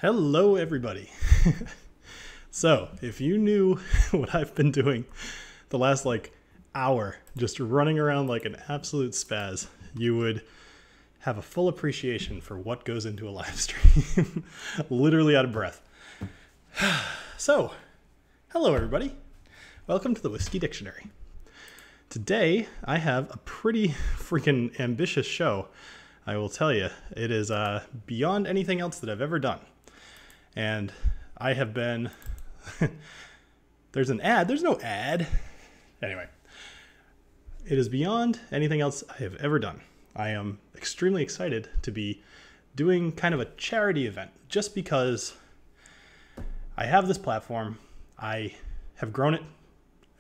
Hello, everybody. So, if you knew what I've been doing the last hour, just running around like an absolute spaz, you would have a full appreciation for what goes into a live stream. Literally out of breath. So, hello, everybody. Welcome to the Whiskey Dictionary. Today, I have a pretty freaking ambitious show. I will tell you, it is beyond anything else that I've ever done. And I have been, there's an ad, there's no ad. Anyway, it is beyond anything else I have ever done. I am extremely excited to be doing kind of a charity event just because I have this platform. I have grown it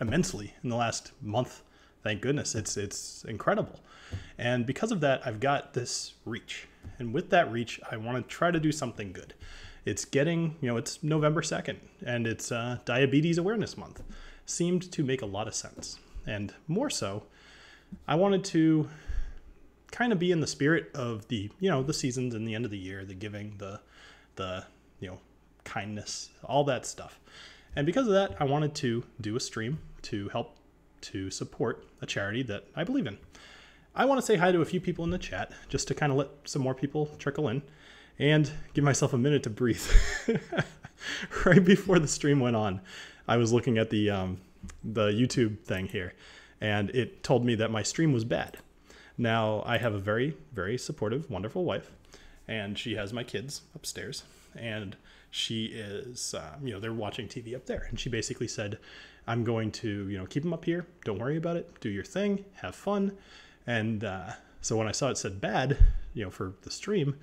immensely in the last month. Thank goodness. It's incredible. And because of that, I've got this reach. And with that reach, I want to try to do something good. It's getting, it's November 2nd, and it's Diabetes Awareness Month. Seemed to make a lot of sense. And more so, I wanted to kind of be in the spirit of the seasons and the end of the year, the giving, the kindness, all that stuff. And because of that, I wanted to do a stream to help to support a charity that I believe in. I want to say hi to a few people in the chat just to kind of let some more people trickle in and give myself a minute to breathe. Right before the stream went on, I was looking at the YouTube thing here, and it told me that my stream was bad. Now, I have a very, very supportive, wonderful wife, and she has my kids upstairs, and she is, they're watching TV up there, and she basically said, I'm going to, keep them up here. Don't worry about it. Do your thing. Have fun. And so when I saw it said bad, for the stream,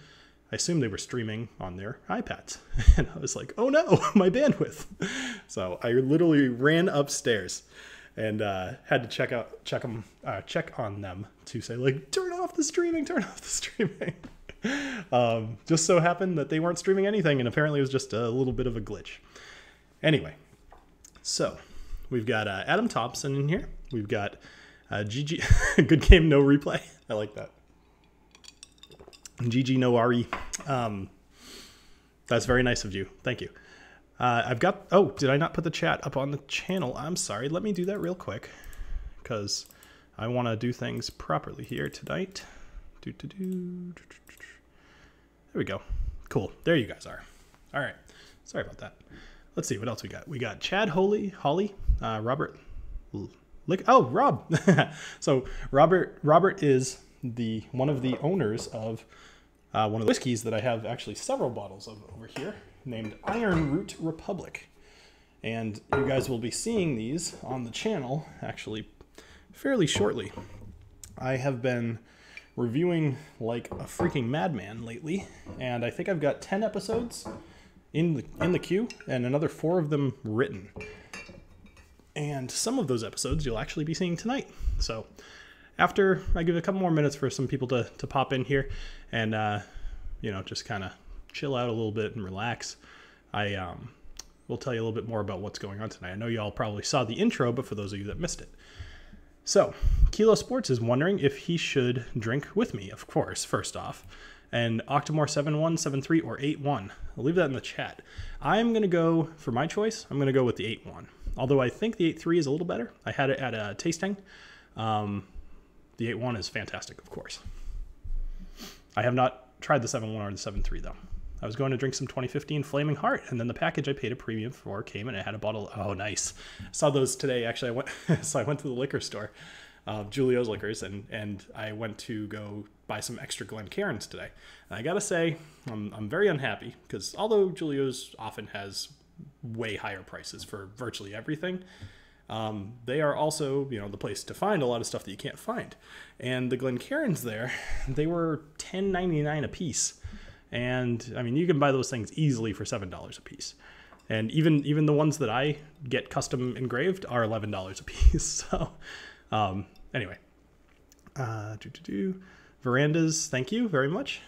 I assumed they were streaming on their iPads. And I was like, oh no, my bandwidth. So I literally ran upstairs and had to check on them to say, turn off the streaming. Just so happened that they weren't streaming anything, and apparently it was just a little bit of a glitch. Anyway, so we've got Adam Thompson in here. We've got GG, good game, no replay. I like that. GG, no RE. That's very nice of you. Thank you. I've got, did I not put the chat up on the channel? I'm sorry. Let me do that real quick because I want to do things properly here tonight. There we go. Cool. There you guys are. All right. Sorry about that. Let's see what else we got. We got Chad Holly, Robert. Rob. So Robert is one of the owners of one of the whiskeys that I have actually several bottles of over here, named Iron Root Republic. And you guys will be seeing these on the channel actually fairly shortly. I have been reviewing like a freaking madman lately, and I think I've got 10 episodes in the queue and another 4 of them written. And some of those episodes you'll actually be seeing tonight. So after I give a couple more minutes for some people to pop in here and, just kind of chill out a little bit and relax, I will tell you a little bit more about what's going on tonight. I know y'all probably saw the intro, but for those of you that missed it. So Kilo Sports is wondering if he should drink with me, of course, first off. And Octomore 7-1, 7-3, or 8-1. I'll leave that in the chat. I'm going to go, for my choice, I'm going to go with the 8-1. Although I think the 8-3 is a little better. I had it at a tasting. The 8-1 is fantastic, of course. I have not tried the 7-1 or the 7-3, though. I was going to drink some 2015 Flaming Heart, and then the package I paid a premium for came, and it had a bottle. Oh, nice. I saw those today. Actually, I went to the liquor store, Julio's Liquors, and I went to go buy some extra Glencairns today. And I got to say, I'm very unhappy, because although Julio's often has way higher prices for virtually everything, they are also, the place to find a lot of stuff that you can't find. And the Glencairns there, they were $10.99 a piece. And I mean, you can buy those things easily for $7 a piece. And even the ones that I get custom engraved are $11 a piece. So anyway, Verandas, thank you very much.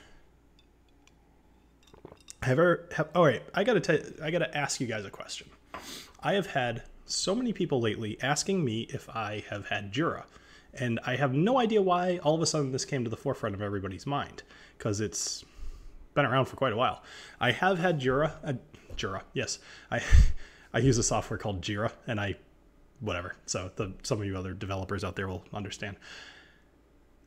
All right, I gotta ask you guys a question. I have had so many people lately asking me if I have had Jura, and I have no idea why all of a sudden this came to the forefront of everybody's mind, because it's been around for quite a while. I have had Jura, yes. I use a software called Jira, and whatever. So some of you other developers out there will understand.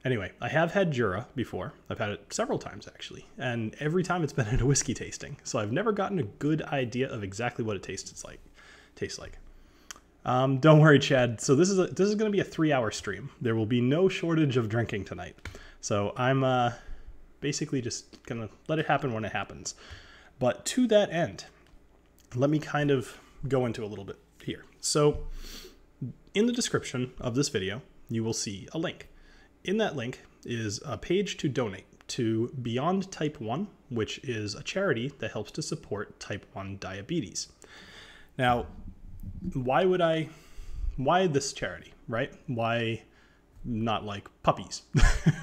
Anyway, I have had Jura before. I've had it several times, actually. And every time it's been at a whiskey tasting. So I've never gotten a good idea of exactly what it tastes like. Don't worry, Chad. So this is going to be a 3-hour stream. There will be no shortage of drinking tonight. So I'm basically just going to let it happen when it happens. But to that end, let me kind of go into a little bit here. So in the description of this video, you will see a link. In that link is a page to donate to Beyond Type 1, which is a charity that helps to support type 1 diabetes. Now, why this charity, right? Why not like puppies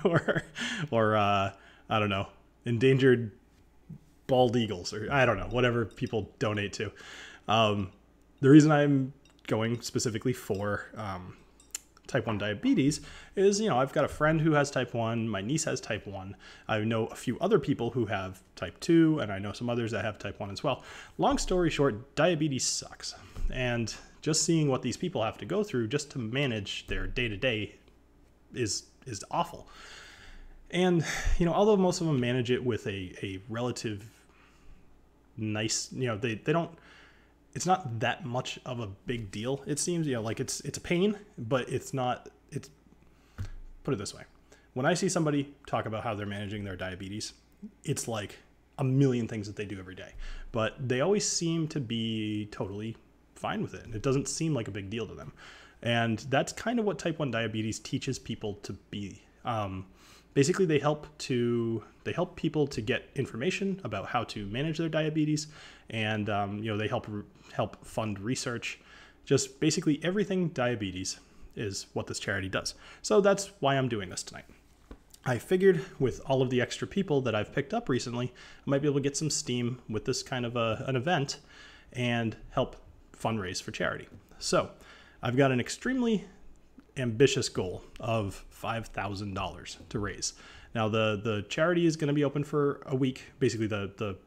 or I don't know, endangered bald eagles, or I don't know, whatever people donate to. The reason I'm going specifically for type 1 diabetes is, I've got a friend who has type 1, my niece has type 1, I know a few other people who have type 2, and I know some others that have type 1 as well. Long story short, diabetes sucks. And just seeing what these people have to go through just to manage their day-to-day is awful. And, although most of them manage it with a relative nice, they don't, it's not that much of a big deal, it seems. Like it's a pain, but put it this way. When I see somebody talk about how they're managing their diabetes, it's like a million things that they do every day, but they always seem to be totally fine with it. It doesn't seem like a big deal to them. And that's kind of what type 1 diabetes teaches people to be. Basically, they help people to get information about how to manage their diabetes, and they help fund research. Just basically everything diabetes is what this charity does. So that's why I'm doing this tonight. I figured with all of the extra people that I've picked up recently, I might be able to get some steam with this kind of an event and help fundraise for charity. So I've got an extremely ambitious goal of $5,000 to raise. Now the charity is going to be open for a week. Basically the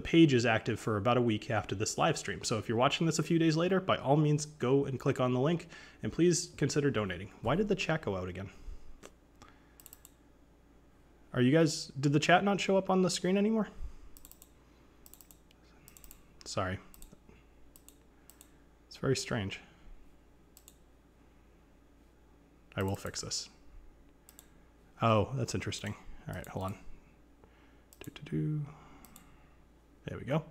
page is active for about a week after this live stream. So if you're watching this a few days later, by all means go and click on the link and please consider donating. Why did the chat go out again? Did the chat not show up on the screen anymore? Sorry. It's very strange. I will fix this. Oh, that's interesting. All right, hold on. There we go.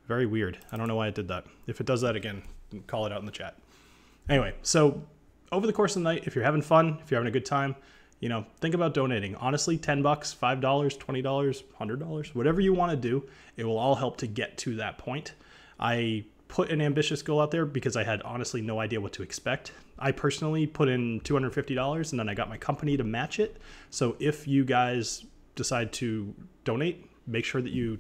Very weird. I don't know why it did that. If it does that again, call it out in the chat. Anyway, so over the course of the night, if you're having fun, if you're having a good time, think about donating. Honestly, $10, $5, $20, $100, whatever you want to do, it will all help to get to that point. I put an ambitious goal out there because I had honestly no idea what to expect. I personally put in $250 and then I got my company to match it. So if you guys decide to donate, make sure that you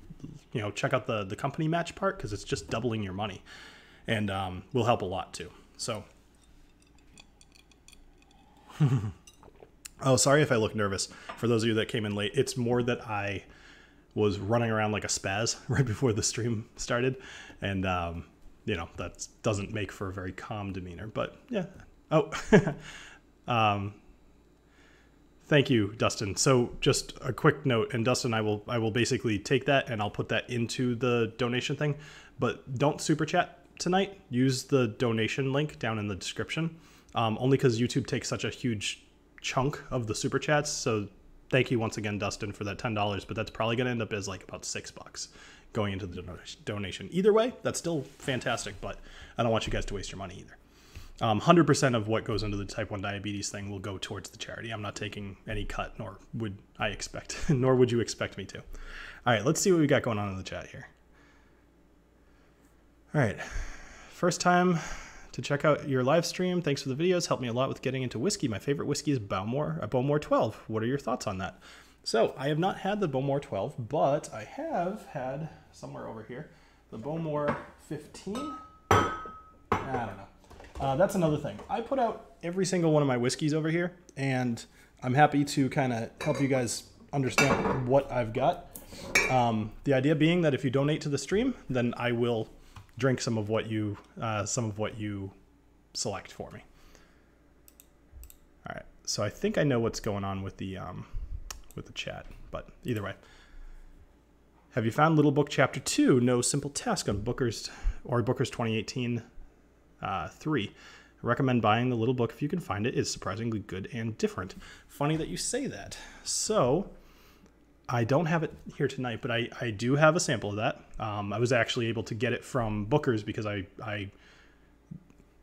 check out the company match part, because it's just doubling your money and will help a lot too. So, oh, sorry if I look nervous. For those of you that came in late, it's more that I was running around like a spaz right before the stream started. And, that doesn't make for a very calm demeanor, but yeah. Oh, thank you, Dustin. So just a quick note, and Dustin, I will basically take that and I'll put that into the donation thing, but don't super chat tonight. Use the donation link down in the description, only because YouTube takes such a huge chunk of the super chats. So thank you once again, Dustin, for that $10, but that's probably going to end up as like about $6 going into the donation. Either way, that's still fantastic, but I don't want you guys to waste your money either. 100% of what goes into the type 1 diabetes thing will go towards the charity. I'm not taking any cut, nor would I expect, nor would you expect me to. All right, let's see what we got going on in the chat here. All right, first time to check out your live stream. Thanks for the videos. Helped me a lot with getting into whiskey. My favorite whiskey is Bowmore 12. What are your thoughts on that? So I have not had the Bowmore 12, but I have had somewhere over here the Bowmore 15. I don't know. That's another thing. I put out every single one of my whiskeys over here, and I'm happy to kind of help you guys understand what I've got. The idea being that if you donate to the stream, then I will drink some of what you select for me. All right, so I think I know what's going on with the chat, but either way. Have you found Little Book Chapter 2, No Simple Task on Booker's 2018 3? I recommend buying the little book if you can find it. It's surprisingly good and different. Funny that you say that. So I don't have it here tonight, but I do have a sample of that. I was actually able to get it from Booker's because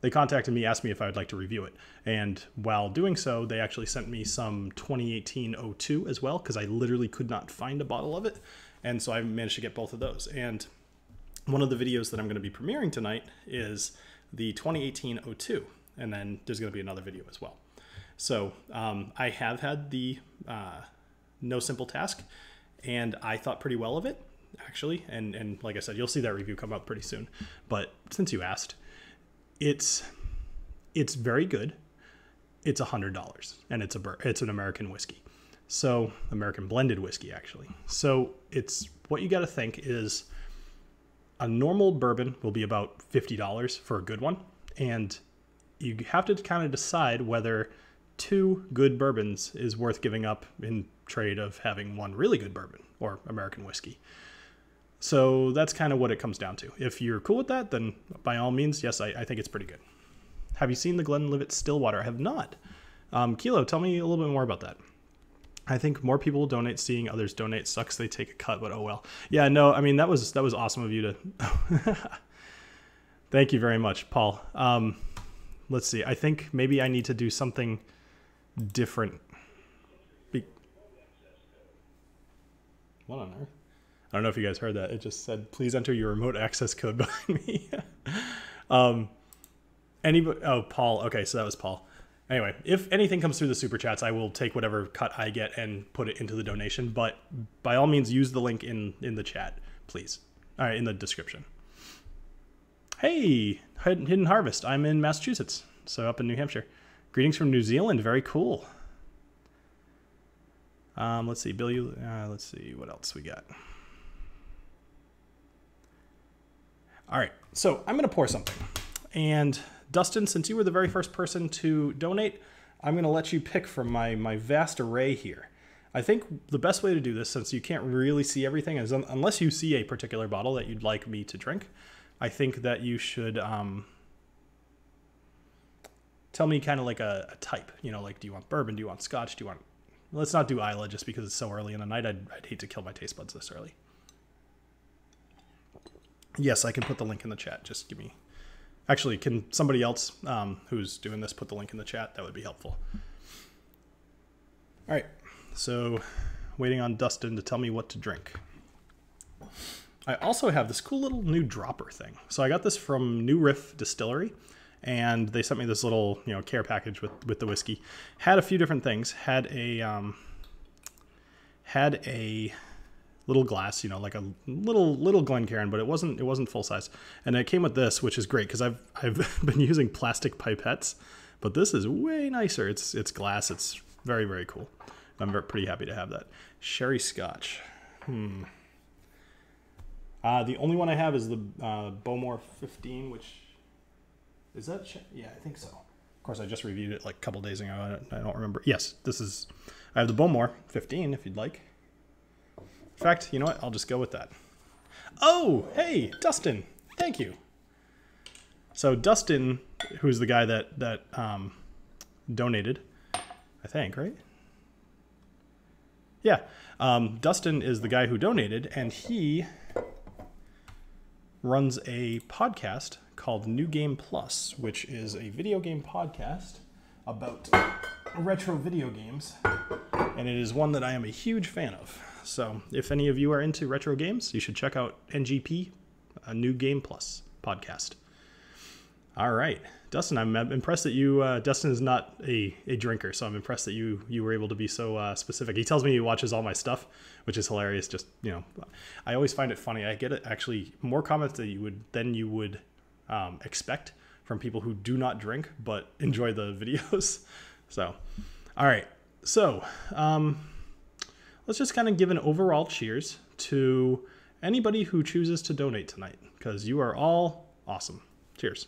they contacted me, asked me if I would like to review it. And while doing so, they actually sent me some 2018-02 as well, because I literally could not find a bottle of it. And so I managed to get both of those. And one of the videos that I'm going to be premiering tonight is the 2018-02. And then there's going to be another video as well. So I have had the No Simple Task, and I thought pretty well of it, actually. And like I said, you'll see that review come out pretty soon. But since you asked, it's very good. It's $100, and it's an American whiskey. So American blended whiskey, actually. So it's what you got to think is a normal bourbon will be about $50 for a good one. And you have to kind of decide whether 2 good bourbons is worth giving up in trade of having 1 really good bourbon or American whiskey. So that's kind of what it comes down to. If you're cool with that, then by all means, yes, I think it's pretty good. Have you seen the Glenlivet Stillwater? I have not. Kilo, tell me a little bit more about that. I think more people will donate. Seeing others donate sucks. They take a cut, but oh well. Yeah, no, I mean, that was awesome of you to... Thank you very much, Paul. Let's see. I think maybe I need to do something different. What on earth? I don't know if you guys heard that. It just said, please enter your remote access code behind me. Anybody? Oh, Paul. Okay, so that was Paul. Anyway, if anything comes through the super chats, I will take whatever cut I get and put it into the donation. But by all means, use the link in the chat, please. All right, in the description. Hey, Hidden Harvest. I'm in Massachusetts, so up in New Hampshire. Greetings from New Zealand. Very cool. Let's see, Billy. Let's see what else we got. All right, so I'm going to pour something. And Dustin, since you were the very first person to donate, I'm going to let you pick from my vast array here. I think the best way to do this, since you can't really see everything, is unless you see a particular bottle that you'd like me to drink, I think that you should tell me kind of like a type. You know, like, do you want bourbon? Do you want scotch? Do you want... Let's not do Isla just because it's so early in the night. I'd hate to kill my taste buds this early. Yes, I can put the link in the chat. Just give me... Actually, can somebody else who's doing this put the link in the chat? That would be helpful. All right, so waiting on Dustin to tell me what to drink. I also have this cool little new dropper thing. So I got this from New Riff Distillery, and they sent me this little, care package with the whiskey. Had a few different things. Had a little glass, like a little Glencairn, but it wasn't full size. And it came with this, which is great because I've been using plastic pipettes, but this is way nicer. It's glass. It's very, very cool. I'm pretty happy to have that. Sherry Scotch. The only one I have is the Bowmore 15, which is that? Yeah, I think so. Of course, I just reviewed it like a couple days ago. I don't remember. Yes, I have the Bowmore 15 if you'd like. In fact, you know what? I'll just go with that. Oh, hey, Dustin. Thank you. So Dustin, who's the guy that donated, I think, right? Yeah. Dustin is the guy who donated, and he runs a podcast called New Game Plus, which is a video game podcast about retro video games, and it is one that I am a huge fan of. So if any of you are into retro games, you should check out NGP, a New Game Plus podcast. All right, Dustin, I'm impressed that you, Dustin is not a drinker, so I'm impressed that you were able to be so specific. He tells me he watches all my stuff, which is hilarious. Just, I always find it funny. I get actually more comments than you would expect from people who do not drink but enjoy the videos. So, all right. So, let's let's just kind of give an overall cheers to anybody who chooses to donate tonight, because you are all awesome. Cheers.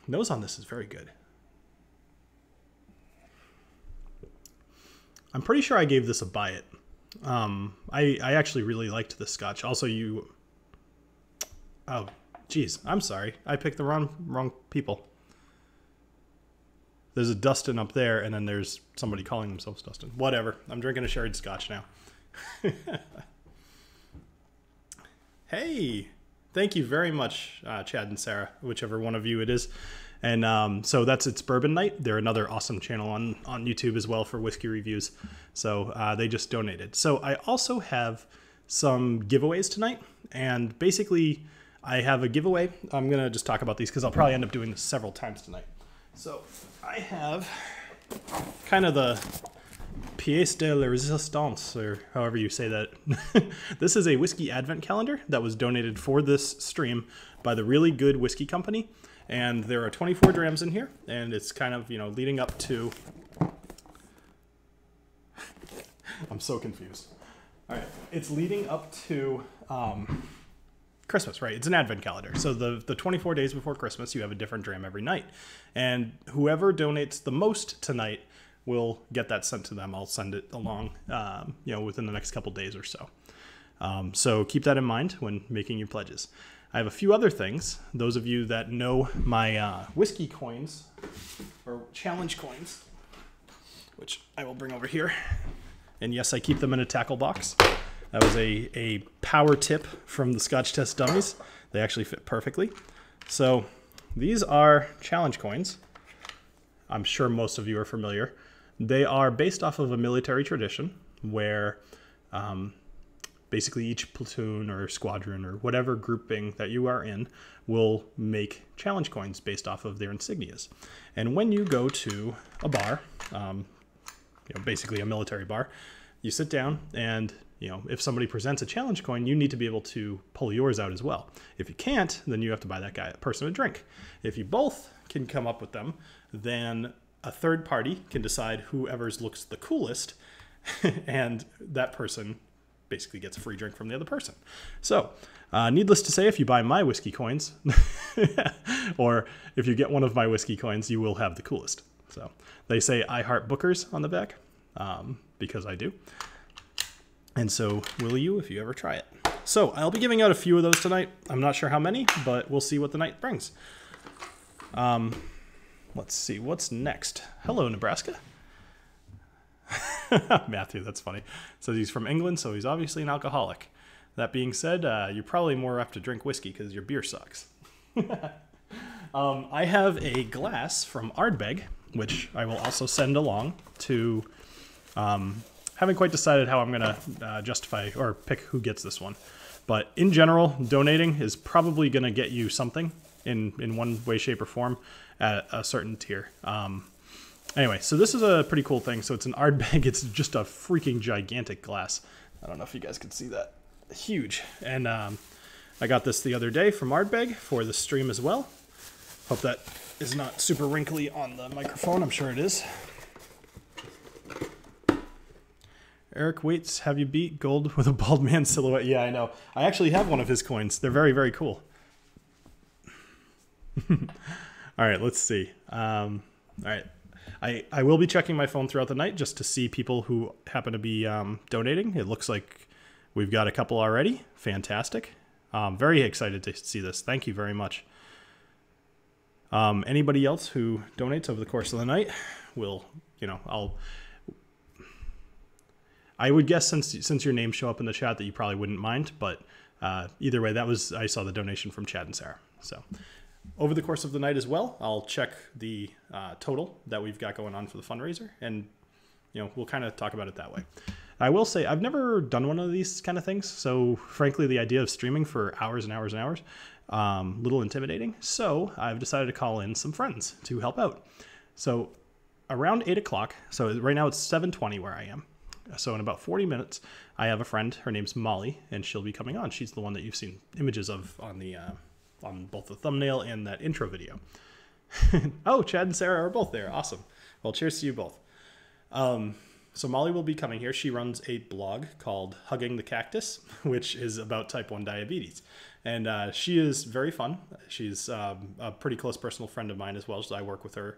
Nose on this is very good. I'm pretty sure I gave this a buy it. I actually really liked this scotch. Also, oh, geez, I'm sorry. I picked the wrong people. There's a Dustin up there, and then there's somebody calling themselves Dustin. Whatever. I'm drinking a sherry scotch now. Hey, thank you very much, Chad and Sarah, whichever one of you it is. And so it's Bourbon Night. They're another awesome channel on YouTube as well for whiskey reviews. So they just donated. So I also have some giveaways tonight. And basically, I have a giveaway. I'm going to just talk about these because I'll probably end up doing this several times tonight. So I have kind of the pièce de la résistance, or however you say that. This is a whiskey advent calendar that was donated for this stream by the Really Good Whiskey Company. And there are 24 drams in here, and it's kind of, leading up to... I'm so confused. All right, it's leading up to Christmas, right? It's an advent calendar. So the 24 days before Christmas, you have a different dram every night. And whoever donates the most tonight will get that sent to them. I'll send it along, within the next couple days or so. So keep that in mind when making your pledges. I have a few other things. Those of you that know my whiskey coins, or challenge coins, which I will bring over here. And yes, I keep them in a tackle box. That was a power tip from the Scotch Test Dummies. They actually fit perfectly. So these are challenge coins. I'm sure most of you are familiar. They are based off of a military tradition where basically each platoon or squadron or whatever grouping that you are in will make challenge coins based off of their insignias. And when you go to a bar, basically a military bar, you sit down and, if somebody presents a challenge coin, you need to be able to pull yours out as well. If you can't, then you have to buy that person a drink. If you both can come up with them, then a third party can decide whoever's looks the coolest, and that person basically gets a free drink from the other person. So, needless to say, if you buy my whiskey coins, or if you get one of my whiskey coins, you will have the coolest. So, they say I heart bookers on the back, because I do. And so will you if you ever try it. So, I'll be giving out a few of those tonight. I'm not sure how many, but we'll see what the night brings. Let's see, what's next? Hello, Nebraska. Matthew, that's funny. Says he's from England, so he's obviously an alcoholic. That being said, you're probably more apt to drink whiskey because your beer sucks. I have a glass from Ardbeg, which I will also send along to... haven't quite decided how I'm going to justify or pick who gets this one. But in general, donating is probably going to get you something in one way, shape, or form at a certain tier. Anyway, so this is a pretty cool thing. So it's an Ardbeg. It's just a freaking gigantic glass. I don't know if you guys can see that. Huge. And I got this the other day from Ardbeg for the stream as well. Hope that is not super wrinkly on the microphone. I'm sure it is. Eric Waits, have you beat gold with a bald man silhouette? Yeah, I know. I actually have one of his coins. They're very, very cool. All right, let's see. All right. I will be checking my phone throughout the night just to see people who happen to be donating. It looks like we've got a couple already. Fantastic. Very excited to see this. Thank you very much. Anybody else who donates over the course of the night will, I would guess since your names show up in the chat that you probably wouldn't mind, but either way, I saw the donation from Chad and Sarah. So over the course of the night as well, I'll check the total that we've got going on for the fundraiser, and we'll kind of talk about it that way. I will say I've never done one of these kind of things, so frankly, the idea of streaming for hours and hours and hours, little intimidating. So I've decided to call in some friends to help out. So around 8 o'clock, so right now it's 7:20 where I am. So in about 40 minutes, I have a friend. Her name's Molly, and she'll be coming on. She's the one that you've seen images of on the on both the thumbnail and that intro video. Oh, Chad and Sarah are both there. Awesome. Well, cheers to you both. So Molly will be coming here. She runs a blog called Hugging the Cactus, which is about type 1 diabetes. And she is very fun. She's a pretty close personal friend of mine as well, so I work with her.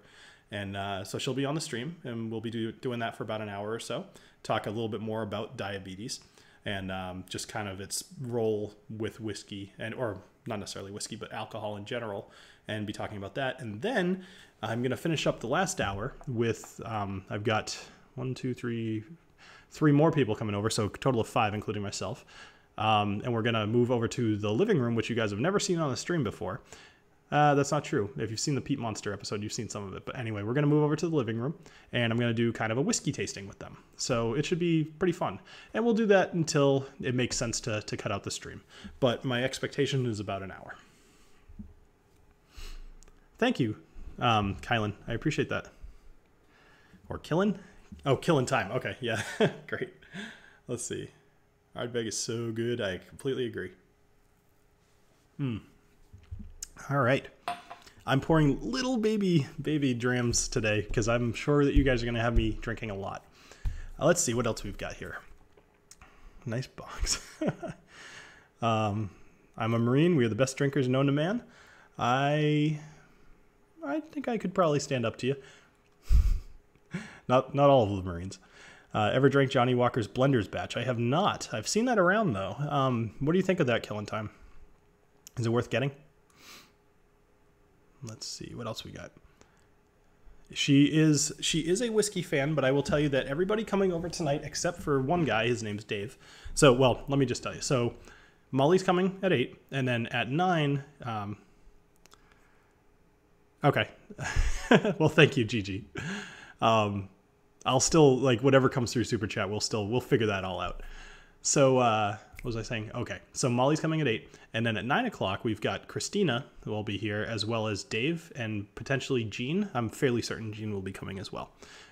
And so she'll be on the stream, and we'll be doing that for about an hour or so, talk a little bit more about diabetes and just kind of its role with whiskey, or not necessarily whiskey, but alcohol in general, and be talking about that. And then I'm going to finish up the last hour with, I've got 3 more people coming over, so a total of 5, including myself. And we're going to move over to the living room, which you guys have never seen on the stream before. That's not true. If you've seen the Peat Monster episode, you've seen some of it. But anyway, we're going to move over to the living room, and I'm going to do kind of a whiskey tasting with them. So it should be pretty fun. And we'll do that until it makes sense to cut out the stream. But my expectation is about an hour. Thank you, Kylan. I appreciate that. Or Killen? Oh, Killen Time. Okay, yeah. Great. Let's see. Ardbeg is so good. I completely agree. All right. I'm pouring little baby drams today because I'm sure that you guys are going to have me drinking a lot. Let's see what else we've got here. Nice box. I'm a Marine. We are the best drinkers known to man. I think I could probably stand up to you. Not all of the Marines. Ever drank Johnny Walker's Blender's Batch? I have not. I've seen that around though. What do you think of that, Killing Time? Is it worth getting? Let's see what else we got. She is a whiskey fan, but I will tell you that everybody coming over tonight, except for one guy, his name's Dave. So, well, let me just tell you. So, Molly's coming at 8, and then at 9. Okay. Well, thank you, Gigi. I'll still, like, whatever comes through Super Chat, we'll figure that all out. So, what was I saying? Okay, so Molly's coming at 8, and then at 9 o'clock, we've got Christina, who will be here, as well as Dave, and potentially Jean. I'm fairly certain Jean will be coming as well.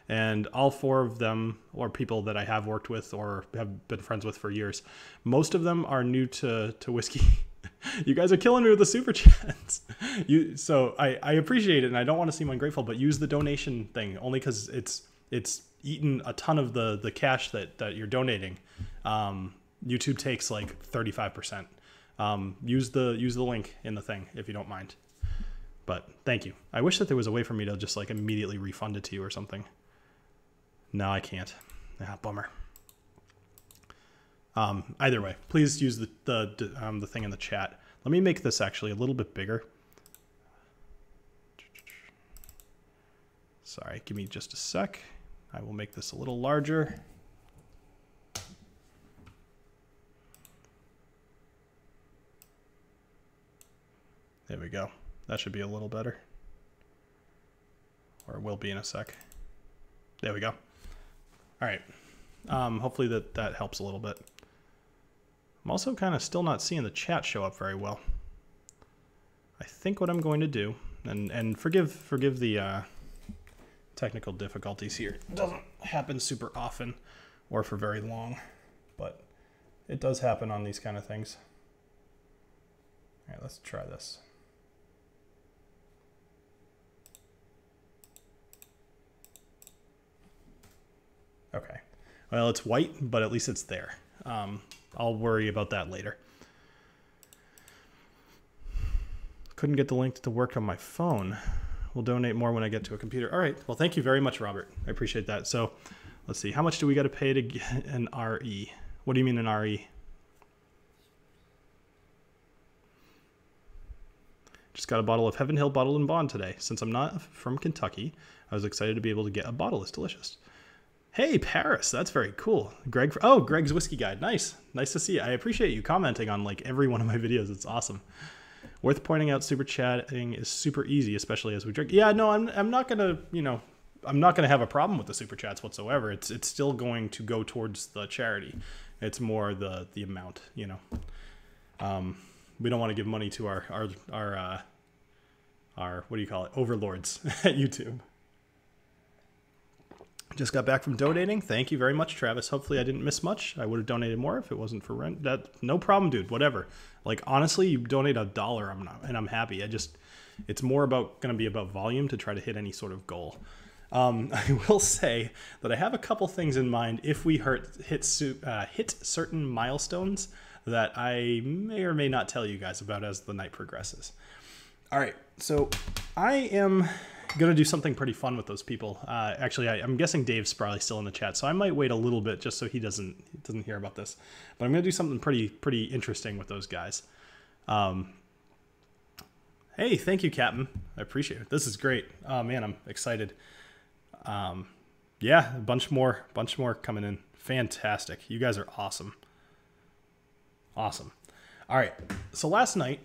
And all 4 of them are people that I have worked with or have been friends with for years. Most of them are new to whiskey. You guys are killing me with the Super Chats. So I appreciate it, and I don't want to seem ungrateful, but use the donation thing, only because it's eaten a ton of the cash that you're donating. YouTube takes like 35%. Use the link in the thing if you don't mind. But thank you. I wish that there was a way for me to just like immediately refund it to you or something. No, I can't. Ah, bummer. Either way, please use the thing in the chat. Let me make this actually a little bit bigger. Sorry, give me just a sec. I will make this a little larger. There we go. That should be a little better. Or it will be in a sec. There we go. All right. Hopefully that helps a little bit. I'm also kind of still not seeing the chat show up very well. I think what I'm going to do, and forgive the technical difficulties here. It doesn't happen super often or for very long, but it does happen on these kind of things. All right, let's try this. Okay. Well, it's white, but at least it's there. I'll worry about that later. Couldn't get the link to work on my phone. We'll donate more when I get to a computer. All right. Well, thank you very much, Robert. I appreciate that. So let's see. How much do we got to pay to get an RE? What do you mean an RE? Just got a bottle of Heaven Hill Bottled and Bond today. Since I'm not from Kentucky, I was excited to be able to get a bottle. It's delicious. Hey, Paris. That's very cool. Greg. Oh, Greg's Whiskey Guide. Nice. Nice to see you. I appreciate you commenting on like every one of my videos. It's awesome. Worth pointing out, super chatting is super easy, especially as we drink. Yeah, no, I'm not going to, I'm not going to have a problem with the super chats whatsoever. It's still going to go towards the charity. It's more the amount, we don't want to give money to our what do you call it? Overlords at YouTube. Just got back from donating. Thank you very much, Travis. Hopefully I didn't miss much. I would have donated more if it wasn't for rent. No problem, dude. Whatever. Like, honestly, you donate $1, I'm happy. It's more going to be about volume to try to hit any sort of goal. I will say that I have a couple things in mind if we hit certain milestones that I may or may not tell you guys about as the night progresses. All right, so I am gonna do something pretty fun with those people. Actually, I'm guessing Dave's probably still in the chat, so I might wait a little bit just so he doesn't hear about this. But I'm gonna do something pretty interesting with those guys. Hey, thank you, Captain. I appreciate it. This is great. Oh man, I'm excited. Yeah, a bunch more coming in. Fantastic. You guys are awesome. Awesome. All right. So last night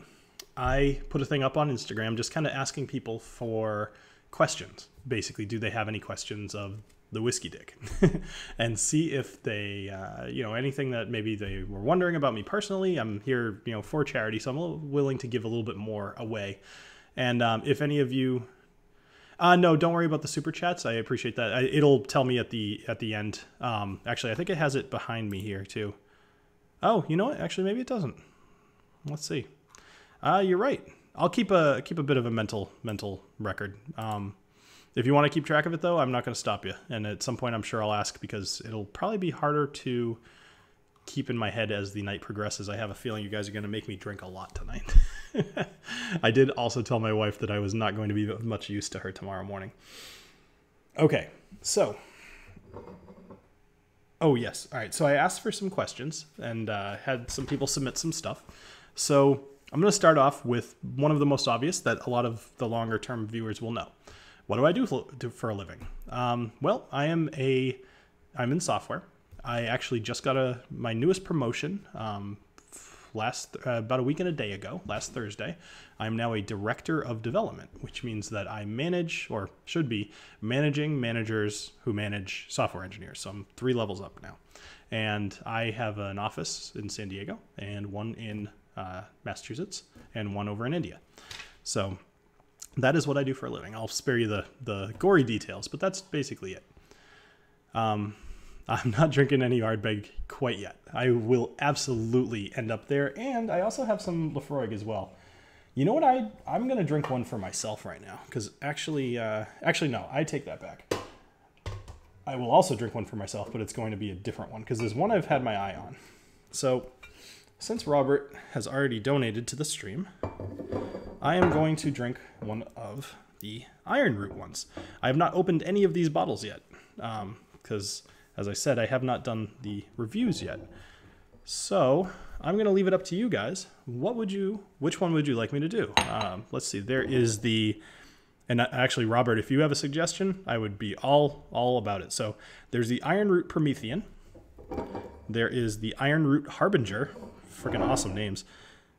I put a thing up on Instagram just kind of asking people for questions. Basically, do they have any questions of the Whiskey Dick? And see if they, anything that maybe they were wondering about me personally. I'm here, for charity, so I'm willing to give a little bit more away. And if any of you... no, don't worry about the super chats. I appreciate that. It'll tell me at the end. Actually, I think it has it behind me here too. Oh, you know what? Actually, maybe it doesn't. Let's see. You're right. I'll keep a bit of a mental record. If you want to keep track of it, though, I'm not going to stop you. And at some point, I'm sure I'll ask because it'll probably be harder to keep in my head as the night progresses. I have a feeling you guys are going to make me drink a lot tonight. I did also tell my wife that I was not going to be much use to her tomorrow morning. Okay, so... Oh, yes. All right, so I asked for some questions and had some people submit some stuff. So I'm going to start off with one of the most obvious that a lot of the longer-term viewers will know. What do I do for a living? Well, I'm in software. I actually just got my newest promotion about a week and a day ago, last Thursday. I'm now a director of development, which means that I manage, or should be managing managers who manage software engineers. So I'm 3 levels up now. And I have an office in San Diego and one in Massachusetts and one over in India. So that is what I do for a living. I'll spare you the gory details, but that's basically it. I'm not drinking any Ardbeg quite yet. I will absolutely end up there, and I also have some Lafroig as well. You know what? I'm going to drink one for myself right now, because actually, no, I take that back. I will also drink one for myself, but it's going to be a different one, because there's one I've had my eye on. So, since Robert has already donated to the stream, I am going to drink one of the Iron Root ones. I have not opened any of these bottles yet, because... as I said, I have not done the reviews yet. So I'm going to leave it up to you guys. Which one would you like me to do? Let's see. There is and actually, Robert, if you have a suggestion, I would be all about it. So there's the Iron Root Promethean. There is the Iron Root Harbinger. Freaking awesome names.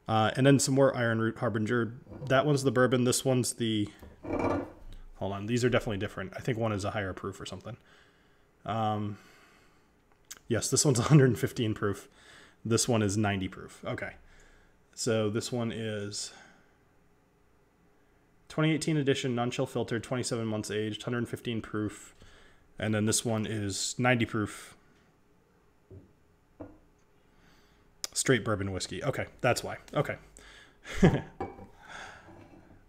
And then some more Iron Root Harbinger. That one's the bourbon. This one's the... Hold on. These are definitely different. I think one is a higher proof or something. Yes, this one's 115 proof. This one is 90 proof. Okay. So this one is 2018 edition, non-chill filtered, 27 months aged, 115 proof. And then this one is 90 proof. Straight bourbon whiskey. Okay, that's why. Okay.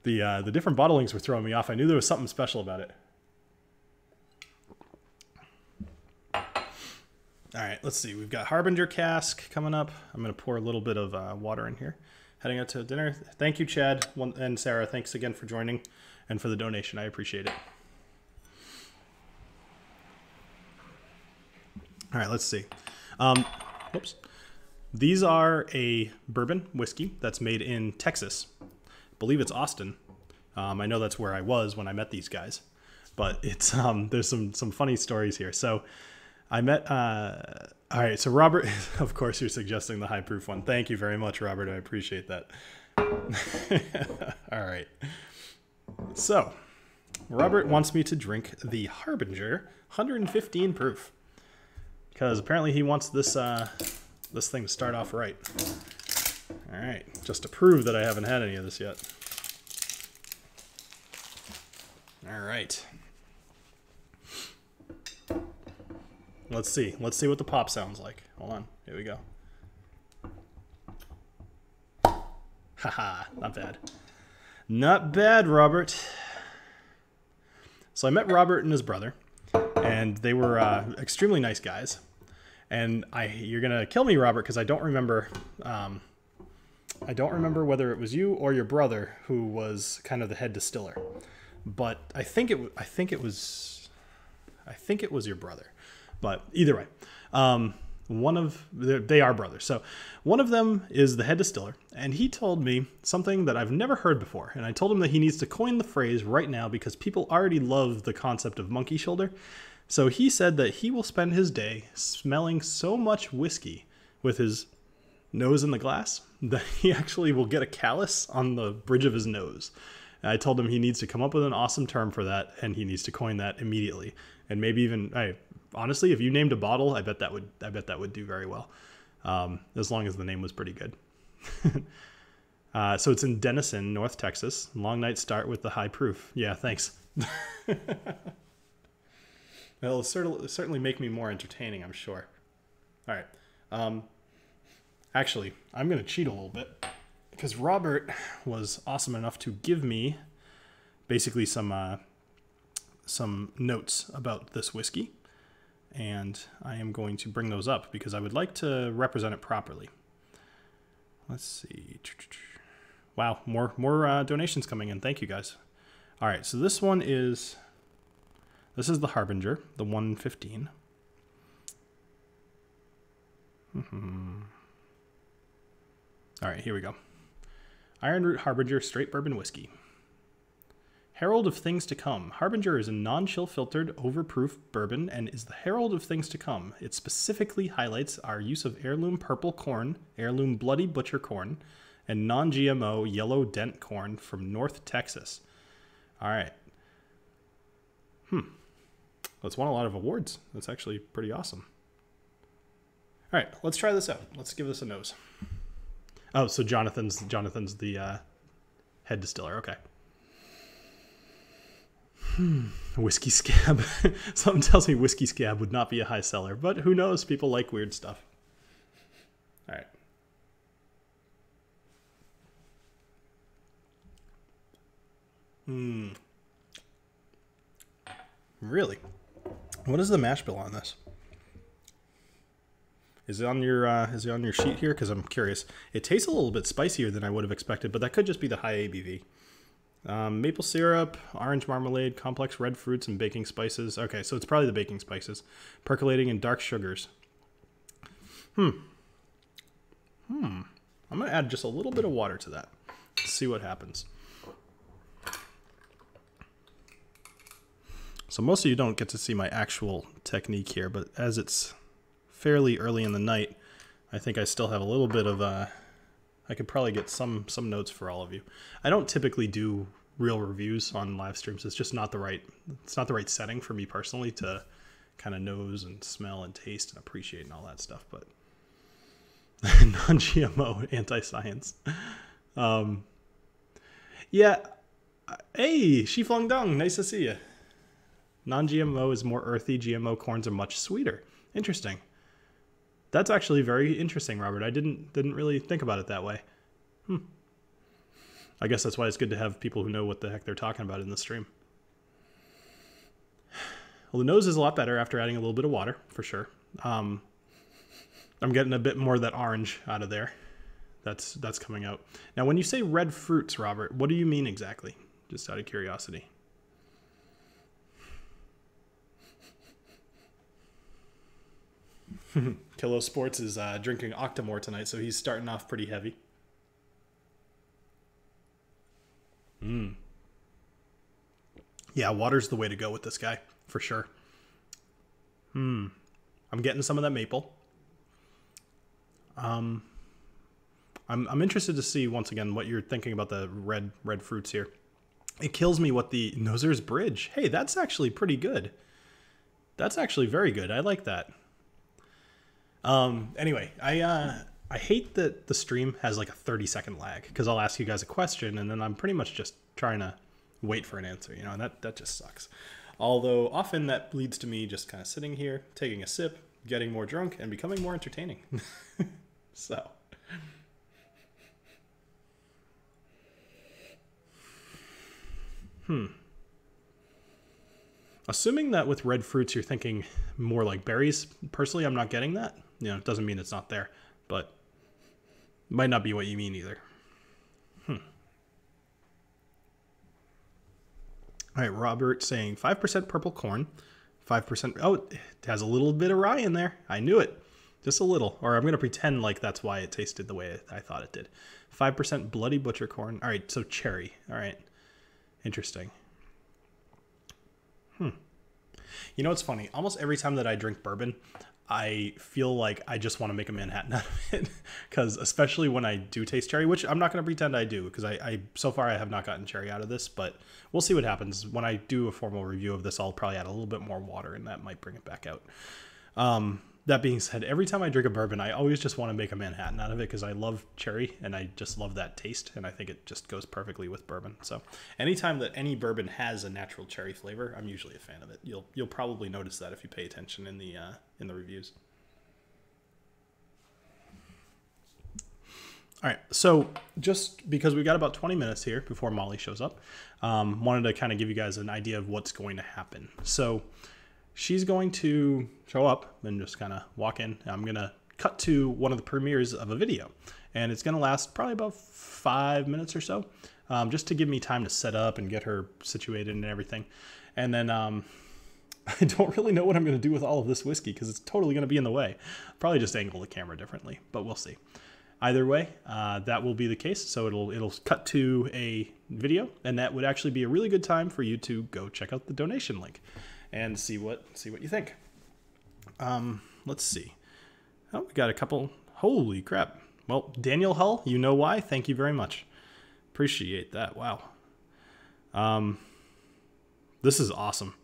The different bottlings were throwing me off. I knew there was something special about it. All right, let's see. We've got Harbinger cask coming up. I'm going to pour a little bit of water in here. Heading out to dinner. Thank you, Chad and Sarah. Thanks again for joining and for the donation. I appreciate it. All right, let's see. Whoops. These are a bourbon whiskey that's made in Texas. I believe it's Austin. I know that's where I was when I met these guys. But it's there's some funny stories here. So I met, all right, so Robert, of course you're suggesting the high proof one. Thank you very much, Robert. I appreciate that. All right. So Robert wants me to drink the Harbinger 115 proof because apparently he wants this, this thing to start off right. All right. Just to prove that I haven't had any of this yet. All right. Let's see. Let's see what the pop sounds like. Hold on. Here we go. Haha, not bad. Not bad, Robert. So I met Robert and his brother, and they were extremely nice guys. And you're gonna kill me, Robert, because I don't remember. I don't remember whether it was you or your brother who was kind of the head distiller, but I think it was your brother. But either way, they are brothers. So one of them is the head distiller, and he told me something that I've never heard before. And I told him that he needs to coin the phrase right now because people already love the concept of monkey shoulder. So he said that he will spend his day smelling so much whiskey with his nose in the glass that he actually will get a callus on the bridge of his nose. And I told him he needs to come up with an awesome term for that, and he needs to coin that immediately. And maybe even, honestly, if you named a bottle, I bet that would do very well, as long as the name was pretty good. So it's in Denison, North Texas. Long night start with the high proof. Yeah, thanks. It'll certainly make me more entertaining, I'm sure. All right. Actually, I'm going to cheat a little bit because Robert was awesome enough to give me basically some notes about this whiskey. And I am going to bring those up because I would like to represent it properly. Let's see. Wow, more donations coming in. Thank you, guys. All right, so this is the Harbinger, the 115. All right, here we go. Iron Root Harbinger Straight Bourbon Whiskey. Herald of Things to Come. Harbinger is a non-chill filtered, overproof bourbon and is the herald of things to come. It specifically highlights our use of heirloom purple corn, heirloom bloody butcher corn, and non-GMO yellow dent corn from North Texas. All right. It's won a lot of awards. That's actually pretty awesome. All right, let's try this out. Let's give this a nose. Oh, so Jonathan's the head distiller. Okay. Whiskey Scab. Something tells me Whiskey Scab would not be a high seller, but who knows? People like weird stuff. All right. Really? What is the mash bill on this? Is it on your sheet here? Because I'm curious. It tastes a little bit spicier than I would have expected, but that could just be the high ABV. Maple syrup, orange marmalade, complex red fruits, and baking spices. Okay, so it's probably the baking spices. Percolating in dark sugars. I'm going to add just a little bit of water to that. Let's see what happens. So most of you don't get to see my actual technique here, but as it's fairly early in the night, I think I still have a little bit of I could probably get some notes for all of you. I don't typically do real reviews on live streams. It's just not the right setting for me personally to kind of nose and smell and taste and appreciate and all that stuff. But non-GMO, anti-science. Yeah. Hey, Shiflong Dong, nice to see you. Non-GMO is more earthy. GMO corns are much sweeter. Interesting. That's actually very interesting, Robert. I didn't really think about it that way. I guess that's why it's good to have people who know what the heck they're talking about in the stream. Well, the nose is a lot better after adding a little bit of water, for sure. I'm getting a bit more of that orange out of there. That's coming out. Now, when you say red fruits, Robert, what do you mean exactly? Just out of curiosity. Kilo Sports is drinking Octomore tonight, so he's starting off pretty heavy. Yeah, water's the way to go with this guy, for sure. I'm getting some of that maple. I'm interested to see, once again, what you're thinking about the red fruits here. It kills me what the Noser's Bridge. Hey, that's actually pretty good. That's actually very good. I like that. Anyway, I hate that the stream has like a 30-second lag because I'll ask you guys a question and then I'm pretty much just trying to wait for an answer, you know, and that just sucks. Although often that leads to me just kind of sitting here, taking a sip, getting more drunk, and becoming more entertaining. So. Assuming that with red fruits, you're thinking more like berries. Personally, I'm not getting that. You know, it doesn't mean it's not there, but might not be what you mean either. All right, Robert saying 5% purple corn, 5%. Oh, it has a little bit of rye in there. I knew it. Just a little. Or I'm going to pretend like that's why it tasted the way I thought it did. 5% bloody butcher corn. All right, so cherry. All right. Interesting. You know what's funny? Almost every time that I drink bourbon, I feel like I just want to make a Manhattan out of it. Because especially when I do taste cherry, which I'm not going to pretend I do, because I so far I have not gotten cherry out of this, but we'll see what happens. When I do a formal review of this, I'll probably add a little bit more water, and that might bring it back out. That being said, every time I drink a bourbon, I always just want to make a Manhattan out of it because I love cherry and I just love that taste, and I think it just goes perfectly with bourbon. So anytime that any bourbon has a natural cherry flavor, I'm usually a fan of it. You'll probably notice that if you pay attention in the reviews. All right, so just because we got about 20 minutes here before Molly shows up, wanted to kind of give you guys an idea of what's going to happen. So she's going to show up and just kind of walk in. I'm going to cut to one of the premieres of a video, and it's going to last probably about 5 minutes or so, just to give me time to set up and get her situated and everything. And then I don't really know what I'm going to do with all of this whiskey because it's totally going to be in the way. Probably just angle the camera differently, but we'll see. Either way, that will be the case. So it'll cut to a video, and that would actually be a really good time for you to go check out the donation link and see what you think. Let's see. Oh, we got a couple. Holy crap. Well, Daniel Hull, you know why? Thank you very much. Appreciate that. Wow. This is awesome.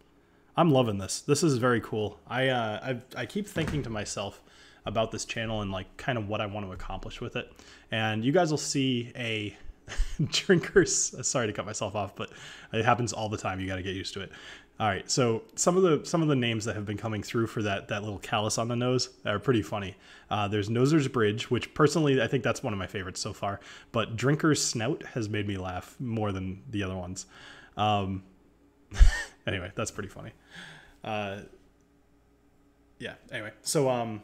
I'm loving this. This is very cool. I keep thinking to myself about this channel and like kind of what I want to accomplish with it. And you guys will see a drinkers. Sorry to cut myself off, but it happens all the time. You got to get used to it. All right, so some of the names that have been coming through for that little callus on the nose are pretty funny. There's Noser's Bridge, which personally I think that's one of my favorites so far. But Drinker's Snout has made me laugh more than the other ones. Anyway, that's pretty funny. Yeah. Anyway, so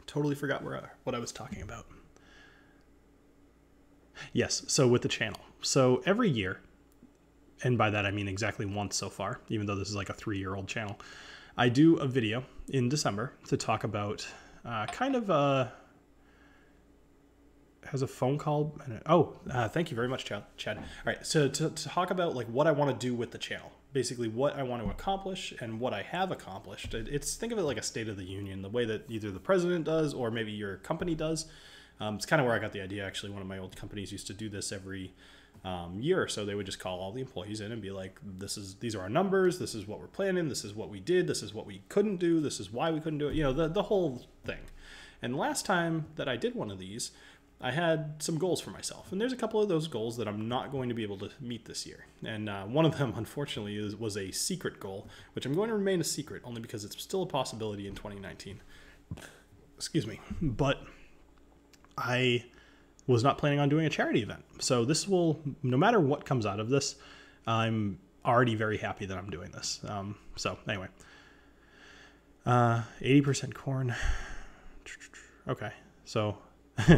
totally forgot what I was talking about. Yes. So with the channel, so every year. And by that, I mean exactly once so far, even though this is like a 3-year-old channel. I do a video in December to talk about has a phone call. Thank you very much, Chad. All right, so to talk about like what I want to do with the channel, basically what I want to accomplish and what I have accomplished. Think of it like a State of the Union, the way that either the president does or maybe your company does. It's kind of where I got the idea. Actually, one of my old companies used to do this every year or so. They would just call all the employees in and be like, these are our numbers, this is what we're planning, this is what we did, this is what we couldn't do, this is why we couldn't do it, you know, the whole thing. And last time that I did one of these, I had some goals for myself, and there's a couple of those goals that I'm not going to be able to meet this year. And one of them, unfortunately, was a secret goal, which I'm going to remain a secret only because it's still a possibility in 2019. Excuse me. But I was not planning on doing a charity event. So this will, no matter what comes out of this, I'm already very happy that I'm doing this. So anyway, 80% corn. Okay. So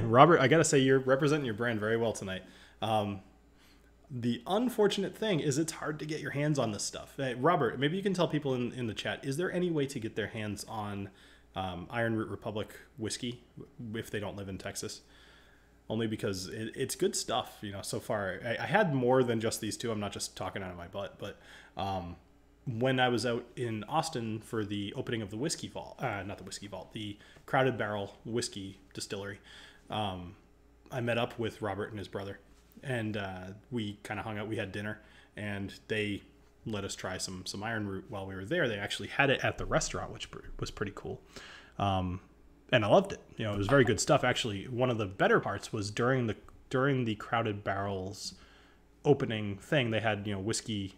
Robert, I got to say you're representing your brand very well tonight. The unfortunate thing is it's hard to get your hands on this stuff. Hey, Robert, maybe you can tell people in the chat, is there any way to get their hands on Iron Root Republic whiskey if they don't live in Texas? Only because it's good stuff, you know, so far. I had more than just these two. I'm not just talking out of my butt, but when I was out in Austin for the opening of the Whiskey Vault, not the Whiskey Vault, the Crowded Barrel Whiskey Distillery, I met up with Robert and his brother, and we kind of hung out. We had dinner, and they let us try some Iron Root while we were there. They actually had it at the restaurant, which was pretty cool. And I loved it. You know, it was very good stuff. Actually, one of the better parts was during the Crowded Barrels opening thing, they had, you know, whiskey.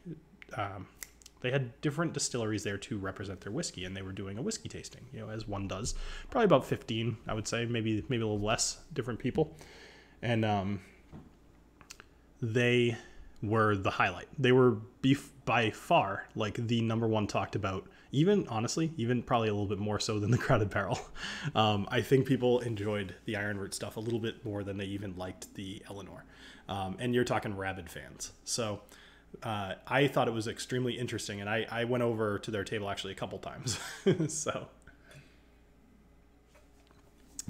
They had different distilleries there to represent their whiskey, and they were doing a whiskey tasting, you know, as one does. Probably about 15, I would say, maybe a little less, different people. And they were the highlight. They were by far like the number one talked about, even honestly, even probably a little bit more so than the Crowded Barrel. I think people enjoyed the Iron Root stuff a little bit more than they even liked the Eleanor. And you're talking rabid fans. So I thought it was extremely interesting, and I went over to their table actually a couple times. So,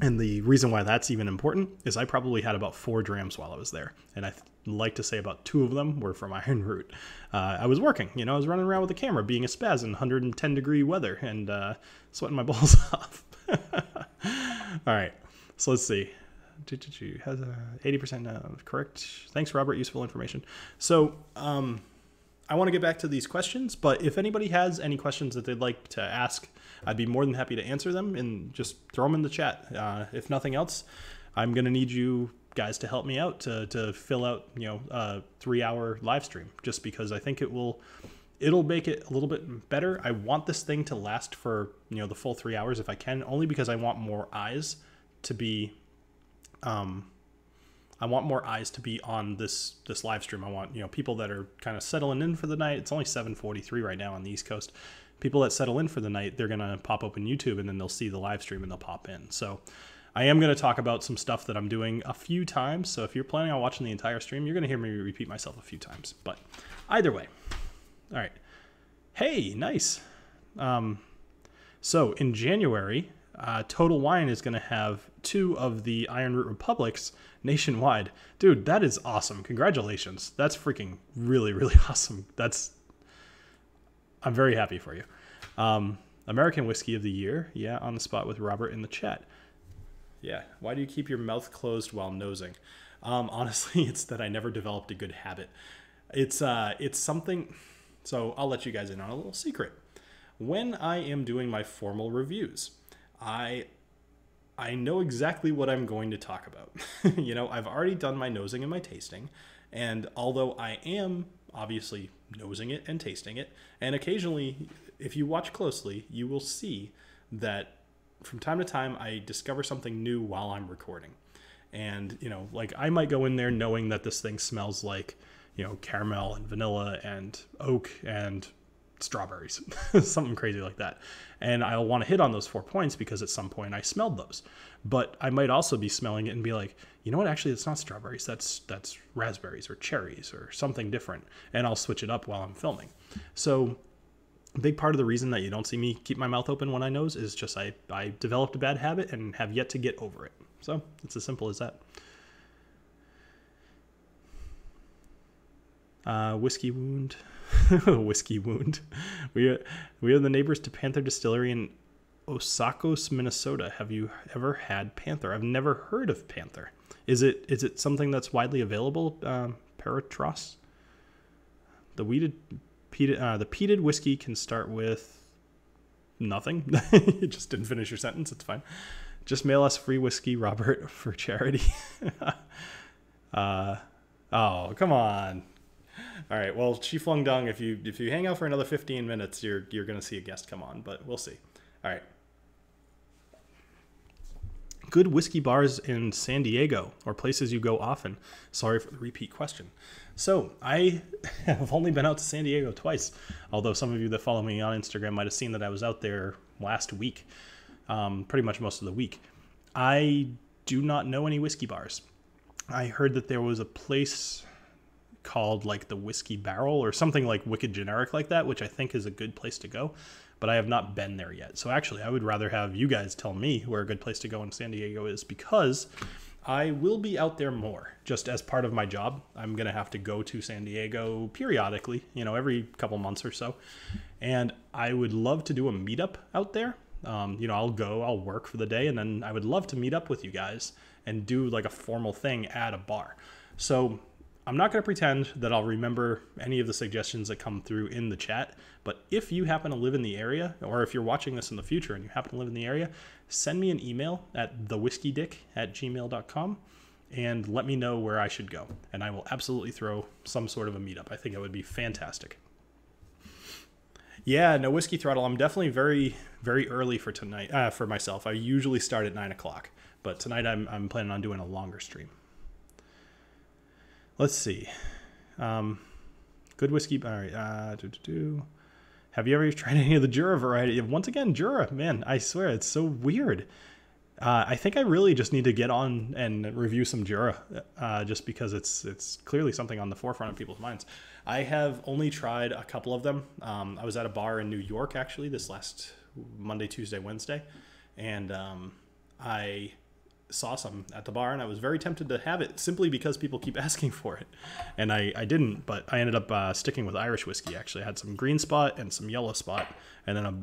and the reason why that's even important is I probably had about 4 drams while I was there, and I like to say about 2 of them were from Iron Root. I was working, I was running around with the camera, being a spaz in 110-degree weather, and sweating my balls off. All right, so let's see. Has 80% correct. Thanks, Robert. Useful information. So I want to get back to these questions, but if anybody has any questions that they'd like to ask, I'd be more than happy to answer them, and just throw them in the chat. If nothing else, I'm going to need you guys to help me out to fill out, a 3-hour live stream, just because I think it'll make it a little bit better. I want this thing to last for, the full 3 hours if I can, only because I want more eyes to be on this live stream. I want, people that are kind of settling in for the night. It's only 7:43 right now on the East Coast. People that settle in for the night, they're going to pop open YouTube, and then they'll see the live stream and they'll pop in. So I am going to talk about some stuff that I'm doing a few times. So if you're planning on watching the entire stream, you're going to hear me repeat myself a few times. But either way. All right. Hey, nice. So in January, Total Wine is going to have 2 of the Iron Root Republics nationwide. Dude, that is awesome. Congratulations. That's freaking really, really awesome. I'm very happy for you. American Whiskey of the Year. Yeah, on the spot with Robert in the chat. Yeah. Why do you keep your mouth closed while nosing? Honestly, it's that I never developed a good habit. It's something. So I'll let you guys in on a little secret. When I am doing my formal reviews, I know exactly what I'm going to talk about. I've already done my nosing and my tasting, and although I am obviously nosing it and tasting it, and occasionally, if you watch closely, you will see that from time to time I discover something new while I'm recording. And, like I might go in there knowing that this thing smells like, caramel and vanilla and oak and strawberries, something crazy like that. And I'll want to hit on those 4 points because at some point I smelled those. But I might also be smelling it and be like, you know what, actually it's not strawberries, that's raspberries or cherries or something different. And I'll switch it up while I'm filming. So a big part of the reason that you don't see me keep my mouth open when I nose is just I developed a bad habit and have yet to get over it. So it's as simple as that. Whiskey wound. Whiskey wound. We are the neighbors to Panther Distillery in Osakos, Minnesota. Have you ever had Panther? I've never heard of Panther. Is it something that's widely available? Paratros. The peated whiskey can start with nothing. You just didn't finish your sentence. It's fine. Just mail us free whiskey, Robert, for charity. Oh, come on. All right. Well, Chi Flung Dung, if you hang out for another 15 minutes, you're going to see a guest come on, but we'll see. All right. Good whiskey bars in San Diego or places you go often. Sorry for the repeat question. So I have only been out to San Diego twice, although some of you that follow me on Instagram might have seen that I was out there last week, pretty much most of the week. I do not know any whiskey bars. I heard that there was a place called like the Whiskey Barrel or something like wicked generic like that, which I think is a good place to go, but I have not been there yet. So actually I would rather have you guys tell me where a good place to go in San Diego is, because I will be out there more just as part of my job. I'm going to have to go to San Diego periodically, every couple months or so. And I would love to do a meetup out there. I'll work for the day, and then I would love to meet up with you guys and do like a formal thing at a bar. So I'm not going to pretend that I'll remember any of the suggestions that come through in the chat, but if you happen to live in the area, or if you're watching this in the future and you happen to live in the area, send me an email at thewhiskeydick@gmail.com and let me know where I should go. And I will absolutely throw some sort of a meetup. I think it would be fantastic. Yeah, no Whiskey Throttle. I'm definitely very, very early for tonight, for myself. I usually start at 9 o'clock, but tonight I'm planning on doing a longer stream. Let's see. Good whiskey. All right. Have you ever tried any of the Jura variety? Once again, Jura, man, I swear it's so weird. I think I really just need to get on and review some Jura, just because it's clearly something on the forefront of people's minds. I have only tried a couple of them. I was at a bar in New York, actually, this last Monday, Tuesday, Wednesday, and I saw some at the bar, and I was very tempted to have it simply because people keep asking for it. And I didn't, but I ended up sticking with Irish whiskey, actually. I had some green spot and some yellow spot, and then a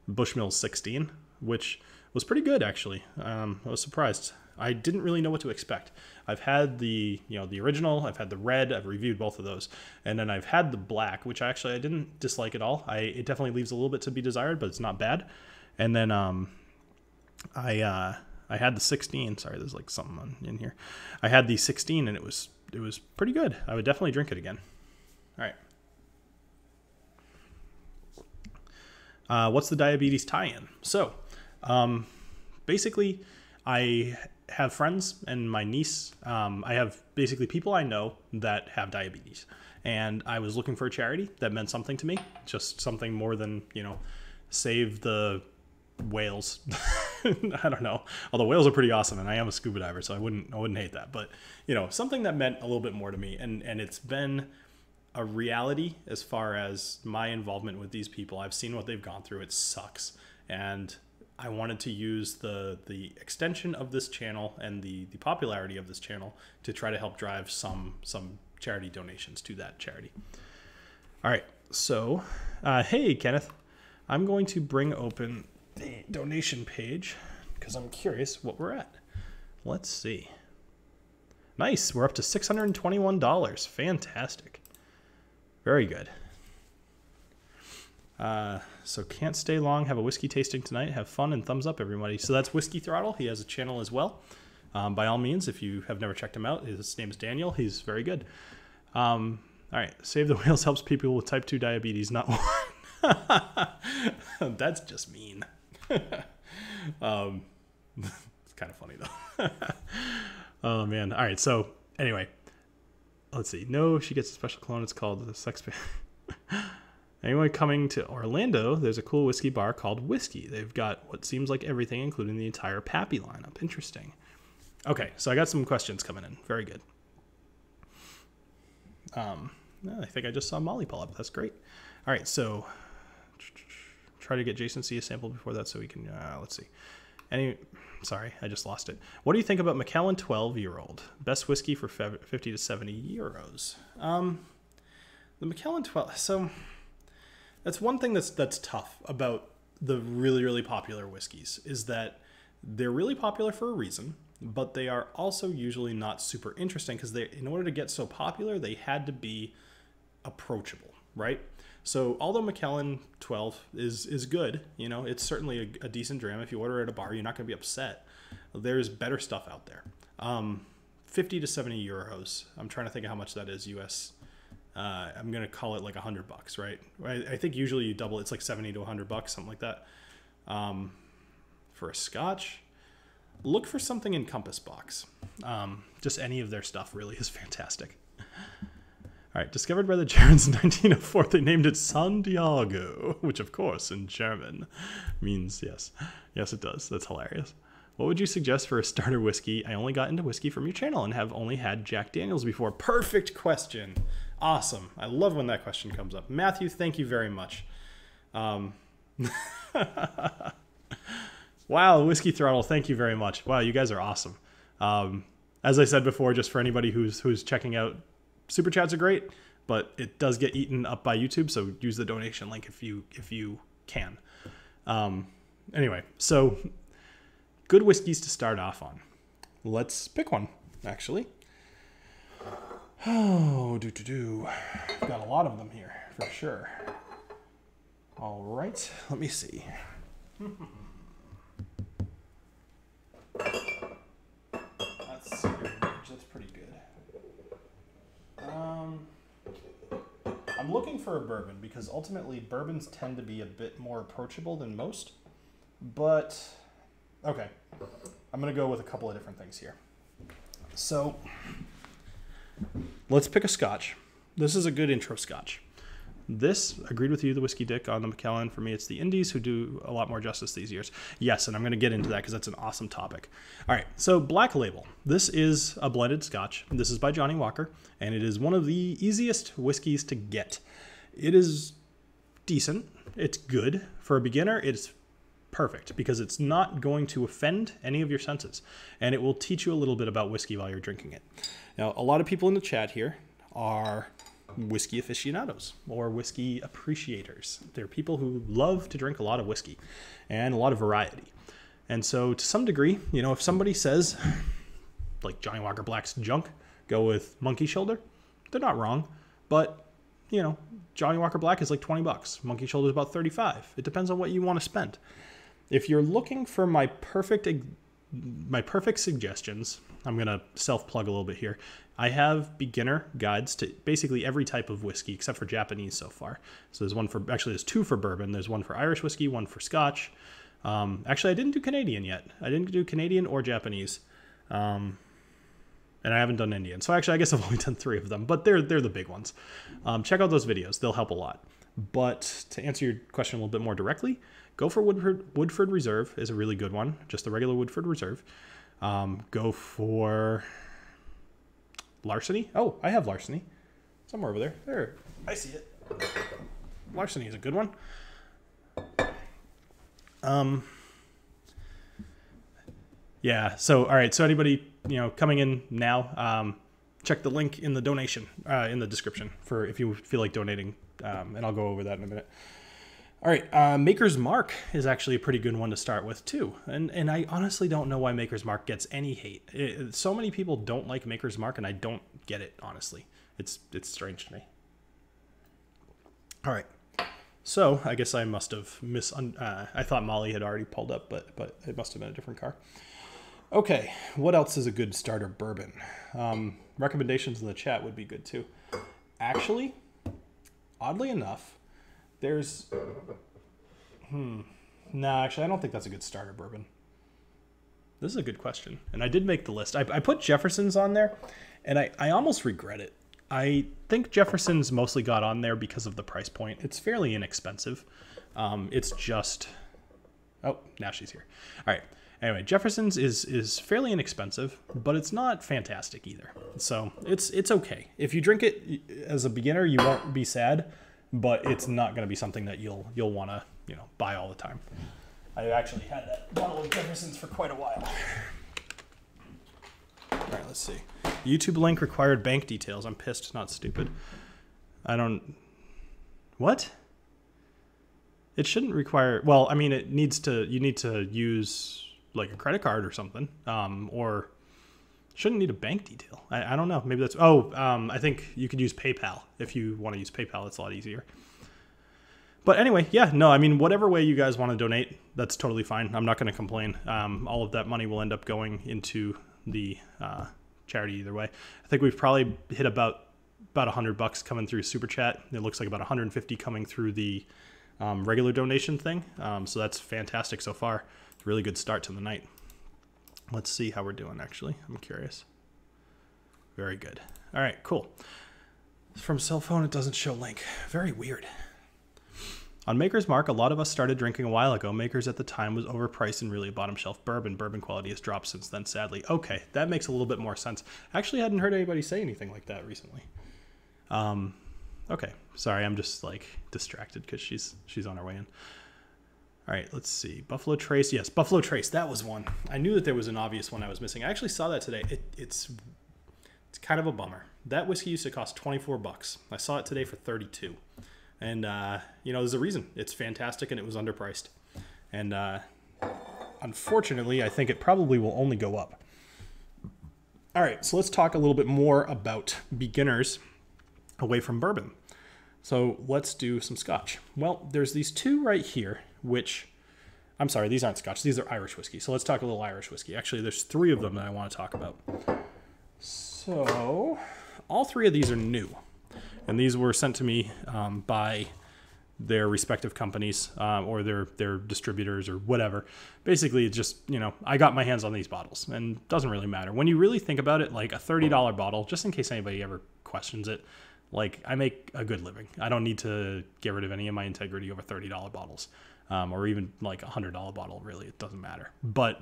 Bushmills 16, which was pretty good, actually. I was surprised. I didn't really know what to expect. I've had the original, I've had the red, I've reviewed both of those, and then I've had the black, which I didn't dislike at all. It definitely leaves a little bit to be desired, but it's not bad. And then I had the 16. Sorry, there's like something in here. I had the 16, and it was pretty good. I would definitely drink it again. All right. What's the diabetes tie-in? So, basically, I have friends and my niece. I have basically people I know that have diabetes, and I was looking for a charity that meant something to me, just something more than save the whales. I don't know. Although whales are pretty awesome, and I am a scuba diver, so I wouldn't hate that. But something that meant a little bit more to me, and it's been a reality as far as my involvement with these people. I've seen what they've gone through. It sucks, and I wanted to use the extension of this channel and the popularity of this channel to try to help drive some charity donations to that charity. All right. So, hey Kenneth, I'm going to bring open the donation page because I'm curious what we're at. Let's see. Nice. We're up to $621. Fantastic. Very good. So can't stay long. Have a whiskey tasting tonight. Have fun and thumbs up, everybody. So that's Whiskey Throttle. He has a channel as well. By all means, if you have never checked him out, his name is Daniel. He's very good. All right. Save the Whales helps people with type 2 diabetes, not one. That's just mean. It's kind of funny though. Oh man. All right. So anyway, let's see. No, she gets a special cologne. It's called the Sex. Anyone coming to Orlando, there's a cool whiskey bar called Whisky. They've got what seems like everything, including the entire Pappy lineup. Interesting. Okay, so I got some questions coming in. Very good. I think I just saw Molly pull up. That's great. All right, so try to get Jason to see a sample before that so we can, let's see. Sorry, I just lost it. What do you think about Macallan 12-year-old? Best whiskey for 50 to 70 euros. The Macallan 12, so that's one thing that's tough about the really, really popular whiskeys is that they're really popular for a reason, but they are also usually not super interesting because in order to get so popular, they had to be approachable, right? So although Macallan 12 is good, it's certainly a decent dram. If you order at a bar, you're not going to be upset. There's better stuff out there. 50 to 70 euros. I'm trying to think of how much that is US. I'm going to call it like $100, right? I think usually you double. It's like 70 to $100, something like that. For a Scotch, look for something in Compass Box. Just any of their stuff really is fantastic. All right, discovered by the Germans in 1904, they named it Santiago, which of course in German means yes. Yes, it does. That's hilarious. What would you suggest for a starter whiskey? I only got into whiskey from your channel and have only had Jack Daniels before. Perfect question. Awesome. I love when that question comes up. Matthew, thank you very much. Wow, Whiskey Throttle, thank you very much. Wow, you guys are awesome. As I said before, just for anybody who's checking out, Super Chats are great, but it does get eaten up by YouTube, so use the donation link if you can. Anyway, so good whiskeys to start off on. Let's pick one, actually. Oh, I've got a lot of them here, for sure. All right, let me see. That's pretty good. I'm looking for a bourbon because ultimately bourbons tend to be a bit more approachable than most. But, okay, I'm going to go with a couple of different things here. So, let's pick a scotch. This is a good intro scotch. This, agreed with you, the Whiskey Dick on the Macallan. For me, it's the Indies who do a lot more justice these years. Yes, and I'm going to get into that because that's an awesome topic. All right, so Black Label. This is a blended scotch. This is by Johnnie Walker, and it is one of the easiest whiskeys to get. It is decent. It's good. For a beginner, it's perfect because it's not going to offend any of your senses, and it will teach you a little bit about whiskey while you're drinking it. Now, a lot of people in the chat here are whiskey aficionados or whiskey appreciators. They're people who love to drink a lot of whiskey and a lot of variety. And so to some degree, you know, if somebody says like Johnnie Walker Black's junk, go with Monkey Shoulder, they're not wrong. But, you know, Johnnie Walker Black is like 20 bucks. Monkey Shoulder is about 35. It depends on what you want to spend. If you're looking for my perfect suggestions, I'm going to self-plug a little bit here. I have beginner guides to basically every type of whiskey except for Japanese so far. So there's one for, actually there's two for bourbon. There's one for Irish whiskey, one for Scotch. Actually, I didn't do Canadian yet. I didn't do Canadian or Japanese. And I haven't done Indian. So actually, I guess I've only done 3 of them, but they're the big ones. Check out those videos. They'll help a lot. But to answer your question a little bit more directly, go for Woodford Reserve is a really good one. Just the regular Woodford Reserve. Go for Larceny. Oh, I have Larceny. Somewhere over there. There. I see it. Larceny is a good one. Yeah. So, all right. So anybody, you know, coming in now, check the link in the donation, in the description for if you feel like donating. And I'll go over that in a minute. All right, Maker's Mark is actually a pretty good one to start with too. And I honestly don't know why Maker's Mark gets any hate. So many people don't like Maker's Mark, and I don't get it, honestly. It's strange to me. All right, so I guess I must have I thought Molly had already pulled up, but it must have been a different car. Okay, what else is a good starter bourbon? Recommendations in the chat would be good too. Actually, oddly enough, there's, nah, actually, I don't think that's a good starter bourbon. This is a good question. And I did make the list. I put Jefferson's on there, and I almost regret it. I think Jefferson's mostly got on there because of the price point. It's fairly inexpensive. It's just, oh, now she's here. All right. Anyway, Jefferson's is fairly inexpensive, but it's not fantastic either. So it's okay. If you drink it as a beginner, you won't be sad. But it's not going to be something that you'll want to, you know, buy all the time. I actually had that bottle of Jefferson's for quite a while. All right, let's see. YouTube link required bank details. I'm pissed, not stupid. I don't... What? It shouldn't require... Well, I mean, it needs to... You need to use, like, a credit card or something. Or... Shouldn't need a bank detail. I don't know. Maybe that's... Oh, I think you could use PayPal. If you want to use PayPal, it's a lot easier. But anyway, yeah, no, I mean, whatever way you guys want to donate, that's totally fine. I'm not going to complain. All of that money will end up going into the charity either way. I think we've probably hit about $100 coming through Super Chat. It looks like about 150 coming through the regular donation thing. So that's fantastic so far. It's a really good start to the night. Let's see how we're doing, actually. I'm curious. Very good. All right, cool. From cell phone, it doesn't show link. Very weird. On Maker's Mark, a lot of us started drinking a while ago. Maker's at the time was overpriced and really a bottom shelf bourbon. Bourbon quality has dropped since then, sadly. Okay, that makes a little bit more sense. Actually, I hadn't heard anybody say anything like that recently. Okay, sorry, I'm just like distracted because she's on her way in. All right, let's see. Buffalo Trace. Yes, Buffalo Trace. That was one. I knew that there was an obvious one I was missing. I actually saw that today. It's kind of a bummer. That whiskey used to cost 24 bucks. I saw it today for 32. And, you know, there's a reason. It's fantastic and it was underpriced. And unfortunately, I think it probably will only go up. All right, so let's talk a little bit more about beginners away from bourbon. So let's do some Scotch. Well, there's these two right here, which, I'm sorry, these aren't Scotch. These are Irish whiskey. So let's talk a little Irish whiskey. Actually, there's 3 of them that I want to talk about. So all 3 of these are new. And these were sent to me by their respective companies or their distributors or whatever. Basically, it's just, you know, I got my hands on these bottles, and it doesn't really matter. When you really think about it, like a $30 bottle, just in case anybody ever questions it, like I make a good living. I don't need to get rid of any of my integrity over $30 bottles, or even like a $100 bottle. Really, it doesn't matter. But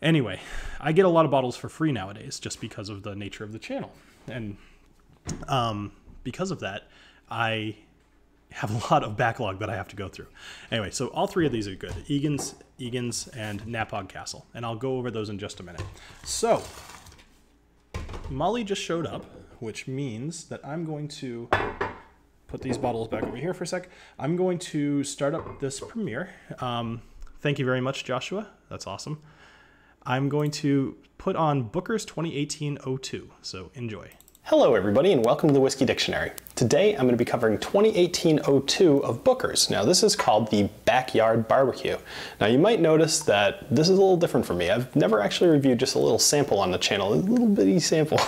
anyway, I get a lot of bottles for free nowadays just because of the nature of the channel. And because of that, I have a lot of backlog that I have to go through. Anyway, so all three of these are good. Egan's, and Napog Castle. And I'll go over those in just a minute. So Molly just showed up, which means that I'm going to put these bottles back over here for a sec. I'm going to start up this premiere. Thank you very much, Joshua. That's awesome. I'm going to put on Booker's 2018-02, so enjoy. Hello everybody and welcome to the Whiskey Dictionary. Today I'm going to be covering 2018-02 of Booker's. Now this is called the Backyard Barbecue. Now you might notice that this is a little different for me. I've never actually reviewed just a little sample on the channel, a little bitty sample.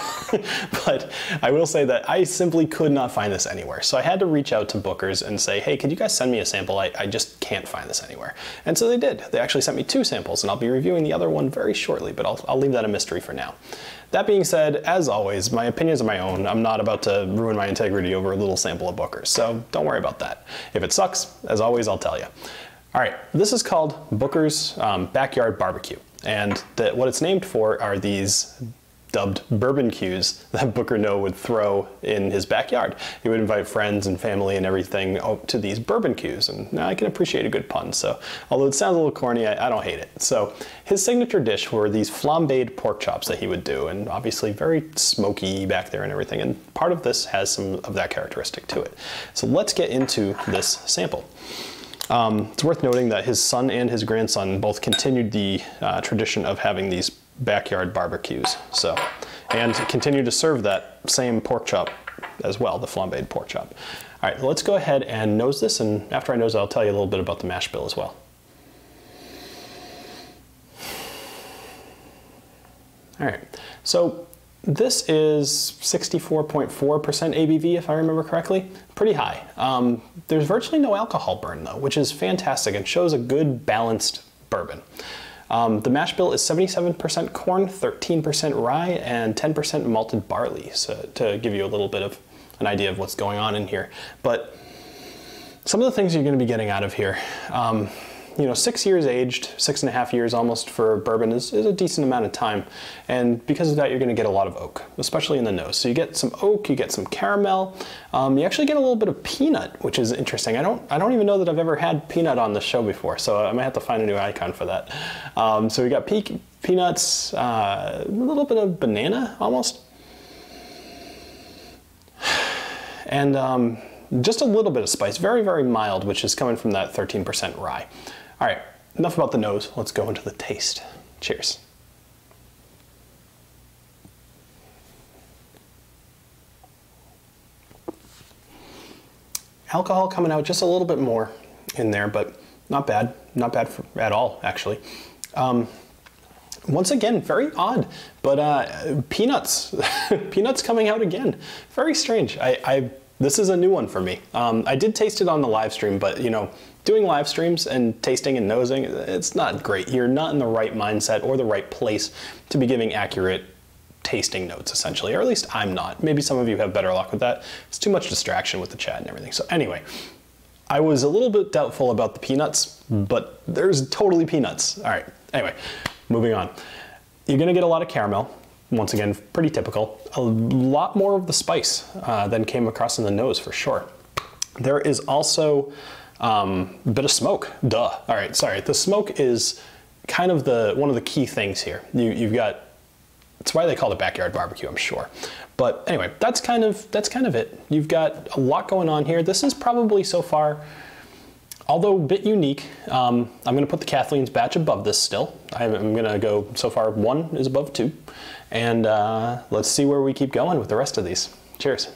But I will say that I simply could not find this anywhere. So I had to reach out to Booker's and say, hey, could you guys send me a sample? I just can't find this anywhere. And so they did. They actually sent me 2 samples and I'll be reviewing the other one very shortly, but I'll leave that a mystery for now. That being said, as always, my opinions are my own. I'm not about to ruin my integrity over a little sample of Booker's, so don't worry about that. If it sucks, as always, I'll tell you. All right, this is called Booker's Backyard Barbecue, and what it's named for are these dubbed bourbon cues that Booker Noe would throw in his backyard. He would invite friends and family and everything to these bourbon cues, and now I can appreciate a good pun, so although it sounds a little corny, I don't hate it. So his signature dish were these flambéed pork chops that he would do, and obviously very smoky back there and everything, and part of this has some of that characteristic to it. So let's get into this sample. It's worth noting that his son and his grandson both continued the tradition of having these backyard barbecues, so, and continue to serve that same pork chop as well, the flambéed pork chop. All right, let's go ahead and nose this, and after I nose it, I'll tell you a little bit about the mash bill as well. All right, so this is 64.4% ABV, if I remember correctly. Pretty high. There's virtually no alcohol burn though, which is fantastic and shows a good balanced bourbon. The mash bill is 77% corn, 13% rye, and 10% malted barley, so to give you a little bit of an idea of what's going on in here. But some of the things you're going to be getting out of here, you know, 6 years aged, 6.5 years almost for bourbon is a decent amount of time. And because of that, you're going to get a lot of oak, especially in the nose. So you get some oak, you get some caramel, you actually get a little bit of peanut, which is interesting. I don't even know that I've ever had peanut on the show before, so I might have to find a new icon for that. So we got peanuts, a little bit of banana almost. And just a little bit of spice, very, very mild, which is coming from that 13% rye. All right, enough about the nose. Let's go into the taste. Cheers. Alcohol coming out just a little bit more in there, but not bad. Not bad at all, actually. Once again, very odd, but peanuts. Peanuts coming out again. Very strange. This is a new one for me. I did taste it on the live stream, but you know, doing live streams and tasting and nosing, it's not great. You're not in the right mindset or the right place to be giving accurate tasting notes, essentially, or at least I'm not. Maybe some of you have better luck with that. It's too much distraction with the chat and everything. So anyway, I was a little bit doubtful about the peanuts, but there's totally peanuts. All right, anyway, moving on. You're gonna get a lot of caramel. Once again, pretty typical. A lot more of the spice than came across in the nose for sure. There is also a bit of smoke, duh. All right, sorry. The smoke is kind of one of the key things here. You've got, it's why they call it backyard barbecue, I'm sure. But anyway, that's kind of it. You've got a lot going on here. This is probably so far, although a bit unique. I'm gonna put the Kathleen's batch above this still. I'm gonna go, so far 1 is above 2. And let's see where we keep going with the rest of these. Cheers.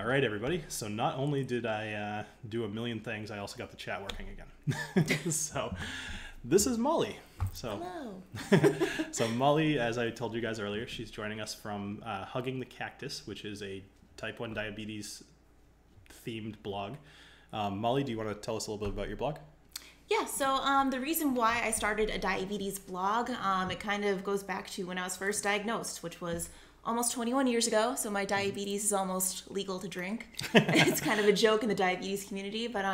All right, everybody. So not only did I do a million things, I also got the chat working again. So this is Molly. So, hello. So Molly, as I told you guys earlier, she's joining us from Hugging the Cactus, which is a type 1 diabetes themed blog. Molly, do you want to tell us a little bit about your blog? Yeah, so the reason why I started a diabetes blog, it kind of goes back to when I was first diagnosed, which was almost 21 years ago. So my diabetes is almost legal to drink. It's kind of a joke in the diabetes community. But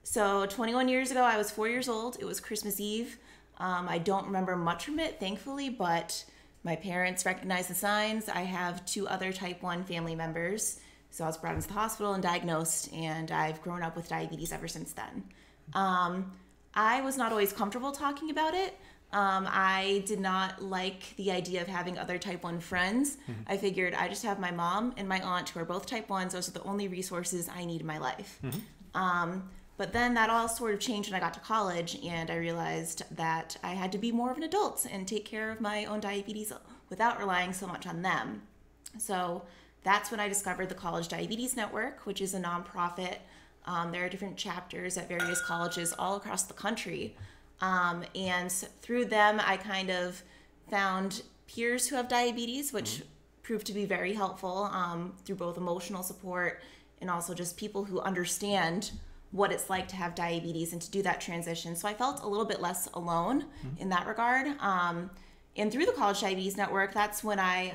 so 21 years ago, I was 4 years old. It was Christmas Eve. I don't remember much from it, thankfully, but my parents recognized the signs. I have 2 other type 1 family members. So I was brought into the hospital and diagnosed, and I've grown up with diabetes ever since then. I was not always comfortable talking about it. I did not like the idea of having other type 1 friends. Mm-hmm. I figured I just have my mom and my aunt who are both type 1s. Those are the only resources I need in my life. Mm-hmm. But then that all sort of changed when I got to college, and I realized that I had to be more of an adult and take care of my own diabetes without relying so much on them. So that's when I discovered the College Diabetes Network, which is a nonprofit. There are different chapters at various colleges all across the country. And through them, I kind of found peers who have diabetes, which proved to be very helpful through both emotional support and also just people who understand what it's like to have diabetes and to do that transition. So I felt a little bit less alone in that regard. And through the College Diabetes Network, that's when I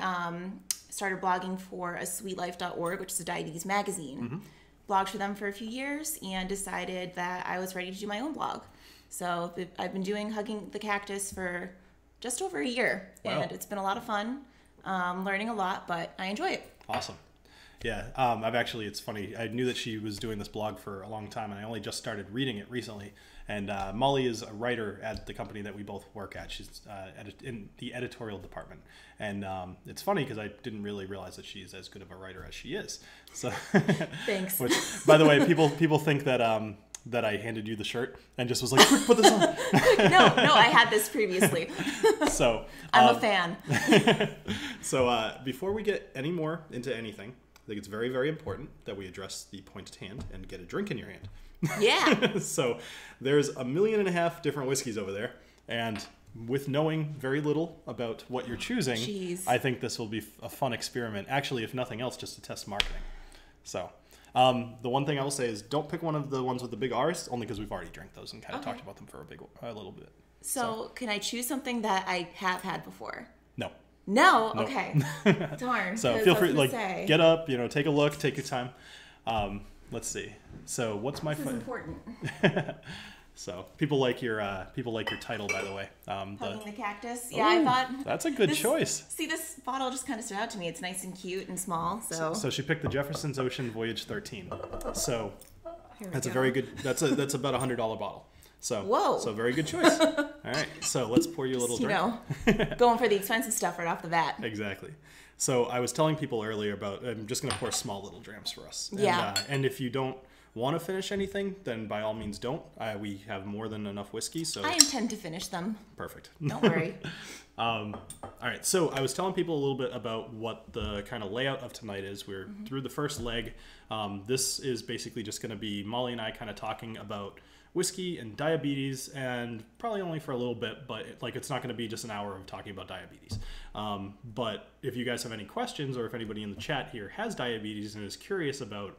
started blogging for asweetlife.org, which is a diabetes magazine. Blogged for them for a few years and decided that I was ready to do my own blog. So I've been doing Hugging the Cactus for just over a year. Wow. And it's been a lot of fun, learning a lot, but I enjoy it. Awesome. Yeah, it's funny. I knew that she was doing this blog for a long time, and I only just started reading it recently. And Molly is a writer at the company that we both work at. She's in the editorial department. And it's funny because I didn't really realize that she's as good of a writer as she is. So thanks. Which, by the way, people think that that I handed you the shirt and just was like, quick, put this on. No, I had this previously. So I'm a fan. So before we get any more into anything, I think it's very, very important that we address the point at hand and get a drink in your hand. Yeah. So there's 1.5 million different whiskeys over there, and with knowing very little about what you're choosing, Jeez. I think this will be a fun experiment. Actually, if nothing else, just to test marketing. So the one thing I will say is don't pick one of the ones with the big R's, only because we've already drank those and kind of talked about them for a little bit. So can I choose something that I have had before? No. No? Nope. Okay. Darn. So feel free, get up, take a look, take your time. Let's see. So what's my... This is important. So people like your title, by the way. Hugging the Cactus. Yeah, I thought... That's a good choice. See, this bottle just kind of stood out to me. It's nice and cute and small, so... So she picked the Jefferson's Ocean Voyage 13. So that's go. a very good... That's about a $100 bottle. So, whoa. So very good choice. All right. So let's pour you a little drink. Going for the expensive stuff right off the bat. Exactly. So I was telling people earlier about, I'm just going to pour small little drams for us. Yeah. And if you don't want to finish anything, then by all means don't. We have more than enough whiskey. So I intend to finish them. Perfect. Don't worry. All right. So I was telling people a little bit about what the kind of layout of tonight is. We're through the first leg. This is basically just going to be Molly and I kind of talking about whiskey and diabetes, and probably only for a little bit, but it's not going to be just an hour of talking about diabetes. But if you guys have any questions, or if anybody in the chat here has diabetes and is curious about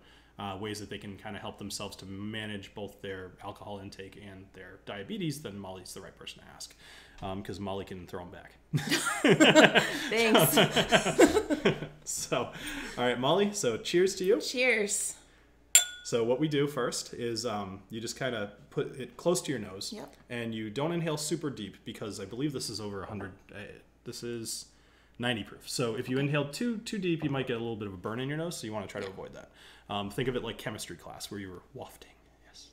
ways that they can kind of help themselves to manage both their alcohol intake and their diabetes, then Molly's the right person to ask, because Molly can throw them back. Thanks. So, all right, Molly, so cheers to you. Cheers. So what we do first is you just kind of put it close to your nose, and you don't inhale super deep, because I believe this is over 100. This is 90 proof. So if you inhale too deep, you might get a little bit of a burn in your nose. So you want to try to avoid that. Think of it like chemistry class, where you were wafting. Yes.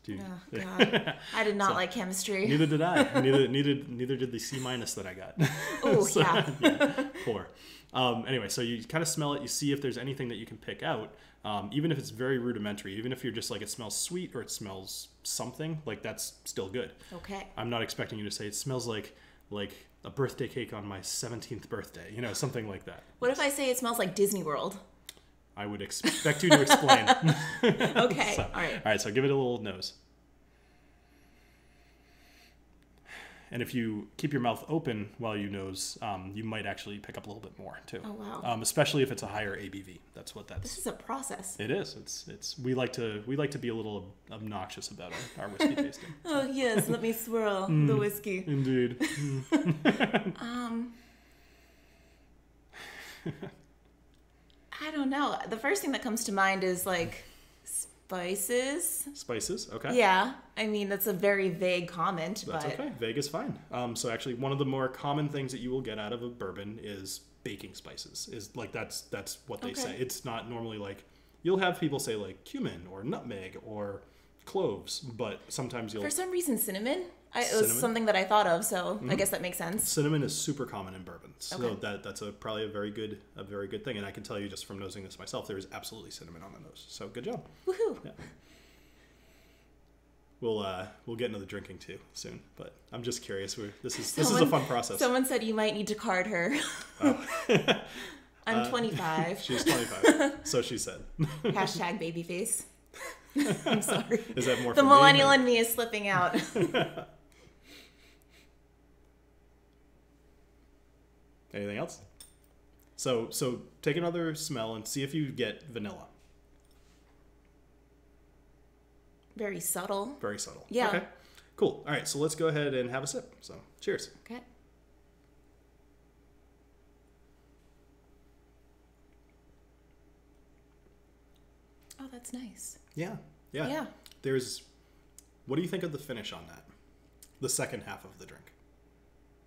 Oh God, I did not like chemistry. Neither did I. Neither did the C- that I got. Oh yeah. Poor. Anyway, so you kind of smell it. You see if there's anything that you can pick out. Even if it's very rudimentary, even if you're just like, it smells sweet or it smells something, that's still good. Okay. I'm not expecting you to say it smells like a birthday cake on my 17th birthday, something like that. What if I say it smells like Disney World? I would expect you to explain. Okay. So, All right. All right. So give it a little nose. And if you keep your mouth open while you nose, you might actually pick up a little bit more too. Oh wow. Especially if it's a higher ABV. That's what that's. This is a process. It is. It's. We like to be a little obnoxious about our whiskey tasting. Oh yes, let me swirl the whiskey. Indeed. I don't know. The first thing that comes to mind is like spices. Spices. Okay. Yeah. I mean, that's a very vague comment, That's but okay. Vague is fine. So actually, one of the more common things that you will get out of a bourbon is baking spices. Is like that's what they say. It's not normally like you'll have people say like cumin or nutmeg or cloves, but sometimes you'll. For some reason, cinnamon. It was Cinnamon? something that I thought of, so I guess that makes sense. Cinnamon is super common in bourbons, so Okay. that's probably a very good thing. And I can tell you just from nosing this myself, there is absolutely cinnamon on the nose. So good job. Woohoo! Yeah. We'll get into the drinking too soon, but I'm just curious. This is a fun process. Someone said you might need to card her. Oh. I'm 25. She's 25, so she said. Hashtag babyface. I'm sorry. Is that more The for me, millennial or- in me is slipping out. Anything else? So take another smell and see if you get vanilla. Very subtle. Very subtle. Yeah. Okay. Cool. All right. So let's go ahead and have a sip. So cheers. Okay. Oh, that's nice. Yeah. Yeah. What do you think of the finish on that? The second half of the drink.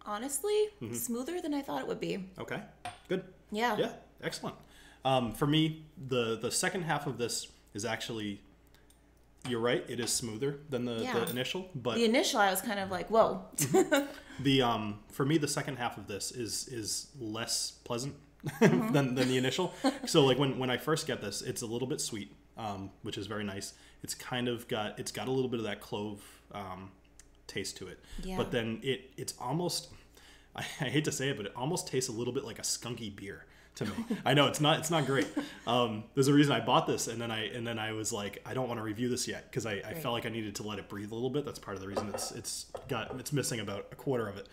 Honestly, smoother than I thought it would be. Okay. Good. Yeah. Yeah. Excellent. For me, the second half of this is actually, you're right, it is smoother than the initial, but The initial, I was kind of like, whoa. for me, the second half of this is less pleasant than the initial. So like when I first get this, it's a little bit sweet, which is very nice. It's got a little bit of that clove taste to it. Yeah. But then it's almost, I hate to say it, but it almost tastes a little bit like a skunky beer to me. I know it's not great. There's a reason I bought this, and then I was like, I don't want to review this yet because I felt like I needed to let it breathe a little bit. That's part of the reason it's missing about a quarter of it.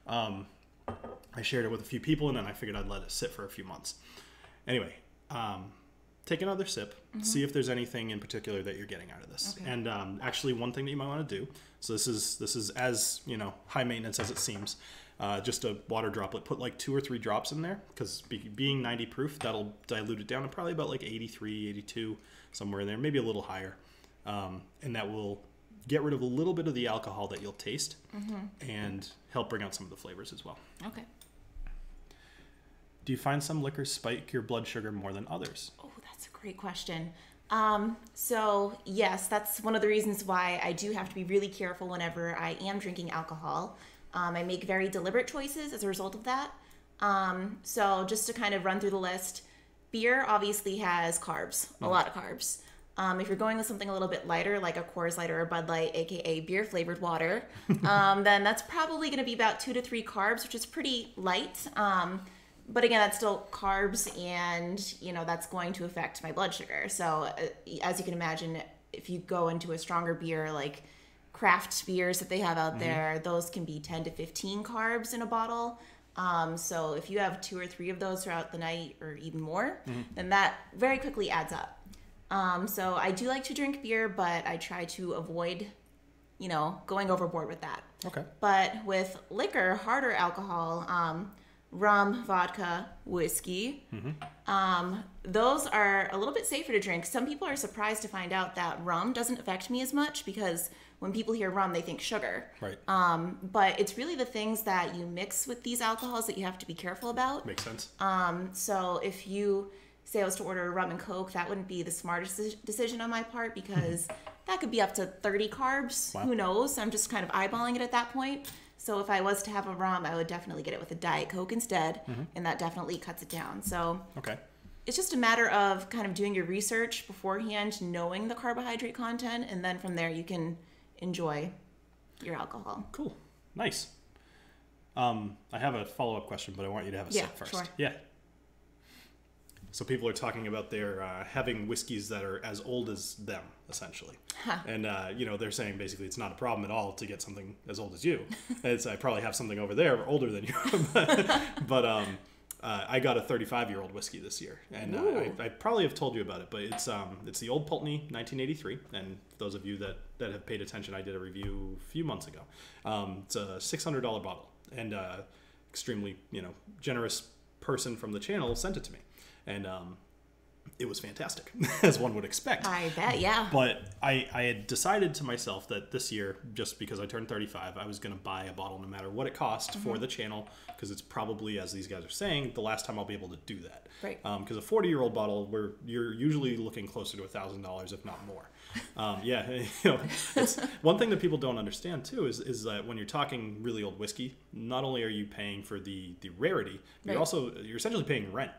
I shared it with a few people, and then I figured I'd let it sit for a few months. Anyway, take another sip, see if there's anything in particular that you're getting out of this. Okay. And actually, one thing that you might want to do. So this is as high maintenance as it seems. Just a water droplet. Put like 2 or 3 drops in there because being 90 proof, that'll dilute it down to probably about like 83, 82, somewhere in there, maybe a little higher. And that will get rid of a little bit of the alcohol that you'll taste and help bring out some of the flavors as well. Okay. Do you find some liquors spike your blood sugar more than others? Oh, that's a great question. So yes, that's one of the reasons why I do have to be really careful whenever I am drinking alcohol. I make very deliberate choices as a result of that. So just to kind of run through the list, beer obviously has carbs, a lot of carbs. If you're going with something a little bit lighter, like a Coors Light or a Bud Light, aka beer flavored water, then that's probably going to be about 2 to 3 carbs, which is pretty light. But again, that's still carbs, and that's going to affect my blood sugar. So as you can imagine, if you go into a stronger beer like craft beers that they have out there, those can be 10 to 15 carbs in a bottle. So if you have 2 or 3 of those throughout the night or even more, then that very quickly adds up. So I do like to drink beer, but I try to avoid, going overboard with that. Okay. But with liquor, harder alcohol, rum, vodka, whiskey, those are a little bit safer to drink. Some people are surprised to find out that rum doesn't affect me as much because when people hear rum, they think sugar. Right. But it's really the things that you mix with these alcohols that you have to be careful about. Makes sense. So if you say I was to order rum and Coke, that wouldn't be the smartest decision on my part because that could be up to 30 carbs. Wow. Who knows? I'm just kind of eyeballing it at that point. So if I was to have a rum, I would definitely get it with a Diet Coke instead, and that definitely cuts it down. So Okay. it's just a matter of kind of doing your research beforehand, knowing the carbohydrate content, and then from there you can enjoy your alcohol. Cool. Nice. I have a follow-up question, but I want you to have a Yeah, sip first. sure. Yeah. So people are talking about their having whiskeys that are as old as them, essentially. Huh. And, they're saying basically it's not a problem at all to get something as old as you. I probably have something over there older than you. but I got a 35-year-old whiskey this year. And I probably have told you about it, but it's the Old Pulteney 1983. And for those of you that have paid attention, I did a review a few months ago. It's a $600 bottle. And extremely, generous person from the channel sent it to me. And it was fantastic, as one would expect. I bet, yeah. But I had decided to myself that this year, just because I turned 35, I was going to buy a bottle no matter what it cost for the channel, because it's probably, as these guys are saying, the last time I'll be able to do that. Right. Because a 40-year-old bottle, you're usually looking closer to $1,000, if not more. It's one thing that people don't understand too is that when you're talking really old whiskey, not only are you paying for the rarity, but you're essentially paying rent.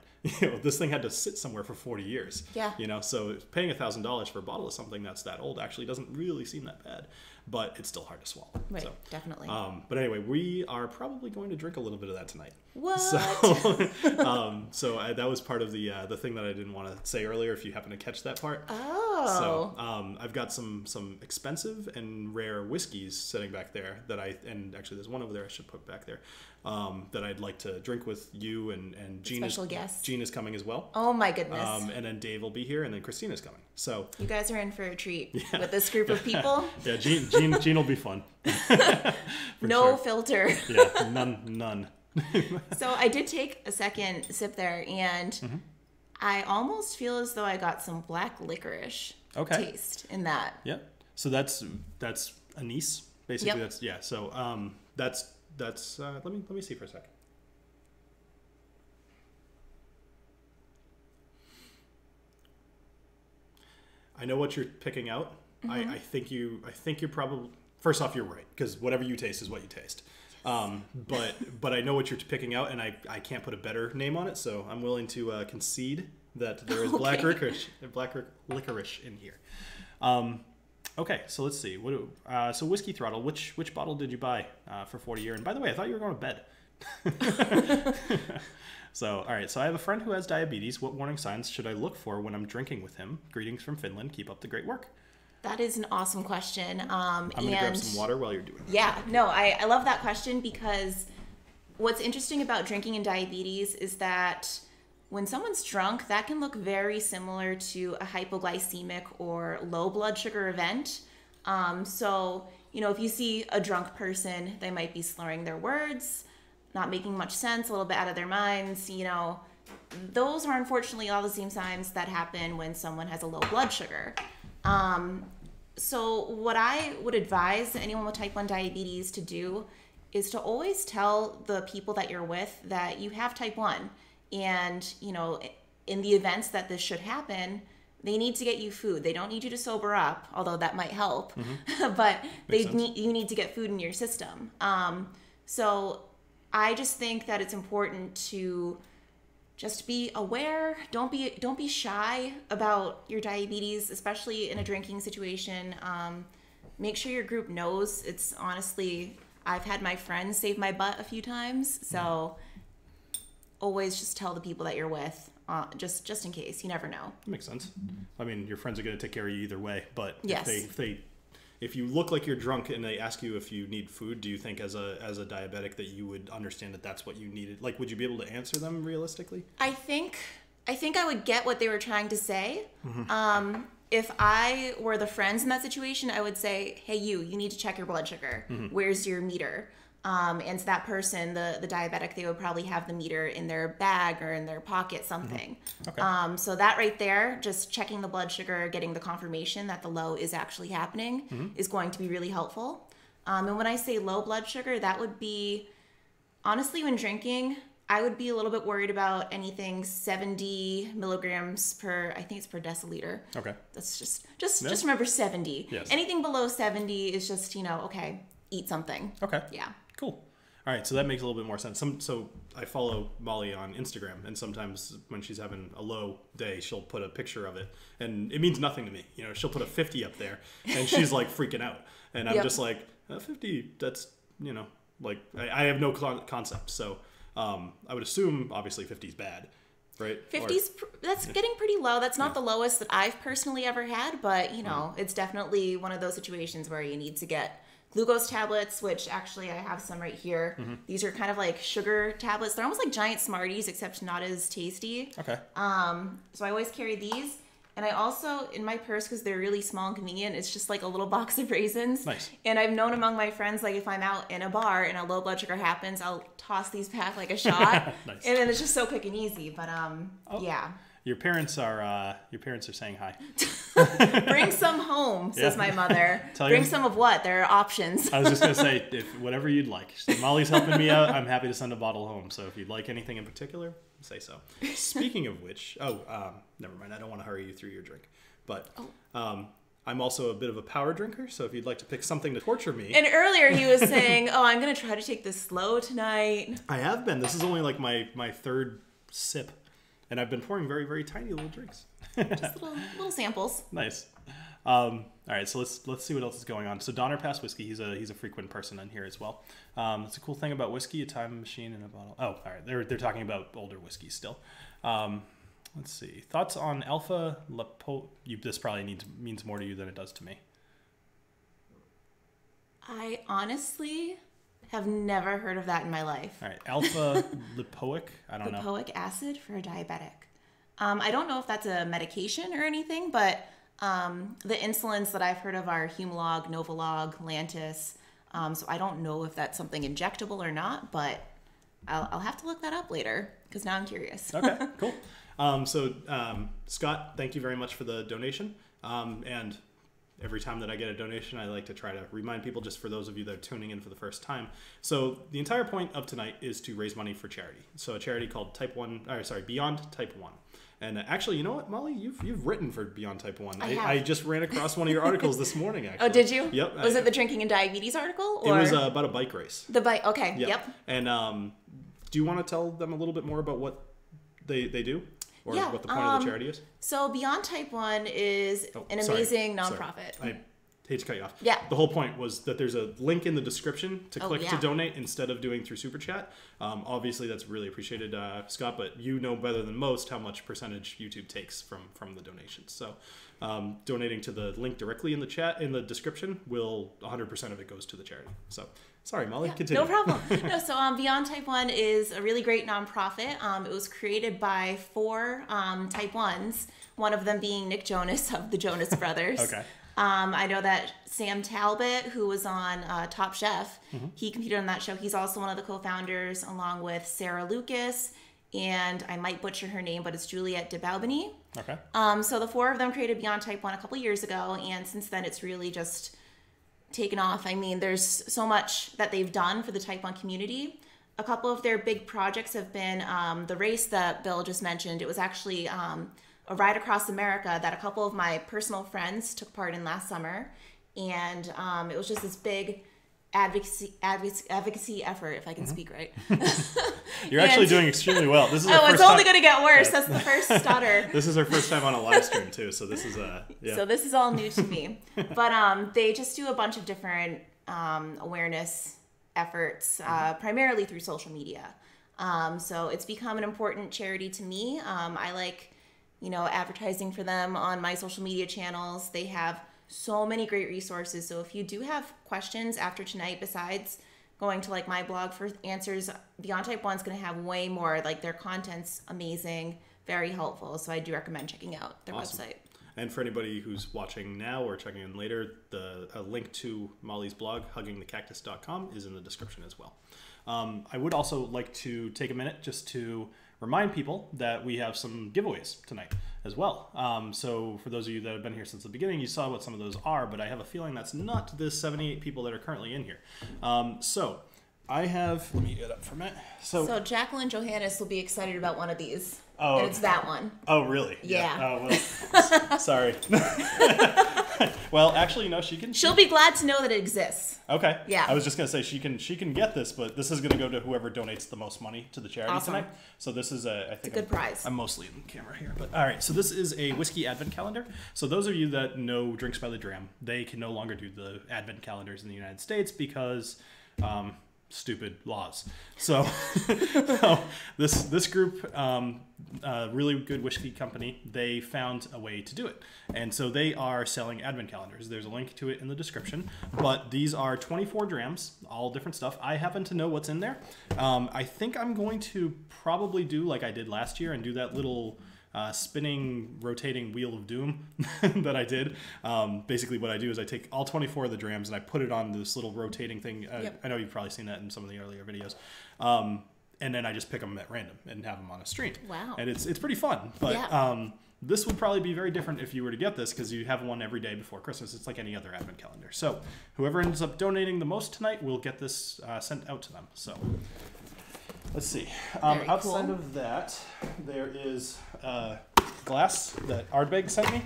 This thing had to sit somewhere for 40 years. Yeah. So paying $1,000 for a bottle of something that's that old actually doesn't really seem that bad, but it's still hard to swallow. Right. So, Definitely. but anyway, we are probably going to drink a little bit of that tonight. What? So that was part of the thing that I didn't want to say earlier. If you happen to catch that part. Oh. So I've got some expensive and rare whiskeys sitting back there and actually there's one over there I should put back there that I'd like to drink with you and Jean. Special guest. Jean is coming as well. Oh my goodness. And then Dave will be here, and then Christina's coming. So you guys are in for a treat with this group of people. Yeah, Jean will be fun. No filter. Yeah, none. So I did take a second sip there, and I almost feel as though I got some black licorice taste in that. Yeah. So that's anise, basically. Yep. So that's let me see for a second. I know what you're picking out. I think you're probably, first off, you're right, because whatever you taste is what you taste. But I know what you're picking out, and I can't put a better name on it, so I'm willing to concede that there is black licorice in here. Okay, so let's see. So Whiskey Throttle, which bottle did you buy for 40-year? And by the way, I thought you were going to bed. So, all right. So I have a friend who has diabetes. What warning signs should I look for when I'm drinking with him? Greetings from Finland. Keep up the great work. That is an awesome question. I'm going to grab some water while you're doing it. Yeah, no, I love that question, because what's interesting about drinking and diabetes is that when someone's drunk, that can look very similar to a hypoglycemic or low blood sugar event. So, if you see a drunk person, they might be slurring their words, not making much sense, a little bit out of their minds, those are unfortunately all the same signs that happen when someone has a low blood sugar. So what I would advise anyone with type 1 diabetes to do is to always tell the people that you're with that you have type 1. And, in the events that this should happen, they need to get you food. They don't need you to sober up, although that might help. But you need to get food in your system. So I just think that it's important to just be aware. Don't be shy about your diabetes, especially in a drinking situation. Make sure your group knows. It's honestly, I've had my friends save my butt a few times. So always just tell the people that you're with, just in case. You never know. That makes sense. I mean, your friends are going to take care of you either way. But yes. If you look like you're drunk and they ask you if you need food, do you think as a diabetic that you would understand that that's what you needed? Like, would you be able to answer them realistically? I think I would get what they were trying to say. If I were the friends in that situation, I would say, hey, you need to check your blood sugar. Where's your meter? And to that person, the diabetic, they would probably have the meter in their bag or in their pocket, something. Okay. So that right there, just checking the blood sugar, getting the confirmation that the low is actually happening is going to be really helpful. And when I say low blood sugar, that would be, honestly, when drinking, I would be a little bit worried about anything 70 milligrams per, I think it's per deciliter. Okay. That's just remember 70. Yes. Anything below 70 is just, okay, eat something. Okay. Yeah. Cool. All right, so that makes a little bit more sense. So I follow Molly on Instagram, and sometimes when she's having a low day, she'll put a picture of it, and it means nothing to me. She'll put a 50 up there, and she's like freaking out, and I'm just like, 50. That's I have no concept. So I would assume obviously 50 is bad. right? 50's, that's getting pretty low. That's not the lowest that I've personally ever had, but you know, it's definitely one of those situations where you need to get glucose tablets, which actually I have some right here. These are kind of like sugar tablets. They're almost like giant Smarties, except not as tasty. Okay. So I always carry these. And I also, in my purse, because they're really small and convenient, it's just like a little box of raisins. Nice. And I've known among my friends, like if I'm out in a bar and a low blood sugar happens, I'll toss these back like a shot. Nice. And then it's just so quick and easy. But yeah. Your parents are saying hi. Bring some home, says my mother. Bring some of what? There are options. I was just gonna say, whatever you'd like. Molly's helping me out. I'm happy to send a bottle home. So if you'd like anything in particular, say so. Speaking of which, never mind. I don't want to hurry you through your drink, but I'm also a bit of a power drinker. So if you'd like to pick something to torture me, And earlier he was saying, "Oh, I'm gonna try to take this slow tonight." I have been. This is only like my third sip, and I've been pouring very, very tiny little drinks. Just little samples. Nice. All right, so let's see what else is going on. So Donner Pass Whiskey, he's a frequent person in here as well. That's a cool thing about whiskey, a time machine and a bottle. Oh, all right, they're talking about older whiskey still. Let's see. Thoughts on Alpha Lepo? This probably means more to you than it does to me. I honestly have never heard of that in my life. All right, Alpha Lipoic. I don't know. Lipoic acid for a diabetic. I don't know if that's a medication or anything, but the insulins that I've heard of are Humalog, Novolog, Lantus. So I don't know if that's something injectable or not, but I'll have to look that up later because now I'm curious. Okay, cool. Scott, thank you very much for the donation. And every time that I get a donation, I like to try to remind people, just for those of you that are tuning in for the first time. So the entire point of tonight is to raise money for charity. So a charity called Beyond Type 1. And actually, you know what, Molly? You've written for Beyond Type 1. I just ran across one of your articles this morning, actually. Oh, did you? Yep. Was it the drinking and diabetes article? Or? It was about a bike race. The bike, okay, yep. And do you want to tell them a little bit more about what they do? Or what the point of the charity is? So Beyond Type 1 is an amazing nonprofit. I hate to cut you off. Yeah. The whole point was that there's a link in the description to click to donate instead of doing through Super Chat. Obviously, that's really appreciated, Scott, but you know better than most how much percentage YouTube takes from the donations. So donating to the link directly in the description, 100% of it goes to the charity. So sorry, Molly, continue. No problem. So Beyond Type 1 is a really great nonprofit. It was created by 4 Type 1s, one of them being Nick Jonas of the Jonas Brothers. Okay. I know that Sam Talbot, who was on Top Chef, he competed on that show. He's also one of the co-founders, along with Sarah Lucas, and I might butcher her name, but it's Juliette de Balbany. Okay. So the 4 of them created Beyond Type 1 a couple years ago, and since then it's really just taken off. I mean, there's so much that they've done for the Type 1 community. A couple of their big projects have been the race that Bill just mentioned. It was actually a ride across America that a couple of my personal friends took part in last summer. And it was just this big advocacy effort, if I can speak right. You're actually doing extremely well. This is it's only going to get worse. That's the first stutter. This is our first time on a live stream too, so this is So this is all new to me. But they just do a bunch of different awareness efforts, primarily through social media. So it's become an important charity to me. I like, advertising for them on my social media channels. They have so many great resources. So if you do have questions after tonight, besides going to my blog for answers, Beyond Type 1 is going to have way more. Their content's amazing, very helpful. So I do recommend checking out their website. And for anybody who's watching now or checking in later, a link to Molly's blog, huggingthecactus.com, is in the description as well. I would also like to take a minute just to remind people that we have some giveaways tonight as well. So for those of you that have been here since the beginning, you saw what some of those are, but I have a feeling that's not the 78 people that are currently in here. So I have, let me get up for a minute. So Jacqueline Johannes will be excited about one of these. Oh, and it's that one. Oh, really? Yeah. Oh, well, sorry. Well, actually, she can. She'll be glad to know that it exists. Okay. Yeah. I was just gonna say she can get this, but this is gonna go to whoever donates the most money to the charity tonight. So this is I think a good prize. I'm mostly in the camera here, but all right. So this is a whiskey advent calendar. So those of you that know Drinks by the Dram, they can no longer do the advent calendars in the United States because stupid laws. So this group, really good whiskey company, they found a way to do it. And so they are selling advent calendars. There's a link to it in the description. But these are 24 drams, all different stuff. I happen to know what's in there. I think I'm going to probably do like I did last year and do that little spinning, rotating wheel of doom that I did. Basically what I do is I take all 24 of the drams and I put it on this little rotating thing. Yep. I know you've probably seen that in some of the earlier videos. And then I just pick them at random and have them on a string. Wow. And it's pretty fun. But Yeah. this would probably be very different if you were to get this, because you have one every day before Christmas. It's like any other advent calendar. So whoever ends up donating the most tonight will get this sent out to them. So let's see. Very Outside cool. of that, there is glass that Ardbeg sent me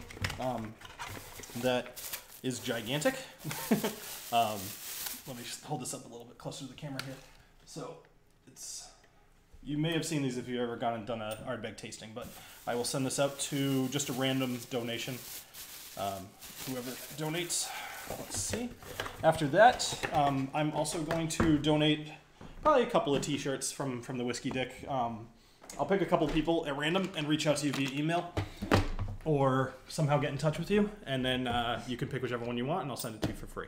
that is gigantic. Let me just hold this up a little bit closer to the camera here. So it's, you may have seen these if you've ever gone and done a Ardbeg tasting, but I will send this out to just a random donation. Whoever donates. Let's see. After that, I'm also going to donate probably a couple of t-shirts from the Whiskey Dick. I'll pick a couple people at random and reach out to you via email or somehow get in touch with you, and then you can pick whichever one you want and I'll send it to you for free.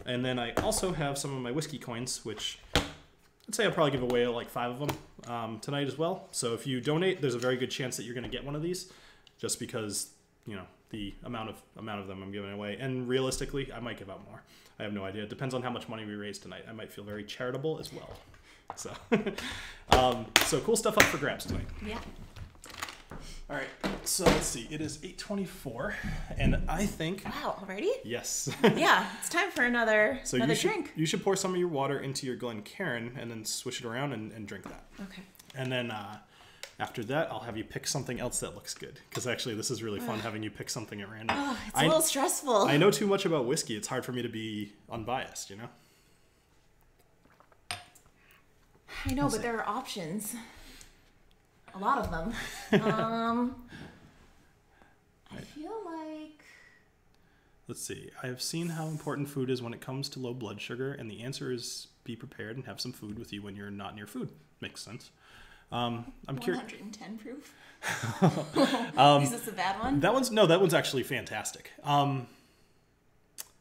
And then I also have some of my whiskey coins, which I'd say I'll probably give away like 5 of them tonight as well. So if you donate, there's a very good chance that you're going to get one of these, just because, you know, the amount of them I'm giving away. And realistically, I might give out more. I have no idea. It depends on how much money we raise tonight. I might feel very charitable as well. So, so cool stuff up for grabs tonight. Yeah. All right, so let's see. It is 8:24, and I think... Wow, already? Yes. Yeah, it's time for another drink. You should pour some of your water into your Glencairn and then swish it around and drink that. Okay. And then after that, I'll have you pick something else that looks good. Because actually, this is really fun having you pick something at random. Oh, it's a little stressful. I know too much about whiskey. It's hard for me to be unbiased, you know? I know, but there are options. A lot of them. I feel like... Let's see. I have seen how important food is when it comes to low blood sugar, and the answer is be prepared and have some food with you when you're not near food. Makes sense. I'm curious. 110 proof. Is this a bad one? That one's actually fantastic.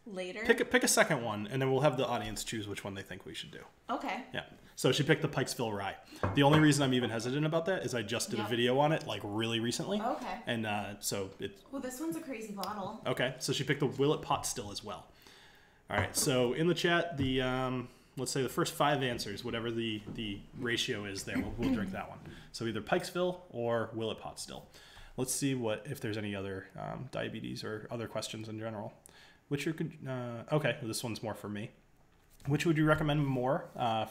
Later. Pick a second one, and then we'll have the audience choose which one they think we should do. Okay. Yeah. So she picked the Pikesville Rye. The only reason I'm even hesitant about that is I just did a video on it like really recently. Okay. And so it. Well, this one's a crazy bottle. Okay. So she picked the Willitt Pot Still as well. All right. So in the chat, the let's say the first 5 answers, whatever the ratio is there, we'll drink that one. So either Pikesville or Willitt Pot Still. Let's see if there's any other diabetes or other questions in general. Okay, this one's more for me. Which would you recommend more,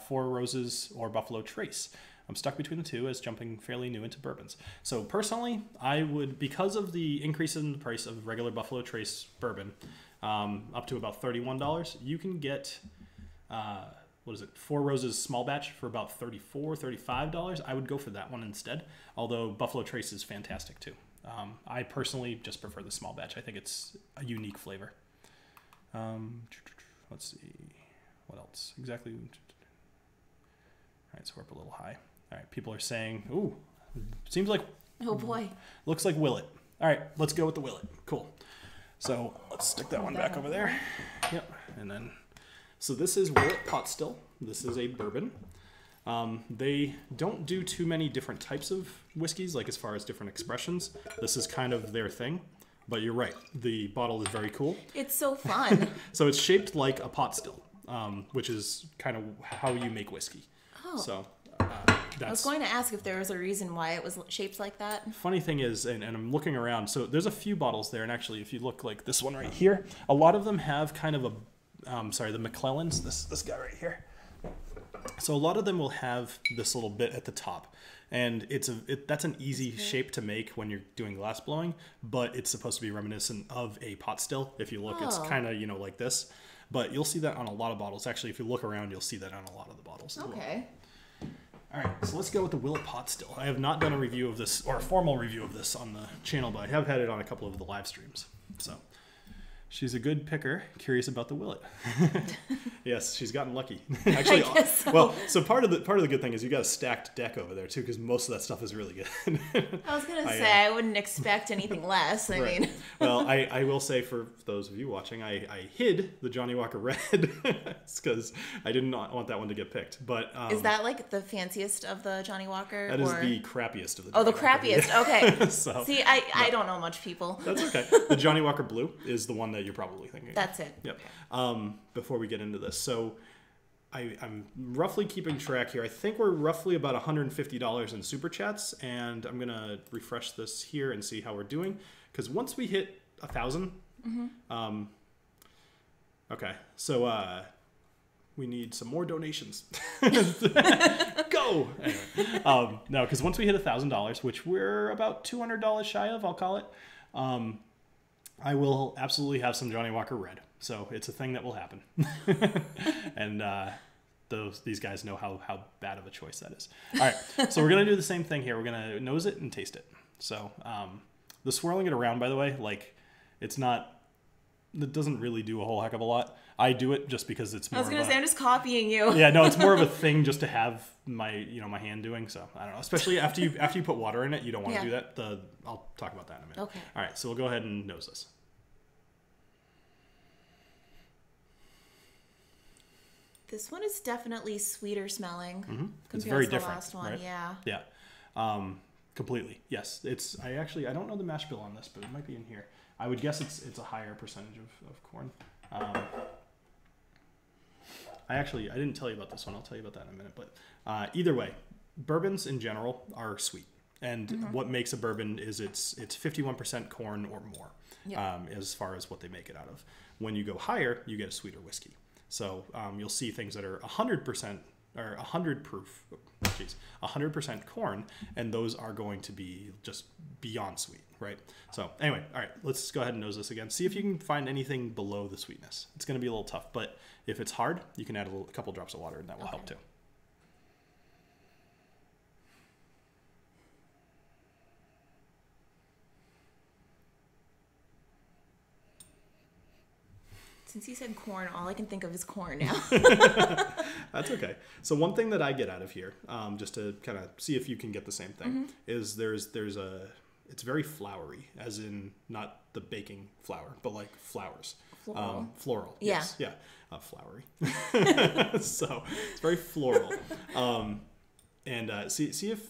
Four Roses or Buffalo Trace? I'm stuck between the two as jumping fairly new into bourbons. So personally, I would, because of the increase in the price of regular Buffalo Trace bourbon, up to about $31, you can get, Four Roses small batch for about $34, $35. I would go for that one instead, although Buffalo Trace is fantastic too. I personally just prefer the small batch. I think it's a unique flavor. Let's see. What else? Exactly. All right, so we're up a little high. All right, people are saying, ooh, seems like... Oh, boy. Looks like Willitt. All right, let's go with the Willitt. Cool. So let's stick that one back over there. Yep, and then... So this is Willitt Pot Still. This is a bourbon. They don't do too many different types of whiskeys, like as far as different expressions. This is kind of their thing. But you're right. The bottle is very cool. It's so fun. So it's shaped like a pot still, which is kind of how you make whiskey. Oh. So that's... I was going to ask if there was a reason why it was shaped like that. Funny thing is, and I'm looking around, so there's a few bottles there, and actually if you look like this one right here, a lot of them have kind of a, the McClellans, this guy right here. So a lot of them will have this little bit at the top. And that's an easy shape to make when you're doing glass blowing, but it's supposed to be reminiscent of a pot still. If you look, it's kind of, like this. But you'll see that on a lot of bottles. Actually, if you look around, you'll see that on a lot of the bottles as well. Okay. All right, so let's go with the Willitt Pot Still. I have not done a review of this, or a formal review of this on the channel, but I have had it on a couple of the live streams. So She's a good picker, curious about the Willitt. Yes, she's gotten lucky. Actually, I guess so. Well, so part of the good thing is you got a stacked deck over there too, because most of that stuff is really good. I was gonna say I wouldn't expect anything less. I mean, well, I will say for those of you watching, I hid the Johnnie Walker Red because I did not want that one to get picked. But is that like the fanciest of the Johnnie Walker? That is the crappiest of the. Oh, the Johnnie Walker. crappiest. Okay. So, see, I don't know much people. That's okay. The Johnnie Walker Blue is the one that you're probably thinking. That's it. Yep. Before we get into this, so I'm roughly keeping track here. I think we're roughly about $150 in super chats, and I'm gonna refresh this here and see how we're doing. Because once we hit 1,000, okay, so we need some more donations. Go. Anyway, no, because once we hit $1,000, which we're about $200 shy of, I'll call it. I will absolutely have some Johnnie Walker Red. So it's a thing that will happen. And these guys know how bad of a choice that is. All right, so we're going to do the same thing here. We're going to nose it and taste it. So the swirling it around, by the way, like it doesn't really do a whole heck of a lot. I do it just because it's more I was going to say, I'm just copying you. Yeah, no, it's more of a thing just to have my hand doing. So I don't know, especially after you put water in it, you don't want to do that. I'll talk about that in a minute. Okay. All right, so we'll go ahead and nose this. This one is definitely sweeter smelling compared It's very to the different, last one. right? Yeah. Completely. Yes, I don't know the mash bill on this, but it might be in here. I would guess it's a higher percentage of corn. I didn't tell you about this one. I'll tell you about that in a minute. But either way, bourbons in general are sweet. And what makes a bourbon is it's 51% corn or more, as far as what they make it out of. When you go higher, you get a sweeter whiskey. So you'll see things that are 100% or 100 proof, 100% corn, and those are going to be just beyond sweet, right? So anyway, all right, let's go ahead and nose this again. See if you can find anything below the sweetness. It's going to be a little tough, but if it's hard, you can add a couple drops of water, and that will help too. Since you said corn, all I can think of is corn now. That's okay. So one thing that I get out of here, just to kind of see if you can get the same thing, is it's very flowery, as in not the baking flour, but like flowers. Floral. Yeah. Yes. Yeah. Flowery. So it's very floral. See if,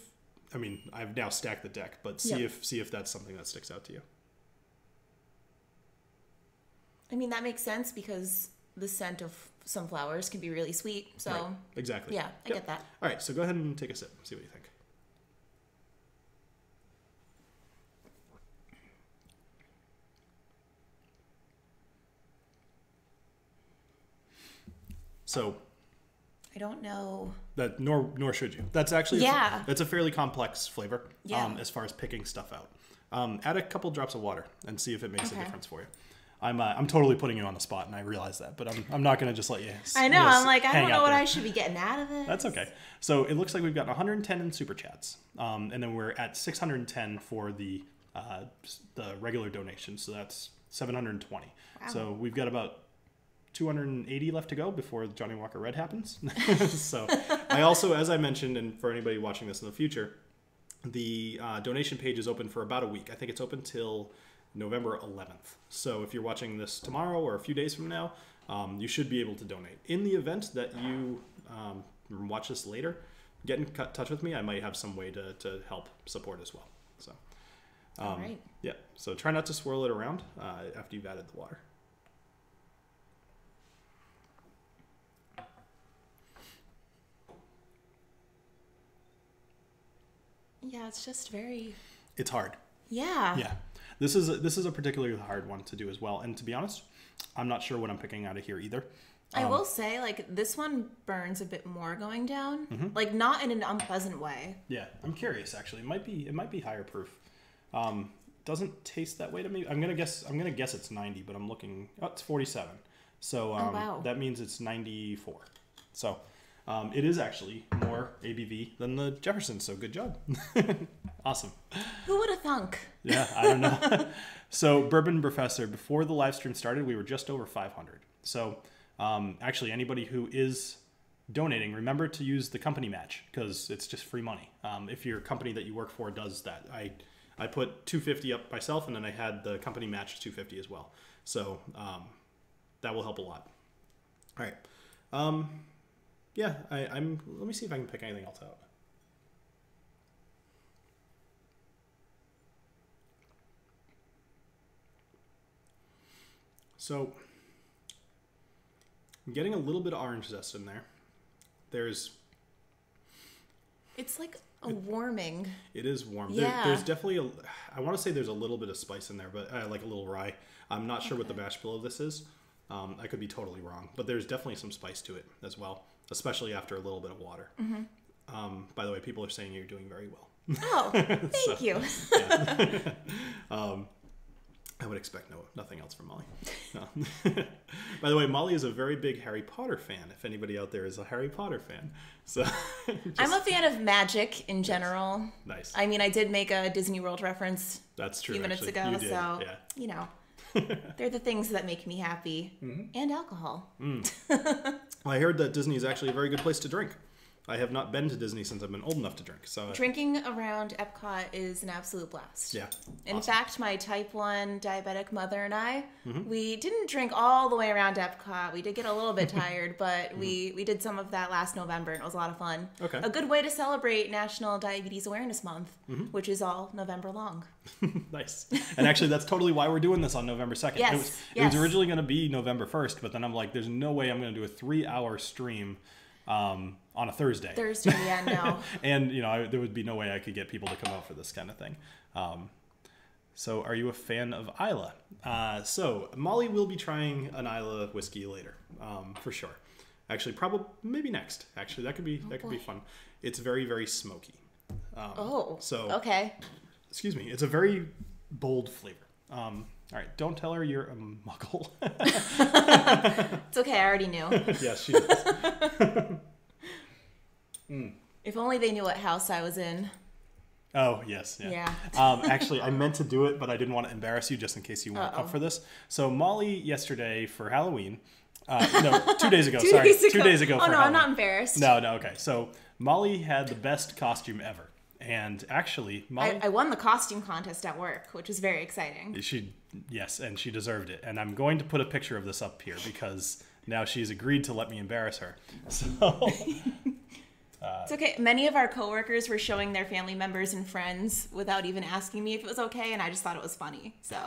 I mean, I've now stacked the deck, but see if that's something that sticks out to you. I mean, that makes sense because the scent of some flowers can be really sweet. So right. Exactly. Yeah, I get that. All right, so go ahead and take a sip. See what you think. So I don't know. That nor should you. That's actually that's a fairly complex flavor. As far as picking stuff out. Add a couple drops of water and see if it makes a difference for you. I'm totally putting you on the spot, and I realize that, but I'm not going to just let you. I know. I'm like, I don't know what I should be getting out of it. That's okay. So it looks like we've got 110 in super chats, and then we're at 610 for the regular donation. So that's 720. Wow. So we've got about 280 left to go before the Johnnie Walker Red happens. So I also, as I mentioned, and for anybody watching this in the future, the donation page is open for about a week. I think it's open till November 11th. So if you're watching this tomorrow or a few days from now, you should be able to donate. In the event that you watch this later, get in touch with me. I might have some way to help support as well. So, all right. Yeah. So try not to swirl it around after you've added the water. Yeah, it's just very. It's hard. Yeah. Yeah. This is a particularly hard one to do as well. And to be honest, I'm not sure what I'm picking out of here either. I will say, like, this one burns a bit more going down, like not in an unpleasant way. Yeah, I'm curious actually. It might be higher proof. Doesn't taste that way to me. I'm gonna guess it's 90, but I'm looking. Oh, it's 47. So wow. That means it's 94. So It is actually more ABV than the Jefferson, so good job. Awesome. Who would have thunk? Yeah, I don't know. So Bourbon Professor, before the live stream started, we were just over 500. So actually, anybody who is donating, remember to use the company match because it's just free money. If your company that you work for does that, I put $250 up myself, and then I had the company match $250 as well. So that will help a lot. All right. Yeah, I'm. Let me see if I can pick anything else out. So I'm getting a little bit of orange zest in there. It's like a warming. It is warm. Yeah. There's definitely I want to say there's a little bit of spice in there, but like a little rye. I'm not sure what the mash bill of this is. I could be totally wrong, but there's definitely some spice to it as well, especially after a little bit of water. By the way, people are saying you're doing very well. Oh, thank you. Yeah. I would expect nothing else from Molly. No. By the way, Molly is a very big Harry Potter fan, if anybody out there is a Harry Potter fan. So I'm a fan of magic in general. Nice. I mean, I did make a Disney World reference That's true, a few minutes actually. ago, You did, so, yeah. you know, they're the things that make me happy. And alcohol. Well, I heard that Disney is actually a very good place to drink. I have not been to Disney since I've been old enough to drink. So Drinking around Epcot is an absolute blast. yeah. In Awesome. fact, my type 1 diabetic mother and I, we didn't drink all the way around Epcot. We did get a little bit tired, but we did some of that last November, and it was a lot of fun. Okay. A good way to celebrate National Diabetes Awareness Month, which is all November long. Nice. And actually, that's totally why we're doing this on November 2nd. Yes, It was originally going to be November 1st, but then I'm like, there's no way I'm going to do a 3-hour stream on a Thursday. Yeah, no. And, you know, there would be no way I could get people to come out for this kind of thing. So are you a fan of Isla? So Molly will be trying an Isla whiskey later, for sure. Actually, probably maybe next. Actually, that could be be fun. It's very, very smoky. Okay. Excuse me. It's a very bold flavor. All right, don't tell her you're a muggle. It's okay, I already knew. Yes, she does. If only they knew what house I was in. Oh, yes. Yeah. Actually, I meant to do it, but I didn't want to embarrass you just in case you weren't up for this. So Molly, yesterday for Halloween, no, 2 days ago, 2 days ago Oh, for no, Halloween. I'm not embarrassed. No, okay. So Molly had the best costume ever. And actually, Molly... I won the costume contest at work, which was very exciting. Yes, and she deserved it. And I'm going to put a picture of this up here because now she's agreed to let me embarrass her. So... It's okay. Many of our coworkers were showing their family members and friends without even asking me if it was okay, and I just thought it was funny. So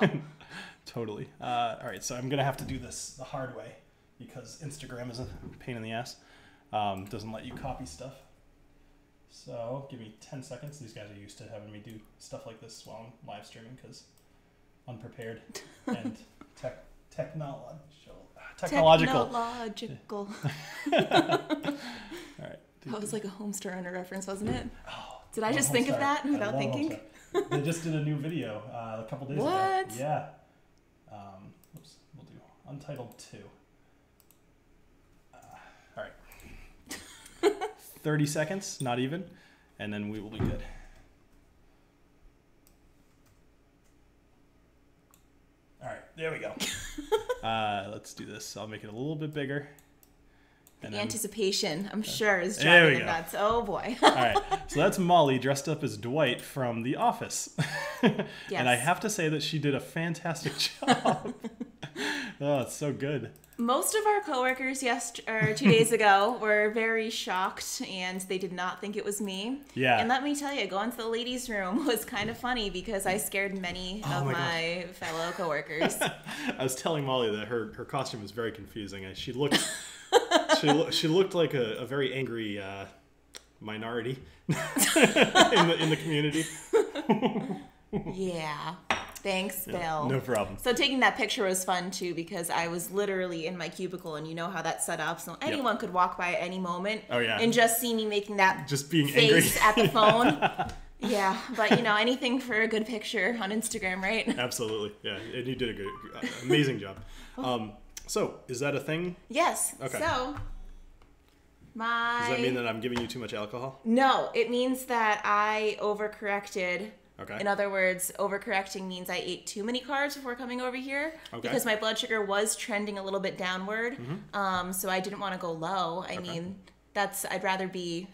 Totally. All right, so I'm going to have to do this the hard way because Instagram is a pain in the ass. Doesn't let you copy stuff. So give me 10 seconds. These guys are used to having me do stuff like this while I'm live streaming because unprepared and technological. technological. All right. That was like a Homestar Runner reference, wasn't it? Oh, Did I just think of that without love thinking? Homestar. They just did a new video a couple days ago. What? Yeah. Oops, we'll do Untitled 2. All right. 30 seconds, not even, and then we will be good. All right, there we go. Let's do this. I'll make it a little bit bigger. The anticipation, I'm sure, is There we driving them go. nuts. Oh boy. All right, so that's Molly dressed up as Dwight from The Office. And I have to say that she did a fantastic job. Oh, it's so good. Most of our coworkers 2 days ago were very shocked, and they did not think it was me. Yeah. And let me tell you, going to the ladies' room was kind of funny because I scared many of my fellow coworkers. I was telling Molly that her costume was very confusing. She looked she looked like a very angry minority in the community. Yeah. Thanks, Bill. No problem. So taking that picture was fun too because I was literally in my cubicle, and you know how that's set up, so anyone could walk by at any moment and just see me making that just being face angry at the phone. Yeah, but you know, anything for a good picture on Instagram, right? Absolutely. Yeah, and you did a amazing job. So, is that a thing? Yes. Okay. So Does that mean that I'm giving you too much alcohol? No, it means that I overcorrected. Okay. In other words, overcorrecting means I ate too many carbs before coming over here because my blood sugar was trending a little bit downward. So I didn't want to go low. I mean, I'd rather be,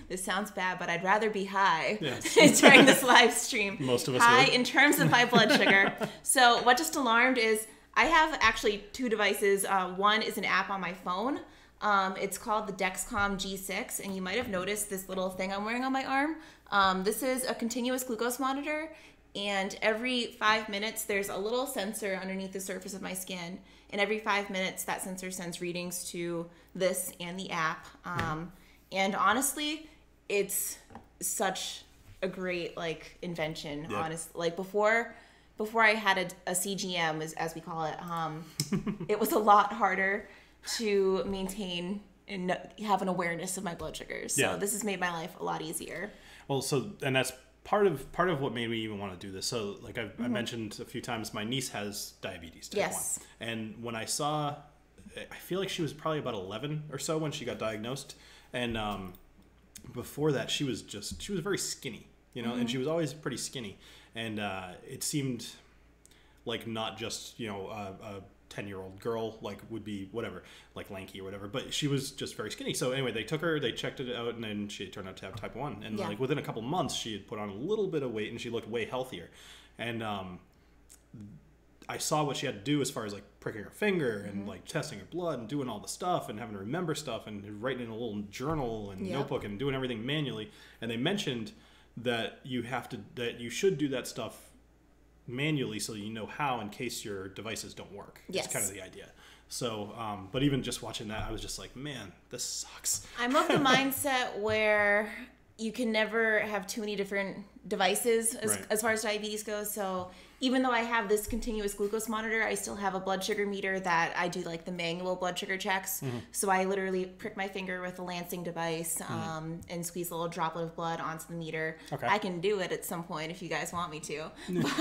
this sounds bad, but I'd rather be high during this live stream. Most of us high would. In terms of my blood sugar. So what just alarmed is I have actually two devices. One is an app on my phone. It's called the Dexcom G6, and you might have noticed this little thing I'm wearing on my arm. This is a continuous glucose monitor, and every 5 minutes there's a little sensor underneath the surface of my skin, and every 5 minutes that sensor sends readings to this and the app. And honestly, it's such a great invention. Before I had a CGM, as we call it, it was a lot harder to maintain and have an awareness of my blood sugars. So this has made my life a lot easier. Well, and that's part of what made me even want to do this. So I mentioned a few times, my niece has diabetes type 1. And when I feel like she was probably about 11 or so when she got diagnosed. And before that, she was very skinny, and she was always pretty skinny. And it seemed like not just, a 10-year-old girl would be whatever, lanky or whatever, but she was just very skinny. So anyway, they took her, they checked it out, and then she turned out to have type 1. And within a couple months, she had put on a little bit of weight, and she looked way healthier. And I saw what she had to do as far as pricking her finger and testing her blood and doing all the stuff and having to remember stuff and writing in a little journal and notebook and doing everything manually. And they mentioned that you should do that stuff manually so you know how in case your devices don't work. That's kind of the idea. So, but even just watching that, I was just like, man, this sucks. I'm of the mindset where you can never have too many different devices as far as diabetes goes. So even though I have this continuous glucose monitor, I still have a blood sugar meter that I do the manual blood sugar checks. So I literally prick my finger with a lancing device and squeeze a little droplet of blood onto the meter. I can do it at some point if you guys want me to, but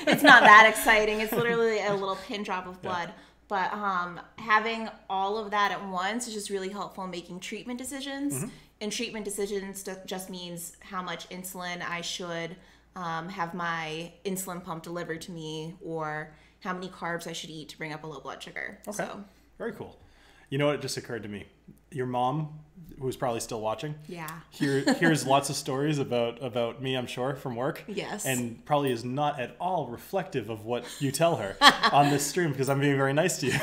it's not that exciting. It's literally a little pin drop of blood. But having all of that at once is just really helpful in making treatment decisions. And treatment decisions just means how much insulin I should have my insulin pump delivered to me, or how many carbs I should eat to bring up a low blood sugar. Okay. So. Very cool. You know what? It just occurred to me. Your mom, who's probably still watching, hears lots of stories about me, I'm sure, from work. Yes. And probably is not at all reflective of what you tell her on this stream, because I'm being very nice to you.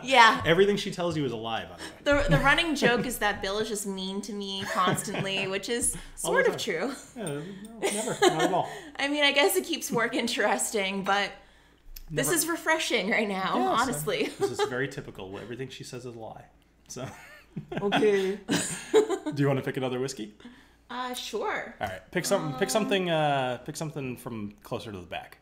Yeah. Everything she tells you is a lie, by the way. The running joke is that Bill is just mean to me constantly, which is sort of true. Yeah, no, never. Not at all. I mean, I guess it keeps work interesting, but this is refreshing right now, honestly. This is very typical. Everything she says is a lie. So. Okay. Do you want to pick another whiskey? Sure. All right. Pick something from closer to the back.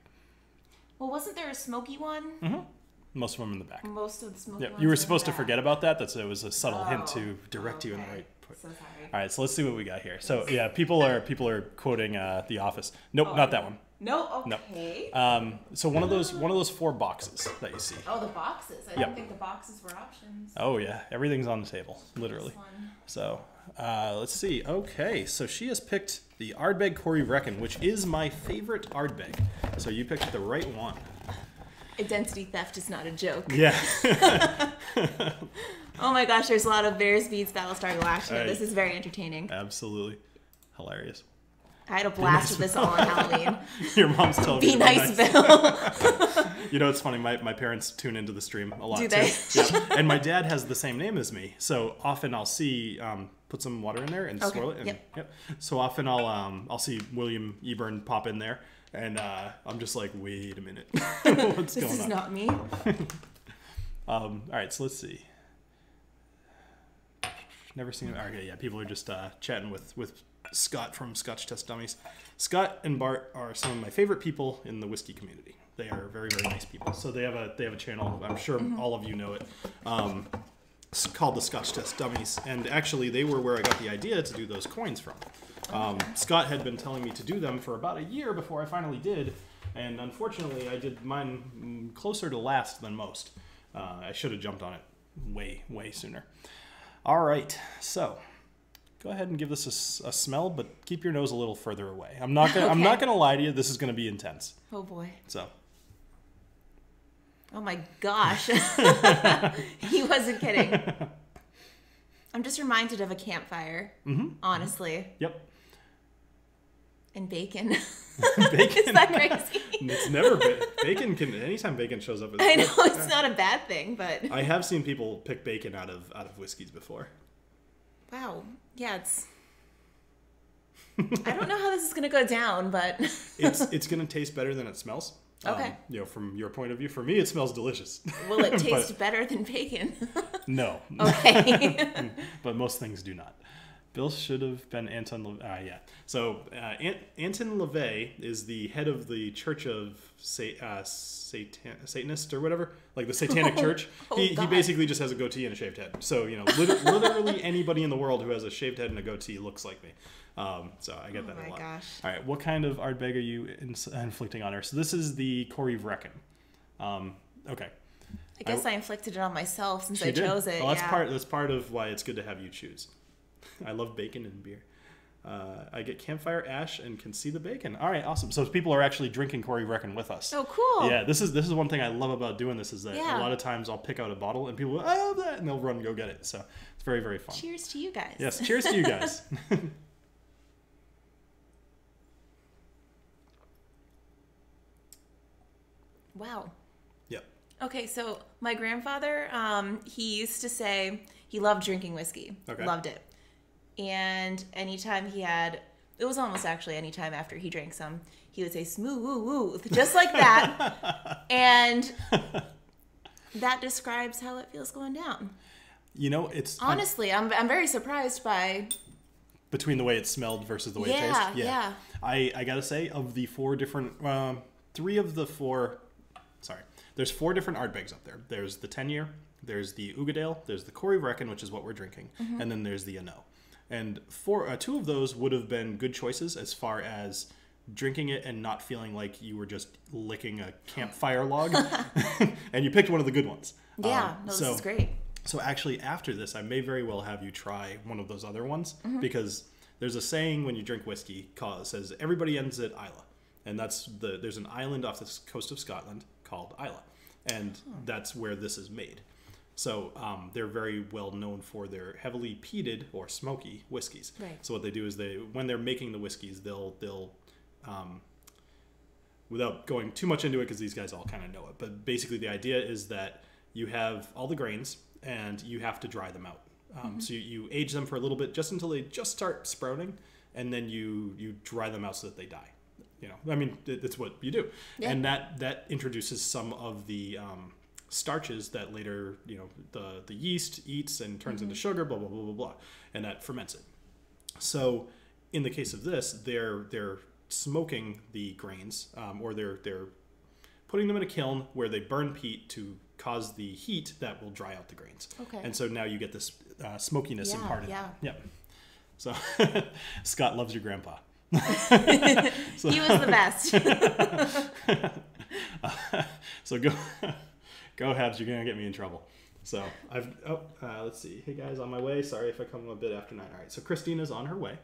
Well, wasn't there a smoky one? Most of them in the back. Most of the smoky ones. You were supposed to forget about that. It was a subtle hint to direct you in the right. So sorry. All right. So let's see what we got here. So yeah, people are quoting The Office. Nope, not that one. No. Okay. No. So one of those 4 boxes that you see. Oh, the boxes. I didn't think the boxes were options. Oh yeah, everything's on the table, literally. So let's see. Okay, so she has picked the Ardbeg Corey Reckon, which is my favorite Ardbeg. So you picked the right one. Identity theft is not a joke. Yeah. Oh my gosh, there's a lot of Bears Beats Battlestar Galactica. This is very entertaining. Absolutely. Hilarious. I had a blast with this all on Halloween. Your mom's telling me. Be nice, Bill. You know, it's funny. My parents tune into the stream a lot too. Do they? Yeah. And my dad has the same name as me, so often I'll see put some water in there and swirl it. And, yep. So often I'll see William Eburn pop in there, and I'm just like, wait a minute, what's going on? This is not me. All right, so let's see. Never seen it. Okay, yeah, people are just chatting with Scott from Scotch Test Dummies. Scott and Bart are some of my favorite people in the whiskey community. They are very, very nice people. So they have a channel. I'm sure all of you know it. It's called the Scotch Test Dummies, and actually they were where I got the idea to do those coins from. Scott had been telling me to do them for about a year before I finally did, and unfortunately I did mine closer to last than most. I should have jumped on it way, way sooner. All right, so go ahead and give this a smell, but keep your nose a little further away. I'm not gonna. Okay. I'm not gonna lie to you. This is gonna be intense. Oh boy. So. Oh my gosh. He wasn't kidding. I'm just reminded of a campfire. Honestly. Yep. And bacon. Bacon. Is that crazy? It's never bacon. Can anytime bacon shows up. I know it's not a bad thing, but I have seen people pick bacon out of whiskeys before. wow. Yeah, it's. I don't know how this is gonna go down, but It's gonna taste better than it smells. Okay. From your point of view, for me, it smells delicious. will it taste better than bacon? No. Okay. But most things do not. Bill should have been Anton. Yeah. So Anton LaVey is the head of the Church of Satanist or whatever, like the Satanic Church. He basically just has a goatee and a shaved head. So literally anybody in the world who has a shaved head and a goatee looks like me. So I get that a lot. Gosh. All right, what kind of Ardbeg are you inflicting on her? So this is the Corey Vrecken. Okay. I guess I inflicted it on myself since She I did. chose it. Well, Yeah. that's part of why it's good to have you choose. I love bacon and beer. I get campfire ash and can see the bacon. All right, awesome. So people are actually drinking Corey Vrecken with us. Oh, cool. Yeah, this is one thing I love about doing this is that Yeah. a lot of times I'll pick out a bottle and people go, I love that, and they'll run and go get it. So it's very, very fun. Cheers to you guys. Yes, cheers to you guys. Wow. Yep. Okay, so my grandfather, he used to say he loved drinking whiskey. Okay. Loved it. And anytime it was almost actually anytime after he drank some, he would say smooth, just like that. And that describes how it feels going down. It's Honestly, I'm very surprised by between the way it smelled versus the way it tasted. Yeah. I gotta say, of the four different, there's four different Ardbegs up there. There's the 10-year, there's the Ugadale, there's the Corey Vrecken, which is what we're drinking, and then there's the Ano. And two of those would have been good choices as far as drinking it and not feeling like you were just licking a campfire log. And you picked one of the good ones. Yeah, this is great. So actually, after this, I may very well have you try one of those other ones, because there's a saying when you drink whiskey says everybody ends at Islay, and there's an island off the coast of Scotland called Islay, and that's where this is made. So they're very well known for their heavily peated or smoky whiskeys. Right. So what they do is when they're making the whiskeys, they'll without going too much into it because these guys all kind of know it, but basically the idea is that you have all the grains and you have to dry them out. So you age them for a little bit just until they just start sprouting, and then you dry them out so that they die. It's what you do. Yeah. And that introduces some of the starches that later, the yeast eats and turns into sugar, blah, blah, blah, blah, blah, and that ferments it. So in the case of this, they're smoking the grains, or they're putting them in a kiln where they burn peat to cause the heat that will dry out the grains. Okay. And so now you get this smokiness imparted. Yeah. Yep. So Scott loves your grandpa. He was the best. So go Habs, you're gonna get me in trouble. So let's see. Hey guys, on my way. Sorry if I come a bit after 9. All right. So Christina's on her way.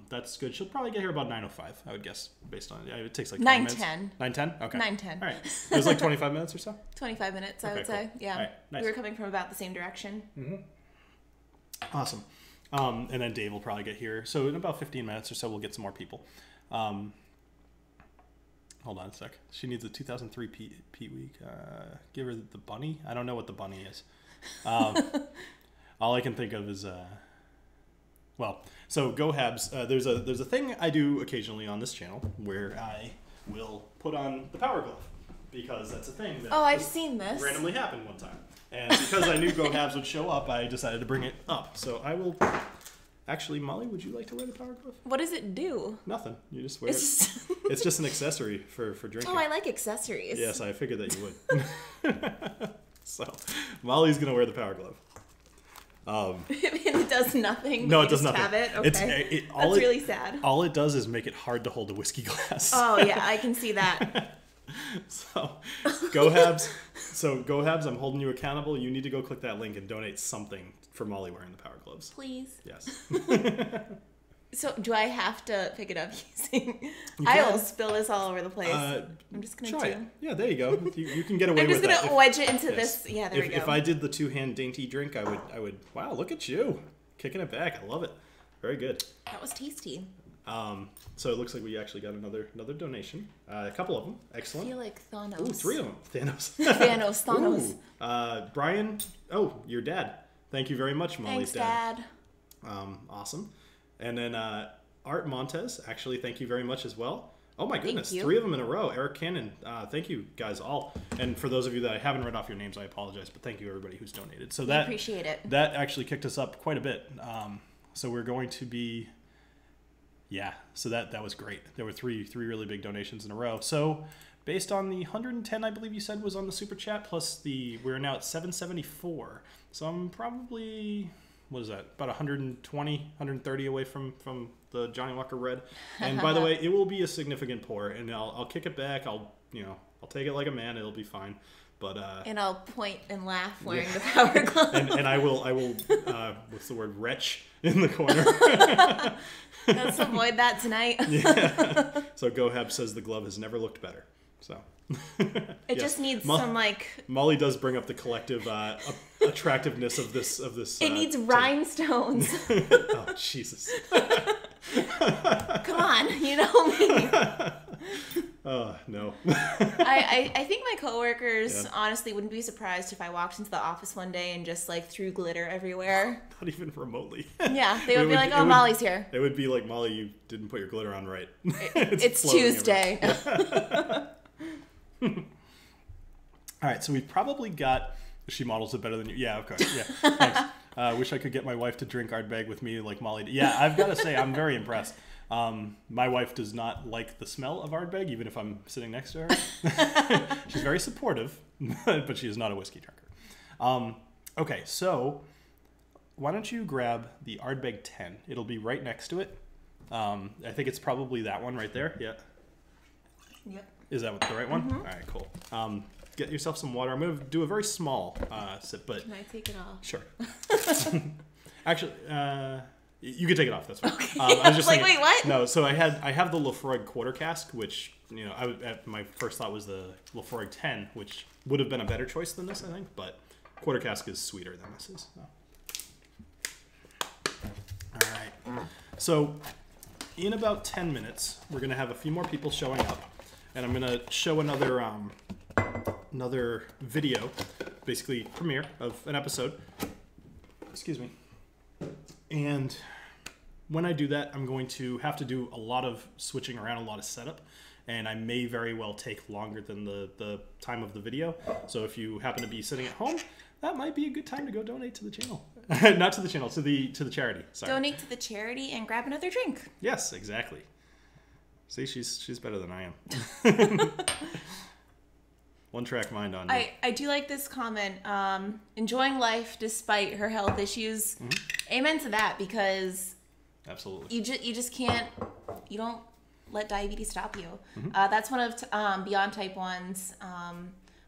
That's good. She'll probably get here about 9:05, I would guess, based on it takes like 20 minutes. 9:10. 9:10. Okay. 9:10. All right. It was like 25 minutes or so. 25 minutes, I Okay, would say. cool. Yeah. All right, nice. We were coming from about the same direction. Awesome. And then Dave will probably get here. So in about 15 minutes or so, we'll get some more people. Hold on a sec. She needs a 2003 Pete Week. Give her the bunny. I don't know what the bunny is. All I can think of is so go Habs. There's a thing I do occasionally on this channel where I will put on the power glove, because that's a thing that I've seen this. randomly happened one time. And because I knew Go Habs would show up, I decided to bring it up. So I will... Actually, Molly, would you like to wear the power glove? What does it do? Nothing. You just wear it. It's just an accessory for drinking. Oh, I like accessories. Yes, I figured that you would. So Molly's going to wear the power glove. It does nothing. No, You it does just nothing. Have it? Okay. That's really sad. All it does is make it hard to hold a whiskey glass. Oh, yeah, I can see that. So, Go Habs. So Go Habs, I'm holding you accountable. You need to go click that link and donate something for Molly wearing the Power Gloves. Please. Yes. So do I have to pick it up using... I will spill this all over the place. I'm just going to try do... it. Yeah, there you go. You can get away I'm with just that. going to wedge it into this. Yeah, there we go. If I did the two-hand dainty drink, I would... Wow, look at you. Kicking it back. I love it. Very good. That was tasty. So it looks like we actually got another donation. A couple of them. Excellent. I feel like Thanos. Ooh, 3 of them. Thanos. Thanos. Ooh. Brian. Oh, your dad. Thank you very much, Molly's Thanks, Dad. Awesome. And then Art Montez. Actually, thank you very much as well. Oh my goodness, Thank you. 3 of them in a row. Eric Cannon. Thank you guys all. And for those of you that I haven't read off your names, I apologize. But thank you everybody who's donated. So I appreciate it. That actually kicked us up quite a bit. So we're going to be... Yeah, so that was great. There were three really big donations in a row. So based on the 110, I believe you said was on the super chat, plus we're now at 774. So I'm probably, what is that, about 120, 130 away from the Johnny Walker Red. And by the way, it will be a significant pour, and I'll kick it back. I'll take it like a man. It'll be fine. But and I'll point and laugh wearing the Power Glove. and I will what's the word, retch in the corner. Let's avoid that tonight. Yeah. So Go Hab says the glove has never looked better. So it just needs some like... Molly does bring up the collective attractiveness of this. It needs rhinestones. Oh Jesus! Come on, you know me. Oh no. I think my coworkers honestly wouldn't be surprised if I walked into the office one day and just like threw glitter everywhere. Not even remotely. Yeah, they would be like, "Oh, Molly's here." It would be like, Molly, you didn't put your glitter on right. It's Tuesday. All right, so we've probably got... She models it better than you. Yeah, of course. Yeah, thanks. Wish I could get my wife to drink Ardbeg with me like Molly did. Yeah, I've got to say, I'm very impressed. My wife does not like the smell of Ardbeg, even if I'm sitting next to her. She's very supportive, but she is not a whiskey drinker. Okay, so why don't you grab the Ardbeg 10? It'll be right next to it. I think it's probably that one right there. Yeah. Yep. Is that the right one? Mm-hmm. All right, cool. Get yourself some water. I'm going to do a very small sip, but... Can I take it off? Sure. Actually, you can take it off. That's fine. Okay. I was just like, thinking, wait, what? No, so I have the Lafroig quarter cask, which, my first thought was the Lafroig 10, which would have been a better choice than this, I think, but quarter cask is sweeter than this is. So. All right. So in about 10 minutes, we're going to have a few more people showing up, and I'm going to show another video, basically premiere of an episode. Excuse me. And when I do that, I'm going to have to do a lot of switching around, a lot of setup, and I may very well take longer than the time of the video. So if you happen to be sitting at home, that might be a good time to go donate to the channel. Not to the channel, to the charity. Sorry. Donate to the charity and grab another drink. Yes, exactly. See, she's better than I am. One track mind on you. I do like this comment. Enjoying life despite her health issues. Mm-hmm. Amen to that, because absolutely you just can't. You don't let diabetes stop you. Mm-hmm. That's one of Beyond Type 1's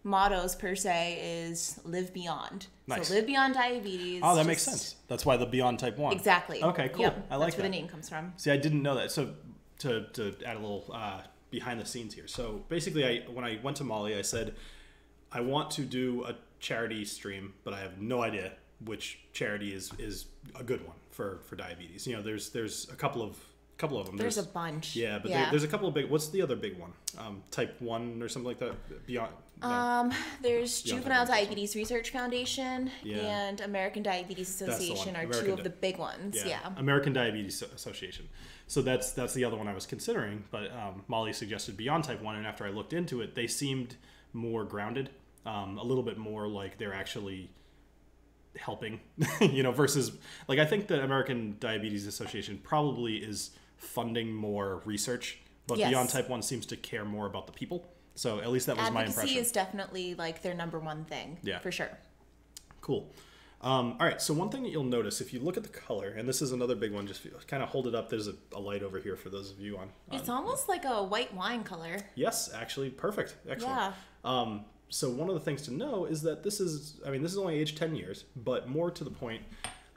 mottos per se is live beyond. Nice. So live beyond diabetes. Oh, that makes sense. That's why the Beyond Type 1. Exactly. Okay, cool. Yep. I like That's where that. the name comes from. See, I didn't know that. So to add a little behind the scenes here. So basically, when I went to Molly, I said, I want to do a charity stream, but I have no idea which charity is a good one for diabetes. There's a couple of them. There's a bunch. Yeah, but there's a couple of big. What's the other big one? Type 1 or something like that? Beyond. No. There's Beyond Juvenile Type 1. Diabetes Research Foundation and American Diabetes Association are two of the big ones. Yeah. American Diabetes Association. So that's the other one I was considering. But Molly suggested Beyond Type 1, and after I looked into it, they seemed more grounded, a little bit more like they're actually helping, versus like I think the American Diabetes Association probably is funding more research, but Yes. Beyond Type 1 seems to care more about the people. So at least that was my impression. Advocacy is definitely like their number one thing. Yeah. For sure. Cool. All right, so one thing that you'll notice if you look at the color, and this is another big one, just kind of hold it up. There's a light over here for those of you on It's almost like a white wine color. Yes, actually, perfect. Excellent. Yeah. so one of the things to know is that this is only aged 10 years, but more to the point,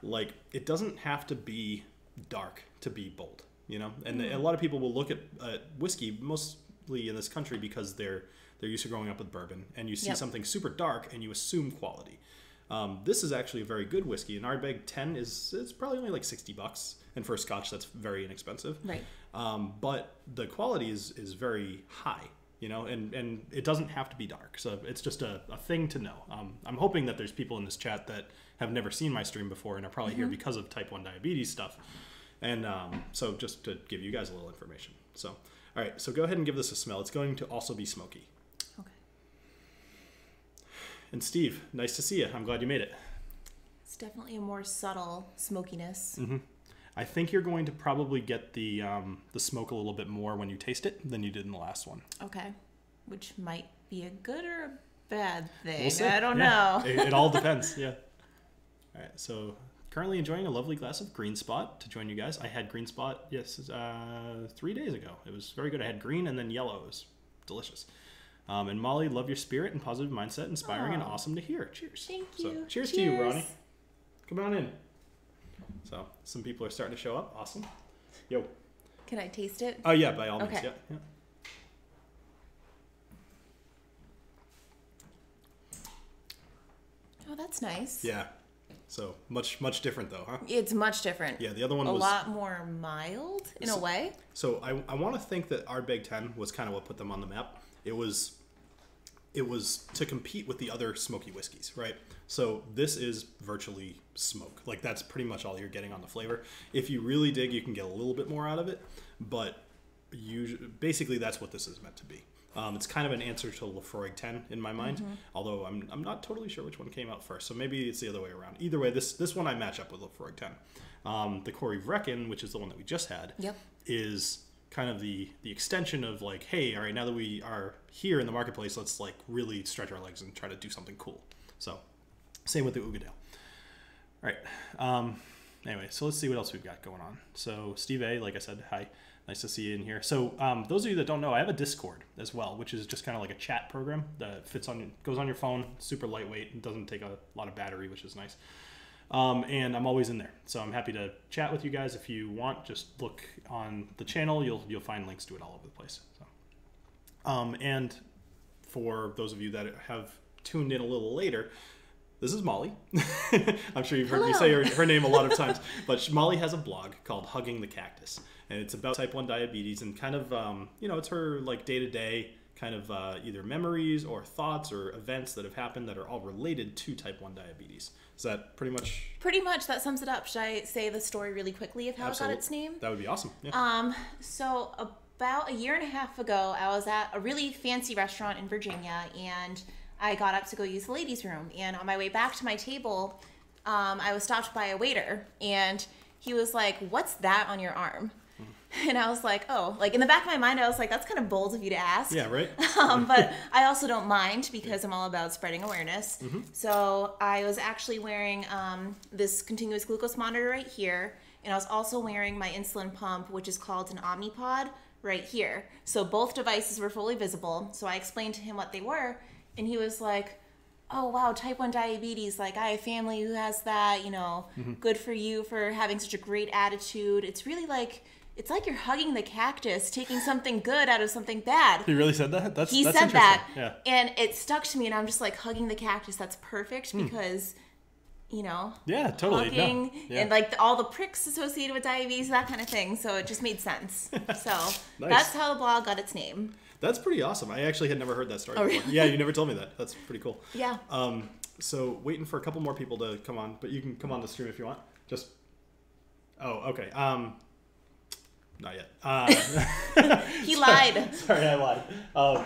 like, it doesn't have to be dark to be bold, you know? And a lot of people will look at whiskey, mostly in this country, because they're used to growing up with bourbon, and you see something super dark and you assume quality. This is actually a very good whiskey. An Ardbeg 10 it's probably only like $60, and for a Scotch that's very inexpensive. Right. But the quality is very high, you know, and it doesn't have to be dark. So it's just a thing to know. I'm hoping that there's people in this chat that have never seen my stream before and are probably here because of type 1 diabetes stuff. And so just to give you guys a little information. So, all right, so go ahead and give this a smell. It's going to also be smoky. Okay. And Steve, nice to see you. I'm glad you made it. It's definitely a more subtle smokiness. Mm-hmm. I think you're going to probably get the smoke a little bit more when you taste it than you did in the last one. Okay. Which might be a good or a bad thing. We'll see. I don't know. It all depends. Yeah. All right. So currently enjoying a lovely glass of Green Spot to join you guys. I had Green Spot, 3 days ago. It was very good. I had green and then yellow. It was delicious. And Molly, love your spirit and positive mindset. Inspiring and awesome to hear. Cheers. Thank you. So, cheers to you, Ronnie. Come on in. So some people are starting to show up. Awesome. Yo. Can I taste it? Oh yeah, by all means. Okay. Yeah. Oh, that's nice. Yeah. So much different though, huh? It's much different. Yeah, the other one was was a lot more mild in a way. So I want to think that Ardbeg 10 was kind of what put them on the map. It was to compete with the other smoky whiskeys, right? So this is virtually smoke. Like, that's pretty much all you're getting on the flavor. If you really dig, you can get a little bit more out of it, but basically that's what this is meant to be. It's kind of an answer to Lafroig 10 in my mind, although I'm not totally sure which one came out first, so maybe it's the other way around. Either way, this one I match up with Lafroig 10. The Corey Vrecken, which is the one that we just had, is kind of the extension of like, hey, all right, now that we are here in the marketplace, let's like really stretch our legs and try to do something cool. So same with the Ugadale. All right. Anyway, so let's see what else we've got going on. So Steve A, like I said, hi. Nice to see you in here. So those of you that don't know, I have a Discord as well, which is just kind of like a chat program that goes on your phone, super lightweight, and doesn't take a lot of battery, which is nice. And I'm always in there, so I'm happy to chat with you guys. If you want, just look on the channel. You'll find links to it all over the place. So, and for those of you that have tuned in a little later, this is Molly. I'm sure you've heard me say her name a lot of times, but Molly has a blog called Hugging the Cactus, and it's about type 1 diabetes and kind of, it's her like day-to-day kind of either memories or thoughts or events that have happened that are all related to type 1 diabetes. Is that pretty much? Pretty much. That sums it up. Should I say the story really quickly of how it got its name? That would be awesome. Yeah. So about a year and a half ago, I was at a really fancy restaurant in Virginia, and I got up to go use the ladies' room. And on my way back to my table, I was stopped by a waiter, and he was like, "What's that on your arm?" And I was like, oh, like in the back of my mind, I was like, that's kind of bold of you to ask. Yeah, right. But I also don't mind because I'm all about spreading awareness. So I was actually wearing this continuous glucose monitor right here. And I was also wearing my insulin pump, which is called an Omnipod, right here. So both devices were fully visible. So I explained to him what they were. And he was like, oh, wow, type 1 diabetes. Like, I have family who has that, good for you for having such a great attitude. It's really like... It's like you're hugging the cactus, taking something good out of something bad. He really said that? He said that. Yeah. And it stuck to me, and I'm just like, hugging the cactus, that's perfect because, Yeah, totally. Hugging and like all the pricks associated with diabetes, that kind of thing. So it just made sense. So Nice. That's how the blog got its name. That's pretty awesome. I actually had never heard that story before. Really? Yeah, you never told me that. That's pretty cool. Yeah. So waiting for a couple more people to come on, but you can come on the stream if you want. Okay. Not yet. He lied. Sorry, I lied. All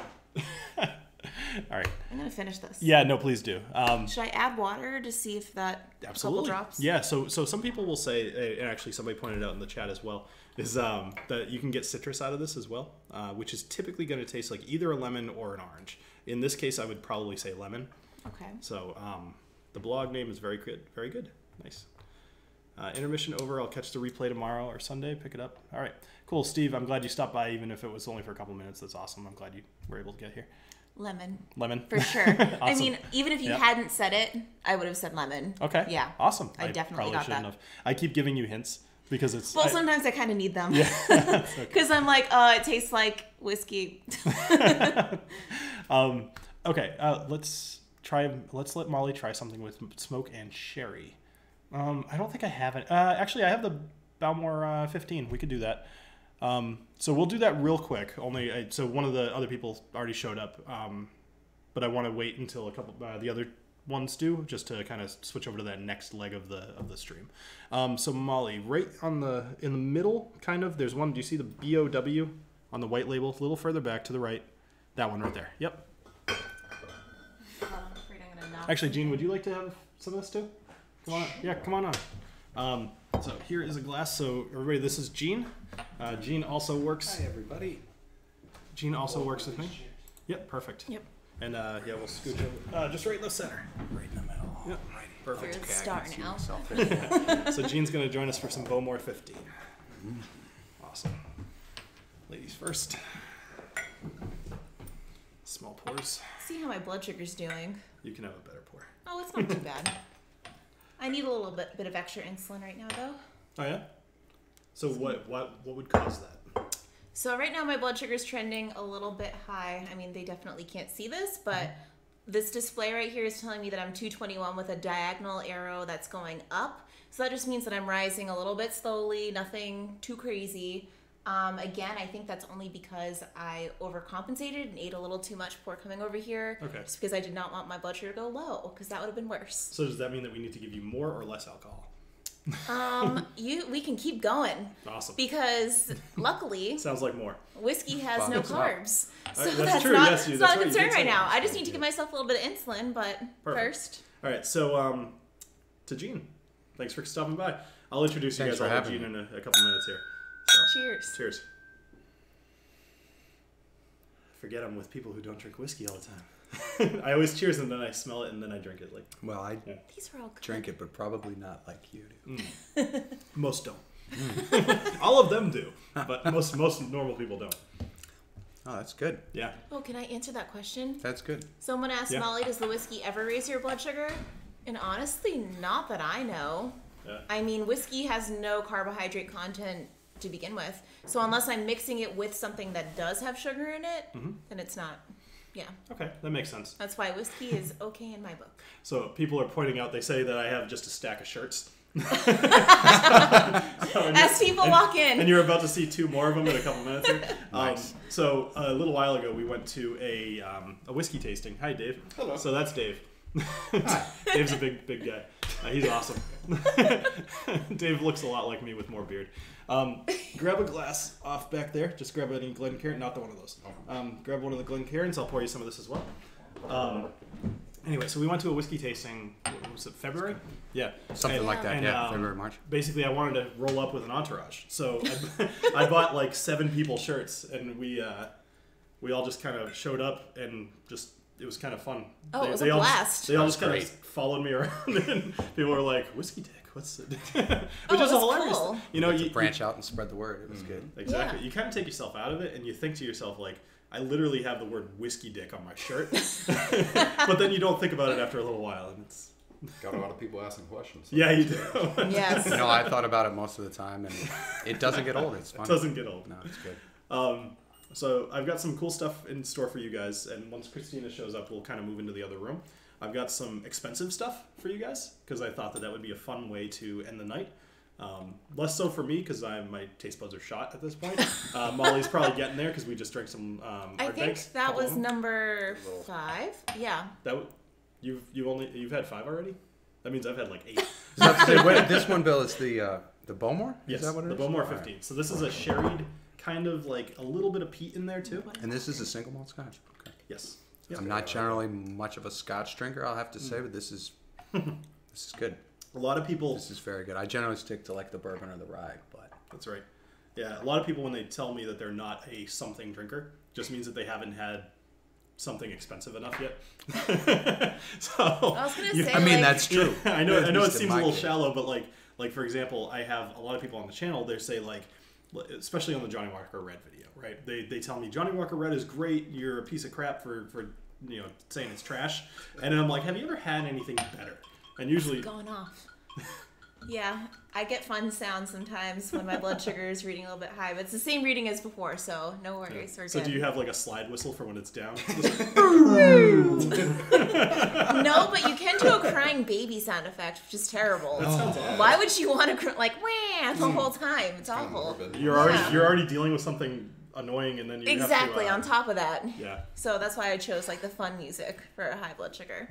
right. I'm going to finish this. Yeah, no, please do. Should I add water to see if that Absolutely. couple drops? Yeah, so some people will say, and actually somebody pointed out in the chat as well, is that you can get citrus out of this as well, which is typically going to taste like either a lemon or an orange. In this case, I would probably say lemon. Okay. So the blog name is very good. Very good. Nice. Intermission over. I'll catch the replay tomorrow or Sunday. Pick it up. All right. Cool. Steve, I'm glad you stopped by, even if it was only for a couple minutes. That's awesome. I'm glad you were able to get here. Lemon. Lemon. For sure. Awesome. I mean, even if you Yeah. hadn't said it, I would have said lemon. Okay. Yeah. Awesome. I definitely probably got shouldn't that. have. I keep giving you hints because it's. Well, sometimes I kind of need them. Yeah. Because I'm like, oh, it tastes like whiskey. Okay. Let's let Molly try something with smoke and sherry. I don't think I have it. Actually, I have the Balmore 15. We could do that. So we'll do that real quick. So one of the other people already showed up, but I want to wait until a couple the other ones do, just to kind of switch over to that next leg of the stream. So Molly, right in the middle, kind of. There's one. Do you see the BOW on the white label? A little further back to the right. That one right there. Yep. I'm afraid I'm gonna knock Actually, Jean, would you like to have some of this too? Come on. Yeah, come on on. So here is a glass. So everybody, this is Jean. Jean also works. Hi, everybody. Jean also works with me. Yep, perfect. Yep. And yeah, we'll scooch over. Just right in the center. Right in the middle. Yep. You're Perfect. the star now. So Jean's going to join us for some Bowmore 15. Awesome. Ladies first. Small pours. See how my blood sugar's doing. You can have a better pour. Oh, it's not too bad. I need a little bit of extra insulin right now, though. Oh yeah. So what would cause that? So right now my blood sugar's trending a little bit high. I mean, they definitely can't see this, but this display right here is telling me that I'm 221 with a diagonal arrow that's going up. So that just means that I'm rising a little bit slowly, nothing too crazy. Again, I think that's only because I overcompensated and ate a little too much before coming over here. Okay. Just because I did not want my blood sugar to go low, because that would have been worse. So does that mean that we need to give you more or less alcohol? We can keep going. Awesome. Because luckily, Sounds like more. whiskey has no Bottoms up. carbs. So That's that's true, not, yes, it's that's not a right, you concern did say right now. that. I just need to give myself a little bit of insulin, but Perfect. first. All right. So to Jean, thanks for stopping by. I'll introduce you Thanks guys for all to having Jean me. in a couple minutes here. So, Cheers. cheers. Forget I'm with people who don't drink whiskey all the time. I always cheers and then I smell it and then I drink it. Like Well, I These are all good. drink it, but probably not like you do. most don't. All of them do, but most normal people don't. Oh, that's good. Yeah. Oh, can I answer that question? That's good. Someone asked Yeah. Molly, does the whiskey ever raise your blood sugar? And honestly, not that I know. Yeah. I mean, whiskey has no carbohydrate content to begin with. So unless I'm mixing it with something that does have sugar in it, then it's not. Yeah. Okay, that makes sense. That's why whiskey is okay in my book. So people are pointing out. They say that I have just a stack of shirts. As people walk in. And you're about to see two more of them in a couple minutes. Here. Nice. So a little while ago, we went to a whiskey tasting. Hi, Dave. Hello. So that's Dave. Dave's a big guy. He's awesome. Dave looks a lot like me with more beard. Grab a glass off back there. Just grab any Glencairn. Not the one of those. Grab one of the Glencairns. I'll pour you some of this as well. Anyway, so we went to a whiskey tasting. What was it, February? Yeah. Something like that, And, yeah. February, March. Basically, I wanted to roll up with an entourage, so I bought like 7 people shirts, and we all just kind of showed up, and just it was kind of fun. Oh, it was a blast. They all just That's kind of great. followed me around, and people were like, "Whiskey Dick, what's it?" Which Oh, is a that's hilarious. cool. You know, To branch out and spread the word. It was good. exactly. Yeah. You kind of take yourself out of it, and you think to yourself like, I literally have the word whiskey dick on my shirt, but then you don't think about it after a little while, and it's Got a lot of people asking questions. yeah, you do. Yes. You know, I thought about it most of the time, and it doesn't get old. It's fun. It doesn't get old. No, it's good. So I've got some cool stuff in store for you guys, and once Christina shows up, we'll kind of move into the other room. I've got some expensive stuff for you guys because I thought that would be a fun way to end the night. Less so for me because my taste buds are shot at this point. Molly's probably getting there because we just drank some. I think Ardbegs, that couple of was them. number 5. Yeah. You've had 5 already. That means I've had like 8. So that's the- wait, this one, Bill, is the Bowmore? Yes, Is that what it the is? Bowmore All right. 15. So this is a sherried, kind of like a little bit of peat in there too. And this is a single malt scotch. Okay. Yes. Yep. I'm not generally much of a scotch drinker, I'll have to say, but this is good. A lot of people. This is very good. I generally stick to like the bourbon or the rye, but That's right. Yeah, a lot of people when they tell me that they're not a something drinker, just means that they haven't had something expensive enough yet. So I was gonna say, I mean like, that's true. I know At it least in seems a my little case. shallow, but like for example, I have a lot of people on the channel. They say like, especially on the Johnny Walker Red video, right? They tell me Johnny Walker Red is great. You're a piece of crap for saying it's trash. And then I'm like, have you ever had anything better? And usually Going off. Yeah, I get fun sounds sometimes when my blood sugar is reading a little bit high, but it's the same reading as before, so no worries. We're So good. do you have like a slide whistle for when it's down? No, but you can do a crying baby sound effect, which is terrible. That sounds awful. Why would you want to like wah the whole time? It's awful. You're already dealing with something annoying, and then you Exactly, have to, on top of that. Yeah. So that's why I chose like the fun music for high blood sugar.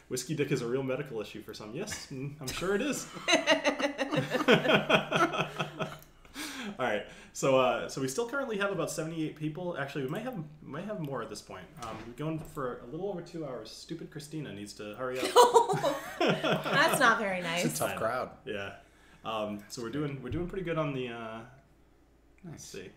Whiskey dick is a real medical issue for some. Yes, I'm sure it is. All right, so we still currently have about 78 people. Actually, we might have more at this point. We're going for a little over 2 hours. Stupid Christina needs to hurry up. That's not very nice. It's a tough crowd. Yeah. So we're doing pretty good on the. Let's see.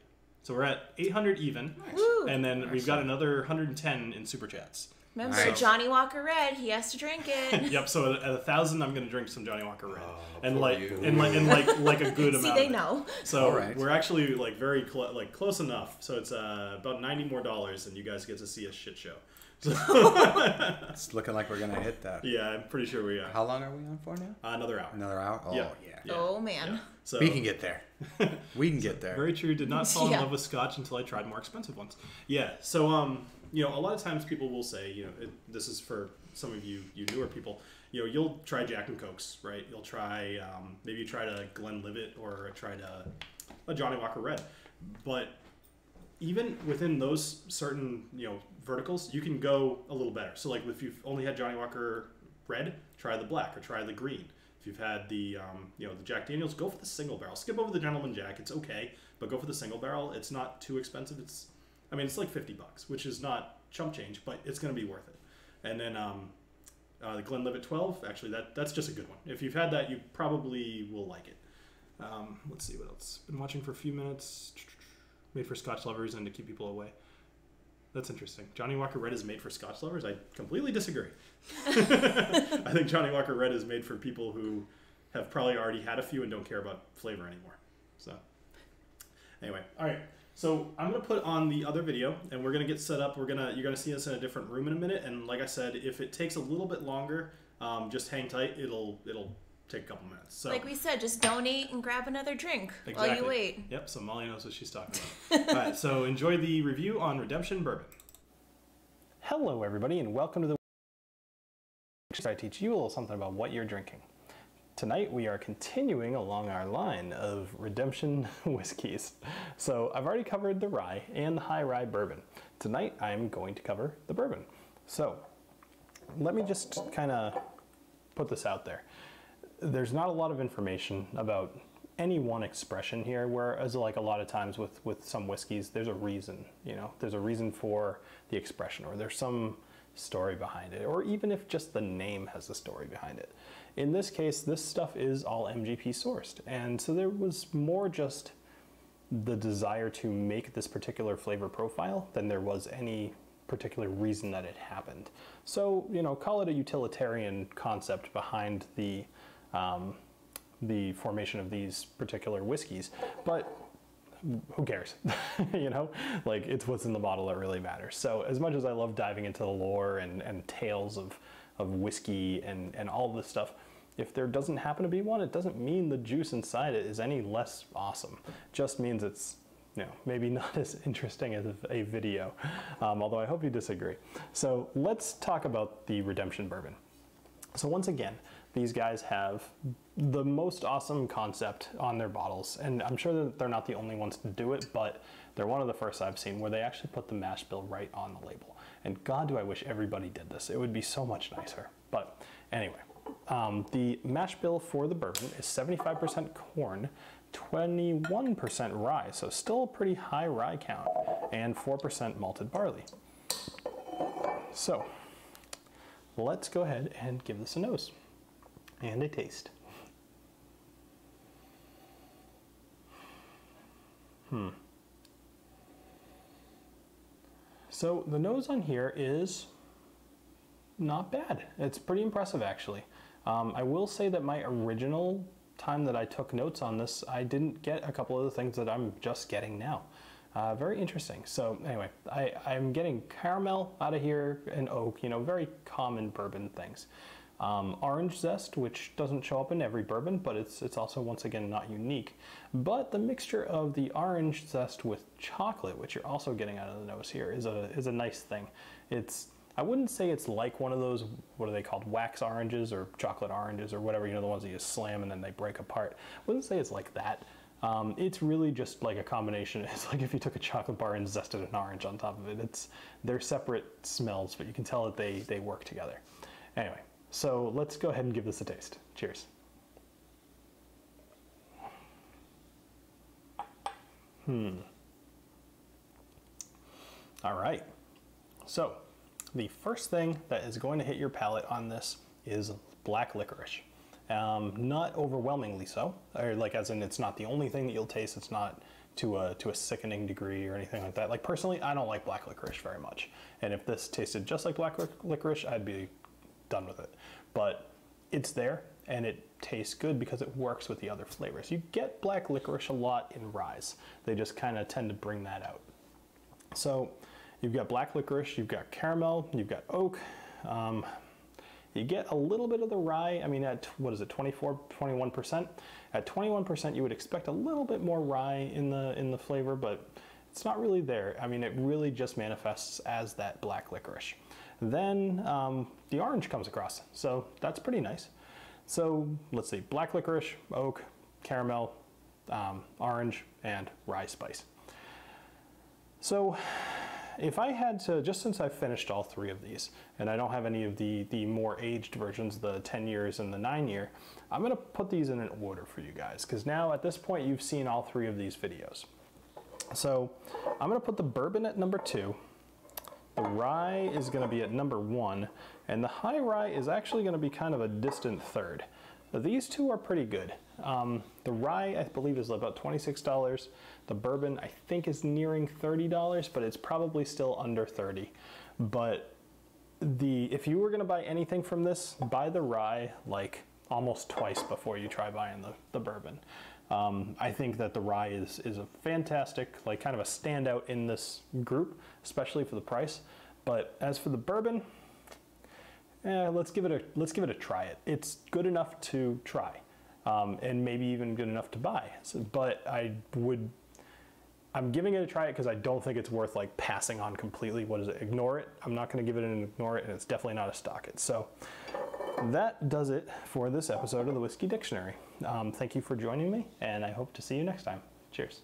So we're at 800 even, Woo. and then we've got another 110 in super chats. Remember, Nice. Johnny Walker Red, he has to drink it. Yep. So at 1,000, I'm gonna drink some Johnny Walker Red, and poor like you. and like a good See, amount. they of it. know. So All right. we're actually like very close enough. So it's about $90 more, and you guys get to see a shit show. So, It's looking like we're gonna hit that. yeah, I'm pretty sure we are. How long are we on for now? Another hour. Another hour? Oh, Yeah. yeah. Oh, man. Yeah. So We can get there. We can get there. very true. Did not fall in Yeah. love with Scotch until I tried more expensive ones. Yeah. So a lot of times people will say, this is for some of you newer people. You'll try Jack and Cokes, right? You'll try maybe you tried a Glenlivet or tried a Johnny Walker Red, but even within those certain verticals, you can go a little better. So like if you've only had Johnny Walker Red, try the black or try the green. If you've had the the Jack Daniels, go for the single barrel. Skip over the Gentleman Jack. It's okay, but go for the single barrel. It's not too expensive. It's like $50, which is not chump change, but it's going to be worth it. And then the Glenlivet 12, actually that's just a good one. If you've had that, you probably will like it. Let's see what else. Been watching for a few minutes. Made for Scotch lovers and to keep people away. That's interesting. Johnny Walker Red is made for Scotch lovers? I completely disagree. I think Johnny Walker Red is made for people who have probably already had a few and don't care about flavor anymore. So, anyway, all right. So I'm gonna put on the other video, and we're gonna get set up. You're gonna see us in a different room in a minute. And like I said, if it takes a little bit longer, just hang tight. It'll take a couple minutes. So Like we said, just donate and grab another drink while you wait. Yep, so Molly knows what she's talking about. All right, so enjoy the review on Redemption Bourbon. Hello, everybody, and welcome to the I teach you a little something about what you're drinking. Tonight we are continuing along our line of Redemption whiskeys. So I've already covered the rye and the high rye bourbon. Tonight I'm going to cover the bourbon. So let me just kind of put this out there. There's not a lot of information about any one expression here, whereas like a lot of times with some whiskeys, there's a reason, there's a reason for the expression, or there's some story behind it, or even if just the name has a story behind it. In this case, this stuff is all MGP sourced, and so there was more just the desire to make this particular flavor profile than there was any particular reason that it happened. So, call it a utilitarian concept behind the formation of these particular whiskeys, but who cares? Like it's what's in the bottle that really matters. So as much as I love diving into the lore and tales of whiskey and all this stuff, if there doesn't happen to be one, it doesn't mean the juice inside it is any less awesome. It just means it's maybe not as interesting as a video, although I hope you disagree. So let's talk about the Redemption Bourbon. So once again, these guys have the most awesome concept on their bottles, and I'm sure that they're not the only ones to do it, but they're one of the first I've seen where they actually put the mash bill right on the label. And God, do I wish everybody did this. It would be so much nicer. But anyway, the mash bill for the bourbon is 75% corn, 21% rye, so still a pretty high rye count, and 4% malted barley. So let's go ahead and give this a nose and a taste. So the nose on here is not bad. It's pretty impressive, actually. I will say that my original time that I took notes on this, I didn't get a couple of the things that I'm just getting now. Very interesting. So anyway, I'm getting caramel out of here and oak, you know, very common bourbon things. Orange zest, which doesn't show up in every bourbon, but it's also, once again, not unique. But the mixture of the orange zest with chocolate, which you're also getting out of the nose here, is a nice thing. I wouldn't say it's like one of those, what are they called, wax oranges or chocolate oranges or whatever, you know, the ones that you slam and then they break apart. I wouldn't say it's like that. It's really just like a combination. It's like if you took a chocolate bar and zested an orange on top of it. They're separate smells, but you can tell that they work together. Anyway, so let's go ahead and give this a taste. Cheers. All right. So the first thing that is going to hit your palate on this is black licorice. Not overwhelmingly so, or like as in it's not the only thing that you'll taste. It's not to a sickening degree or anything like that. Like personally, I don't like black licorice very much. And if this tasted just like black licorice, I'd be done with it. But it's there and it tastes good because it works with the other flavors. You get black licorice a lot in ryes. They just kind of tend to bring that out. So you've got black licorice, you've got caramel, you've got oak. You get a little bit of the rye. I mean, at what is it, 21%? At 21%, you would expect a little bit more rye in the flavor, but it's not really there. I mean, it really just manifests as that black licorice. Then the orange comes across, so that's pretty nice. So let's see, black licorice, oak, caramel, orange, and rye spice. So if I had to, just since I've finished all three of these, and I don't have any of the more aged versions, the 10 years and the 9 year, I'm gonna put these in an order for you guys, because now at this point you've seen all three of these videos. So I'm gonna put the bourbon at number 2, the rye is gonna be at number 1, and the high rye is actually gonna be kind of a distant third. These two are pretty good. The rye, I believe, is about $26. The bourbon, I think, is nearing $30, but it's probably still under 30. But if you were gonna buy anything from this, buy the rye like almost twice before you try buying the bourbon. I think that the rye is a fantastic, like kind of a standout in this group, especially for the price. But as for the bourbon, let's give it a try. It's good enough to try, and maybe even good enough to buy. So, but I'm giving it a try because I don't think it's worth like passing on completely. What is it? Ignore it. I'm not going to give it an ignore it, and it's definitely not a stock it. So that does it for this episode of the Whiskey Dictionary. Thank you for joining me, and I hope to see you next time. Cheers.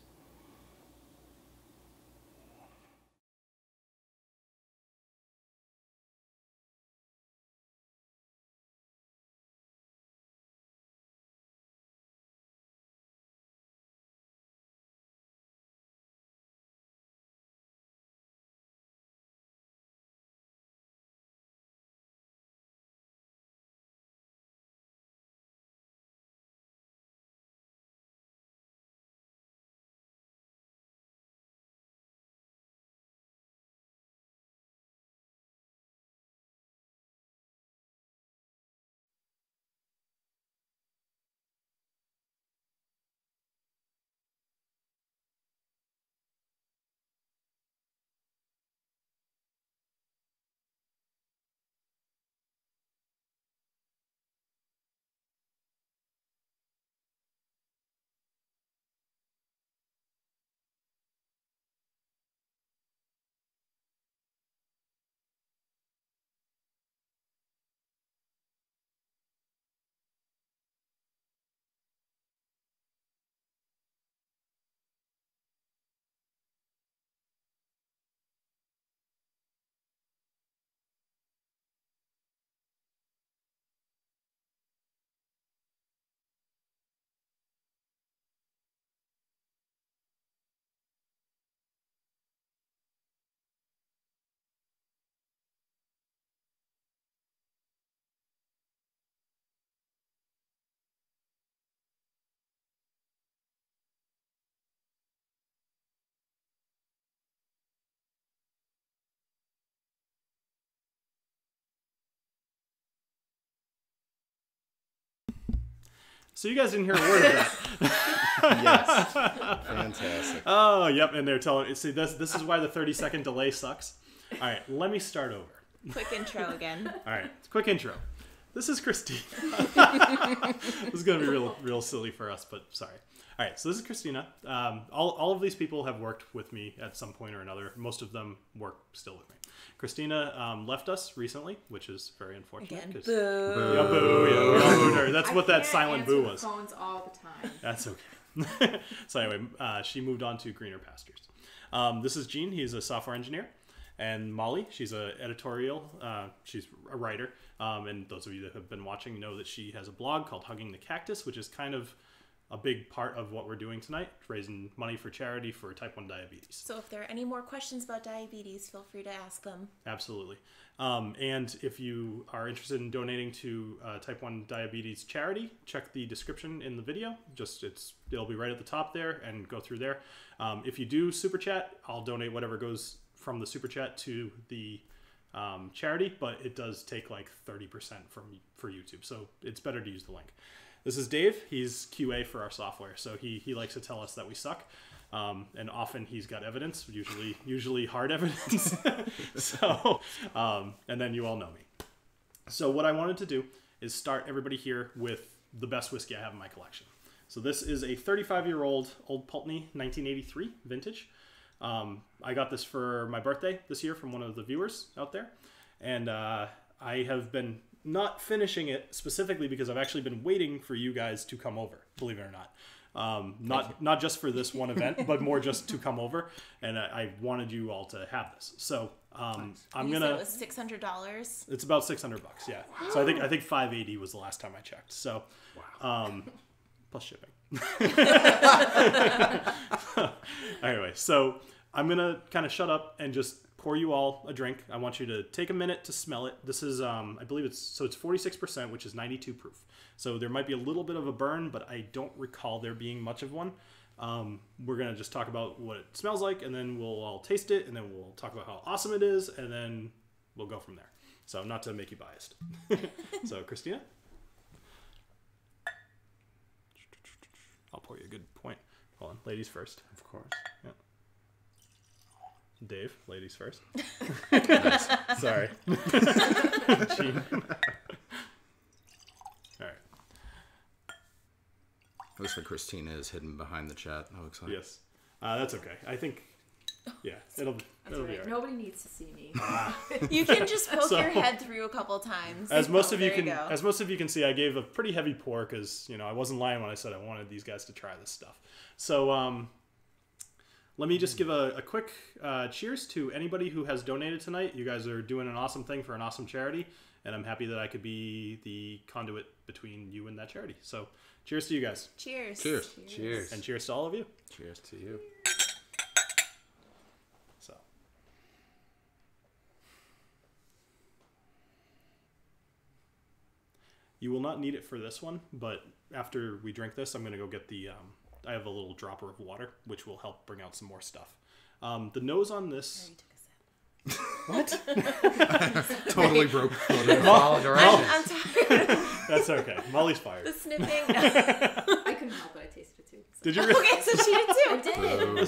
So you guys didn't hear a word of that. Yes. Fantastic. Oh, yep. And they're telling. See, this is why the 30-second delay sucks. All right, let me start over. Quick intro again. All right, quick intro. This is Christina. This is going to be real silly for us, but sorry. All right, so this is Christina. All of these people have worked with me at some point or another. Most of them work still with me. Christina left us recently, which is very unfortunate. Again. Boo. Boo. Yeah, boo. Yeah, we all booed her. That's I what that can't silent answer boo the was. Phones all the time. That's okay. So anyway, she moved on to greener pastures. This is Gene. He's a software engineer. And Molly, she's a editorial. She's a writer. And those of you that have been watching know that she has a blog called Hugging the Cactus, which is kind of a big part of what we're doing tonight, raising money for charity for type 1 diabetes. So if there are any more questions about diabetes, feel free to ask them. Absolutely. And if you are interested in donating to type 1 diabetes charity, check the description in the video. It'll be right at the top there, and go through there. If you do super chat, I'll donate whatever goes from the super chat to the charity, but it does take like 30% for YouTube, so it's better to use the link. This is Dave. He's QA for our software, so he likes to tell us that we suck, and often he's got evidence, usually hard evidence. So, and then you all know me. So what I wanted to do is start everybody here with the best whiskey I have in my collection. So this is a 35-year-old Old Pulteney 1983 vintage. I got this for my birthday this year from one of the viewers out there, and I have been not finishing it specifically because I've actually been waiting for you guys to come over, believe it or not. Not just for this one event, but more just to come over, and I wanted you all to have this. So I'm You gonna. said it was $600. It's about $600, yeah. Wow. So I think $580 was the last time I checked. So, plus shipping. Anyway, so I'm gonna kind of shut up and just pour you all a drink. I want you to take a minute to smell it. This is, I believe it's 46%, which is 92 proof. So there might be a little bit of a burn, but I don't recall there being much of one. We're gonna just talk about what it smells like, and then we'll all taste it, and then we'll talk about how awesome it is, and then we'll go from there. So not to make you biased. So Christina, I'll pour you a good point. Hold on, ladies first. Of course. Yeah. Dave, ladies first. Nice. Sorry. Gene. All right. Looks like Christina is hidden behind the chat. That looks like. Yes. That's okay. I think. Yeah, it'll That's be right. all right. Nobody needs to see me. You can just poke So- your head through a couple times. As most of you There can, go. as most of you can see, I gave a pretty heavy pour because I wasn't lying when I said I wanted these guys to try this stuff. So let me just give a quick cheers to anybody who has donated tonight. You guys are doing an awesome thing for an awesome charity, and I'm happy that I could be the conduit between you and that charity. So cheers to you guys, Cheers. Cheers. Cheers. and cheers to all of you. Cheers to you. So. You will not need it for this one, but after we drink this, I'm going to go get the, I have a little dropper of water, which will help bring out some more stuff. The nose on this, You took a sip. Totally broke. Follow directions. I'm tired of that's okay. Molly's fired. the sniffing. I couldn't help it. I tasted it too. So. Did you really? Okay, so she did too. Boo.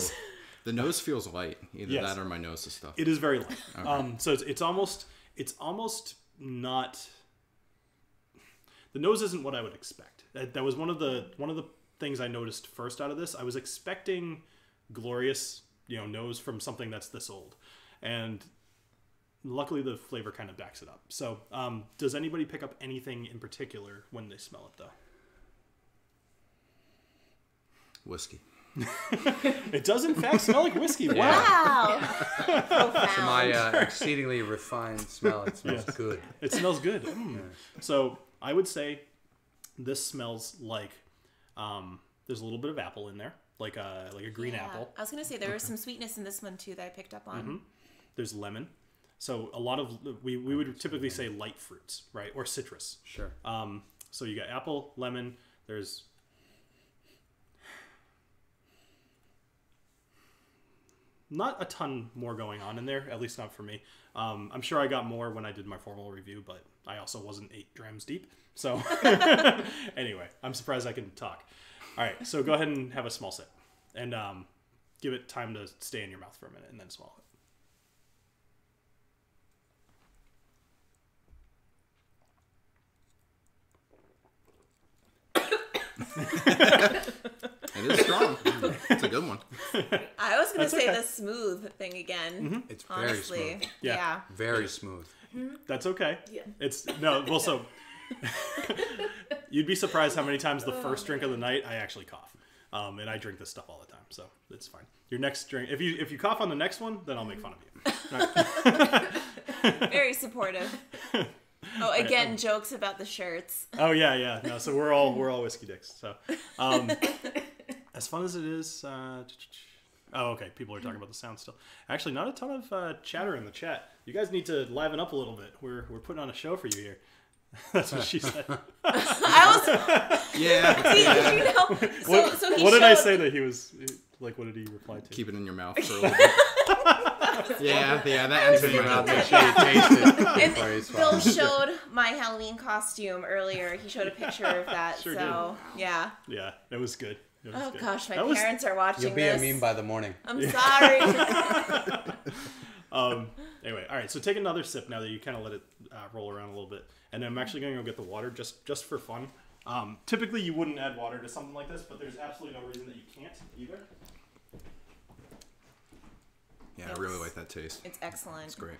The nose feels light. Either Yes. that or my nose is stuffed. It is very light. So it's almost not. The nose isn't what I would expect. That was one of the things I noticed first out of this. I was expecting glorious, nose from something that's this old, and luckily the flavor kind of backs it up. So, does anybody pick up anything in particular when they smell it, though? Whiskey. It does in fact smell like whiskey. Wow. Wow. Profound. To my exceedingly refined smell, it smells Yes. good. It smells good. So I would say this smells like there's a little bit of apple in there, like a green Yeah. apple. I was gonna say there was some sweetness in this one too that I picked up on. There's lemon. So a lot of we would typically say light fruits, right, or citrus. Sure. So you got apple, lemon. There's not a ton more going on in there, at least not for me. I'm sure I got more when I did my formal review, but I also wasn't 8 drams deep. So anyway, I'm surprised I can talk. All right, so go ahead and have a small sip, and give it time to stay in your mouth for a minute, and then swallow it. It is strong. It's a good one. I was going to say okay. the smooth thing again. It's very Honestly. smooth. Yeah. Very smooth. That's okay. Yeah. It's no. Well, so you'd be surprised how many times the first drink of the night I actually cough, and I drink this stuff all the time, so it's fine. Your next drink, if you cough on the next one, then I'll make fun of you. Very supportive. Oh, again, jokes about the shirts. Oh yeah. No, so we're all whiskey dicks. So, as fun as it is. Oh, okay. People are talking about the sound still. Actually, not a ton of chatter in the chat. You guys need to liven up a little bit. We're putting on a show for you here. That's what she said. I was. Yeah. See, you know. So he What did I showed- say that he was like? What did he reply to? Keep it in your mouth for a little bit. Yeah, that ends in your mouth. Make sure you taste it before you And swallow. Bill showed my Halloween costume earlier. He showed a picture of that. Sure so yeah. Yeah, it was good. It was Oh good. gosh, my That was- parents are watching You'll be this. a meme by the morning. I'm sorry. Anyway, all right. So take another sip now that you kind of let it roll around a little bit, and then I'm actually going to go get the water just for fun. Typically, you wouldn't add water to something like this, but there's absolutely no reason that you can't either. Yeah, I really like that taste. It's excellent. It's great.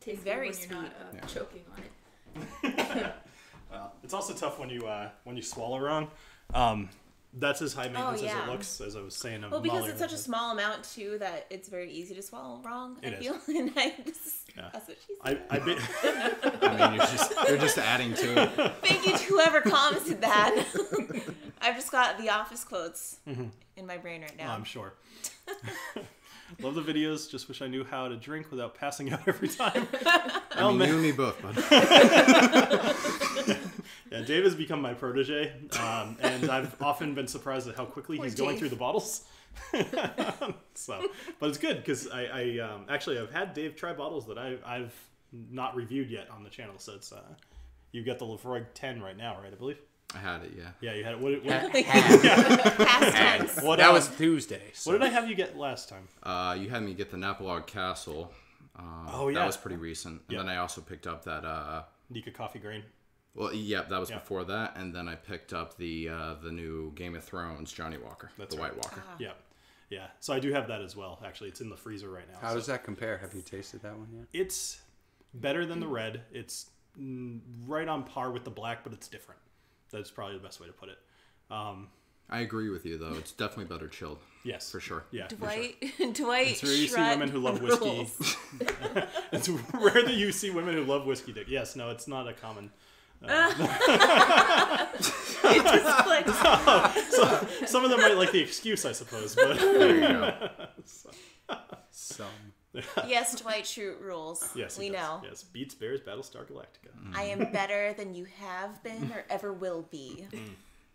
Tastes Very good when you're not sweet. choking on it. It's also tough when you swallow wrong. That's as high maintenance as yeah. it looks, as I was saying. Well, because it's such a small amount too that it's very easy to swallow wrong. It I is. feel, and that's what she said. I mean, you're just adding to it. Thank you to whoever commented that. I've just got the office quotes in my brain right now. I'm sure. Love the videos. Just wish I knew how to drink without passing out every time. I mean, you and me both, bud. Yeah, Dave has become my protege, and I've often been surprised at how quickly he's going Dave. through the bottles. So, but it's good because I actually I've had Dave try bottles that I've not reviewed yet on the channel. So it's you got the Lefroy 10 right now, right? I believe. I had it, yeah. Yeah, you had it. Past tense. What That was Tuesday. So. What did I have you get last time? You had me get the Napalog Castle. Oh, yeah. That was pretty recent. And Yeah. then I also picked up that. Nika Coffee Grain. Well, yeah, that was Yeah. before that, and then I picked up the new Game of Thrones Johnny Walker, That's the right. White Walker. Yeah. So I do have that as well. Actually, it's in the freezer right now. How so does that compare? Have you tasted that one yet? It's better than the red. It's right on par with the black, but it's different. That's probably the best way to put it. I agree with you, though. It's definitely better chilled. Yes, For sure. Yeah, Dwight, It's rare you see Schrute women who love whiskey. rules. It's rare that you see women who love whiskey dick. Yes, no, it's not a common. It just clicks. Some of them might like the excuse, I suppose, but There you go. Some. Yes, Dwight Schrute rules. yes, we it does. know. Yes, Beats Bears Battlestar Galactica. I am better than you have been or ever will be.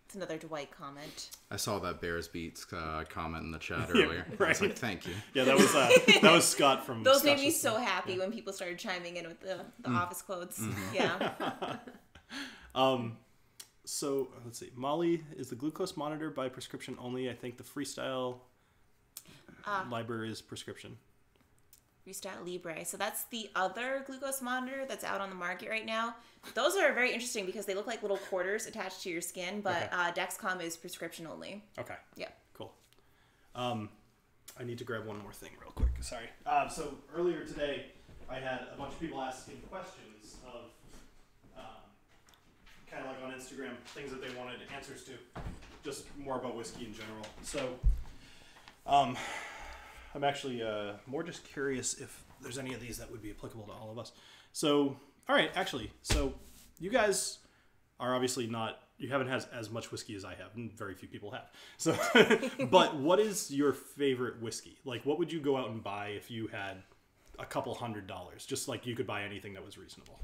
It's another Dwight comment. I saw that Bears Beats comment in the chat earlier. I was right. like, thank you. Yeah, that was Scott from. Those made Scotch me Whisky. so happy when people started chiming in with the office quotes. Yeah. So let's see. Molly is the glucose monitor by prescription only. I think the Freestyle Library is prescription. Freestyle Libre. So that's the other glucose monitor that's out on the market right now. Those are very interesting because they look like little quarters attached to your skin, but Okay. Dexcom is prescription only. Okay. Yeah. Cool. I need to grab one more thing real quick. Sorry. So earlier today, I had a bunch of people asking questions of, kind of like on Instagram, things that they wanted answers to, just more about whiskey in general. So, I'm actually more just curious if there's any of these that would be applicable to all of us. So, all right, actually, so you guys are obviously not, you haven't had as much whiskey as I have, and very few people have. So, but what is your favorite whiskey? Like, what would you go out and buy if you had a couple $100? Just like you could buy anything that was reasonable.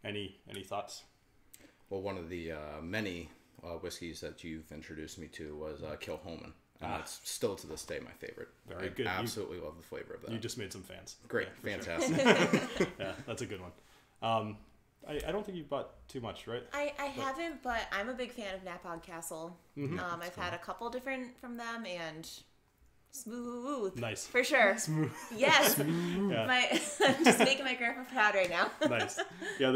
Any thoughts? Well, one of the many whiskeys that you've introduced me to was Kilhoman. And that's still to this day my favorite. Very good. I absolutely love the flavor of that. You just made some fans. Great. Yeah, for Fantastic. sure. Yeah, that's a good one. I don't think you've bought too much, right? I haven't, but I'm a big fan of Napog Castle. Mm-hmm. I've had a couple different from them, and smooth. Nice. For sure. Smooth. Yes. Yeah. I'm just making my grandpa proud right now. Nice. Yeah,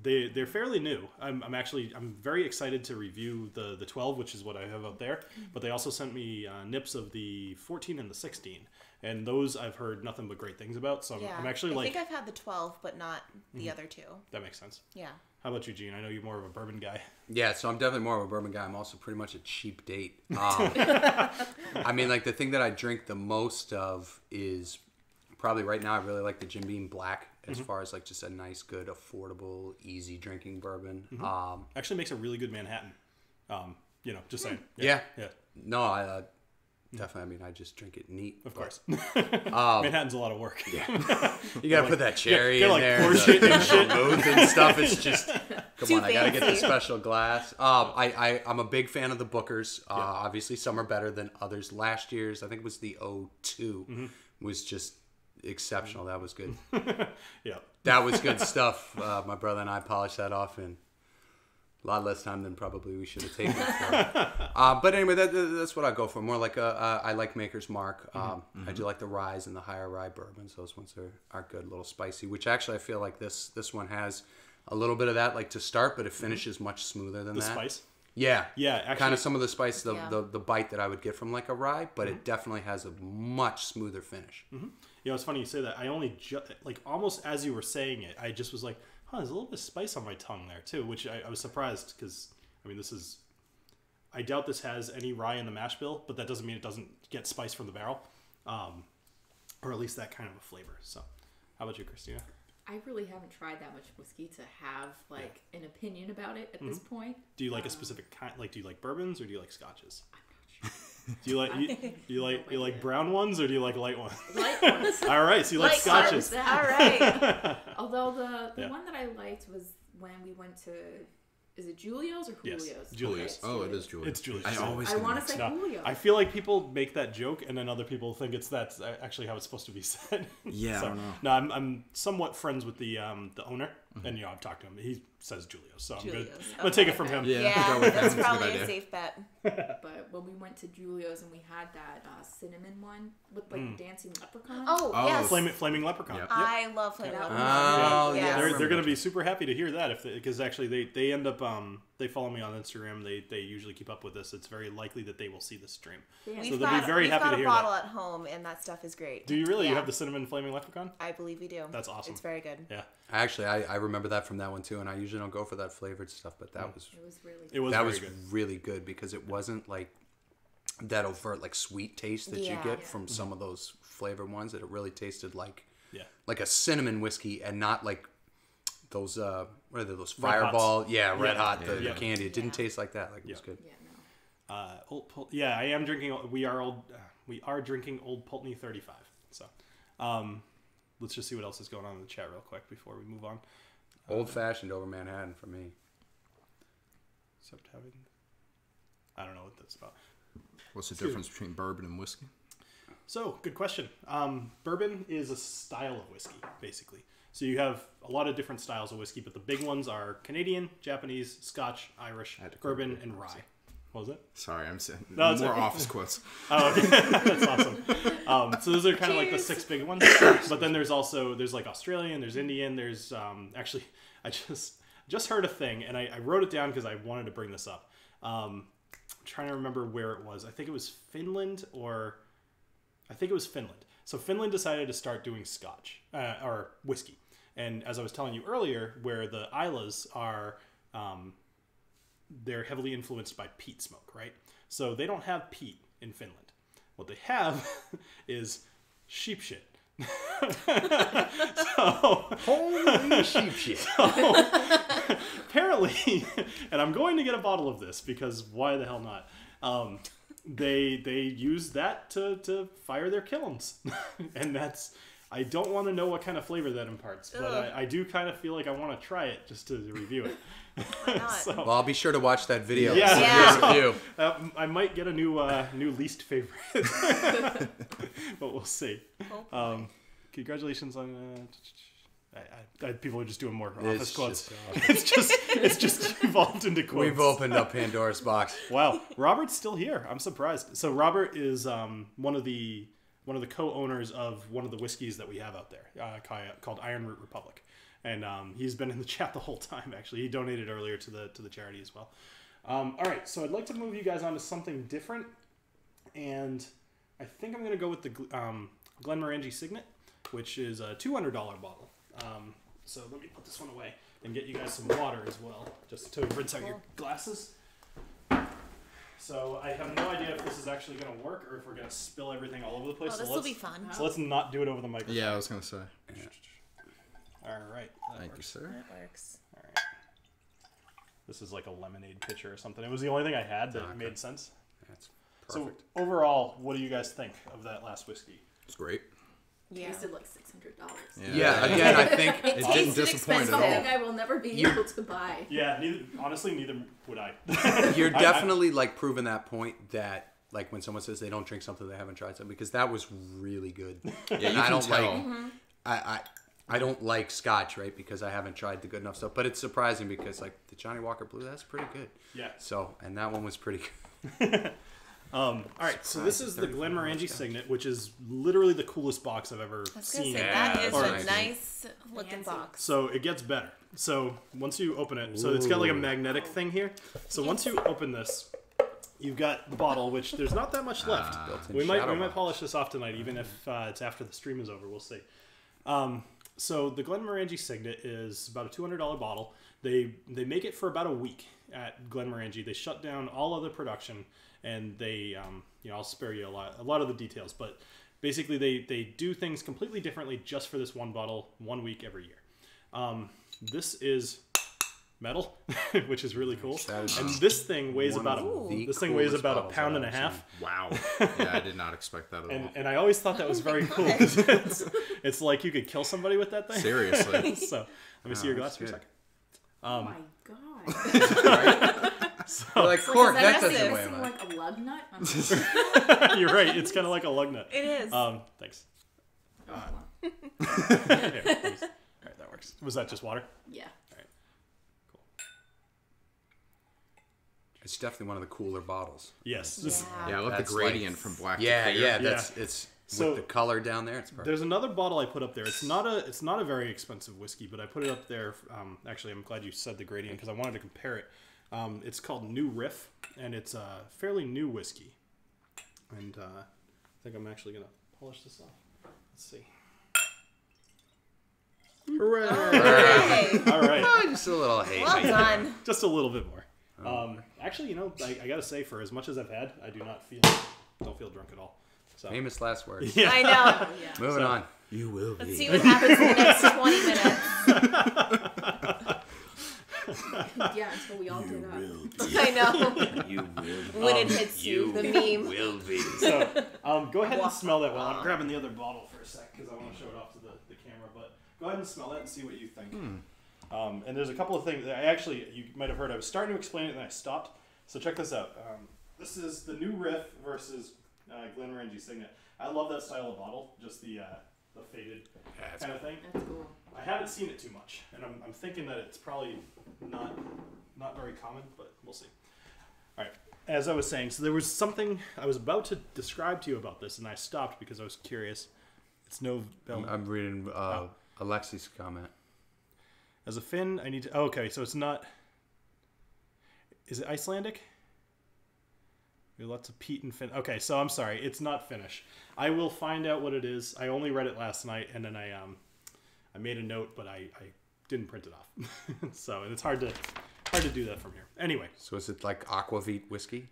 they're fairly new. I'm very excited to review the 12, which is what I have out there. But they also sent me nips of the 14 and the 16, and those I've heard nothing but great things about. So I'm actually I think I've had the 12, but not the other two. That makes sense. Yeah. How about you, Gene? I know you're more of a bourbon guy. Yeah, so I'm definitely more of a bourbon guy. I'm also pretty much a cheap date. I mean, like the thing that I drink the most of is probably right now I really like the Jim Beam Black as far as like just a nice, good, affordable, easy drinking bourbon. Actually makes a really good Manhattan. Just saying. Yeah. Yeah. No, I definitely. I mean, I just drink it neat. Of course. Manhattan's a lot of work. Yeah. You gotta put that cherry get in like there, pour shit and shit. vermouth and stuff. It's just come Too on. I gotta get the fancy. special glass. I'm a big fan of the Bookers. Obviously, some are better than others. Last year's, I think it was the 02, was just exceptional. That was good. Yeah. That was good stuff. My brother and I polished that off in a lot less time than probably we should have taken it for. But anyway, that's what I go for. More like I like Maker's Mark. I do like the ryes and the higher rye bourbons. Those ones are good, a little spicy. Which actually I feel like this one has a little bit of that, like to start, but it finishes much smoother than The that. spice? Yeah, Yeah, actually- kind of some of the spice, the Yeah. the bite that I would get from like a rye, but it definitely has a much smoother finish. It's funny you say that. I only almost as you were saying it, I just was like, there's a little bit of spice on my tongue there too, which I was surprised because, I mean, I doubt this has any rye in the mash bill, but that doesn't mean it doesn't get spice from the barrel, or at least that kind of a flavor. So, how about you, Christina? I really haven't tried that much whiskey to have like an opinion about it at this point. Do you like a specific kind? Like, do you like bourbons or do you like scotches? Do you like brown ones or do you like light ones? Light ones. All right, so you like Light scotches. All right. Although the Yeah. one that I liked was when we went to, is it Julio's or Yes, Julio's? Julio's. Okay, Oh, it is Julie. It's Julio's. I always I want to say No, Julio's. I feel like people make that joke, and then other people think that's actually how it's supposed to be said. Yeah, I So, don't know. No, I'm somewhat friends with the owner, and I've talked to him. He says Julio, so I'm Julio's. gonna take it from Okay. him. Yeah. Yeah, Go with that's him. It's a good probably a idea. safe bet. But when we went to Julio's and we had that cinnamon one with like dancing leprechauns. Oh, Oh, yes. Flaming Leprechaun. Yep. I love Flaming Yeah. Leprechaun. Oh, Yes. yeah. They're remember gonna that. be super happy to hear that because actually they end up they follow me on Instagram. They usually keep up with this. It's very likely that they will see the stream. Yeah. So We've they'll be very we've happy got to a hear bottle that. at home, and that stuff is great. Do you really? You Yeah. have the cinnamon Flaming Leprechaun? I believe we do. That's awesome. It's very good. Yeah, Actually, I remember that from that one too, and I usually don't go for that flavored stuff, but that was It was really it was that very was good. really good because it wasn't like that overt like sweet taste that you Yeah. get from some of those flavored ones. That it really tasted like Yeah. like a cinnamon whiskey and not like those what are they, those Red Hots. Fireball red Yeah. hot Yeah. the candy. It didn't taste like that. Like it was Yeah. good. yeah, no. Yeah, I am drinking. We are drinking Old Pulteney 35. So, let's just see what else is going on in the chat real quick before we move on. Old fashioned over Manhattan for me. Except having, I don't know what that's about. What's the difference between bourbon and whiskey? So, good question. Bourbon is a style of whiskey, basically. So you have a lot of different styles of whiskey, but the big ones are Canadian, Japanese, Scotch, Irish, had to bourbon, correct and you. rye. What was it? Sorry, I'm saying No, it's more okay. office quotes. Oh, okay. That's awesome. So those are kind of like the Cheers. 6 big ones. But then there's like Australian, there's Indian, there's actually I just heard a thing and I wrote it down because I wanted to bring this up. I'm trying to remember where it was. I think it was Finland. So Finland decided to start doing Scotch or whiskey. And as I was telling you earlier, where the Islas are, they're heavily influenced by peat smoke, right? So they don't have peat in Finland. What they have is sheep shit. Holy sheep shit. Apparently, and I'm going to get a bottle of this because why the hell not? They use that to fire their kilns, and I don't want to know what kind of flavor that imparts, but I do kind of feel like I want to try it just to review it. Why not? So, Well, I'll be sure to watch that video. Yeah. Yeah. Review. I might get a new least favorite, but we'll see. Oh, boy. Congratulations on People are just doing more office It's quotes. just It's just evolved into quotes. We've opened up Pandora's box. Wow, Robert's still here. I'm surprised. So Robert is one of the co-owners of one of the whiskeys that we have out there, called Iron Root Republic, and he's been in the chat the whole time. Actually, he donated earlier to the charity as well. All right, so I'd like to move you guys on to something different, and I think I'm going to go with the Glenmorangie Signet, which is a $200 bottle. So let me put this one away and get you guys some water as well, just to rinse out your glasses. So I have no idea if this is actually going to work or if we're going to spill everything all over the place. Oh, this will be fun. So let's not do it over the microphone. Yeah, I was gonna say. All right. Thank you, sir. That works. All right. This is like a lemonade pitcher or something. It was the only thing I had that made sense. That's perfect. So overall, what do you guys think of that last whiskey? It's great. It tasted like $600. Yeah, again, I think It didn't tasted disappoint expensive. at all. Something I will never be able to buy. Yeah, neither would I. you're definitely like proving that point that like when someone says they don't drink something they haven't tried something, because that was really good. Yeah, you And I can don't tell. like I don't like Scotch, right? Because I haven't tried the good enough stuff. But it's surprising because like the Johnny Walker Blue, that's pretty good. Yeah. So and that one was pretty good. All right, so this is the Glenmorangie Signet, which is literally the coolest box I've ever I was gonna seen. say that is Or- a nice looking Fancy. box. So it gets better. So once you open it, so it's got like a magnetic thing here. So once you open this, you've got the bottle, which there's not that much left. Built-in We might shadow box. polish this off tonight, even if it's after the stream is over. We'll see. So the Glenmorangie Signet is about a $200 bottle. They make it for about a week at Glenmorangie. They shut down all other production, and they I'll spare you a lot of the details, but basically they do things completely differently just for this one bottle, 1 week every year. This is metal, which is really cool. That is And this thing weighs one about of the this thing weighs coolest about a bottles pound I've and a ever half. Wow. Yeah, I did not expect that at all. And I always thought that was very cool. It's like you could kill somebody with that thing. Seriously. So let me see your glass that's for a good. second. Oh my god. You're like cork, that impressive. doesn't This weigh thing much. like a lug nut? You're right. It's kind of like a lug nut. It is. Thanks. Oh, Here, please. All right, that works. Was that just water? yeah. It's definitely one of the cooler bottles. Yes. This- Yeah, I love the That's gradient like- from black Yeah, to clear. yeah, it's So- with the color down there. It's perfect. There's another bottle I put up there. It's not a very expensive whiskey, but I put it up there. Actually, I'm glad you said the gradient because I wanted to compare it. It's called New Riff, and it's a fairly new whiskey. And I think I'm actually gonna polish this off. Let's see. Hooray! Hey, All right. Oh, just a little hate. well done. Just a little bit more. Actually, I gotta say, for as much as I've had, I don't feel drunk at all. So Famous last words. yeah, I know. Oh, yeah. Moving on. You will Let's be. see what happens in the next 20 minutes. Yeah, until we all get up. I know. You will When it hits you, the meme. will be. So go ahead and smell that while I'm grabbing the other bottle for a sec because I want to show it off to the camera. But go ahead and smell it and see what you think. And there's a couple of things that you might have heard. I was starting to explain it and I stopped. So check this out. This is the New Riff versus Glenmorangie Signet. I love that style of bottle, just the faded kind of thing. That's cool. I haven't seen it too much, and I'm thinking that it's probably not very common, but we'll see. All right, as I was saying, so there was something I was about to describe to you about this, and I stopped because I was curious. It's no bell. I'm reading Alexi's comment. As a Finn, I need to. Oh, okay, so it's not. Is it Icelandic? We have lots of peat and Finn. Okay, so I'm sorry, it's not Finnish. I will find out what it is. I only read it last night, and then I made a note, but I didn't print it off. So and it's hard to do that from here. Anyway. So is it like aquavit whiskey?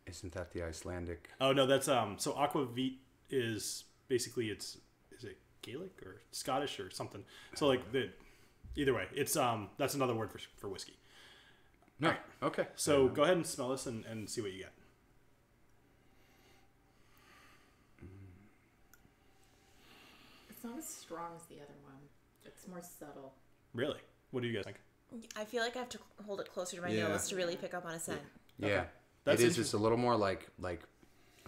Isn't that the Icelandic? Oh no, that's so aquavit is basically is it Gaelic or Scottish or something. So like either way, it's that's another word for whiskey. No. Okay. So go ahead and smell this and see what you get. It's not as strong as the other one. It's more subtle. Really? What do you guys think? I feel like I have to hold it closer to my Yeah. nose to really pick up on a scent. Yeah. Okay. That's It is. It's a little more like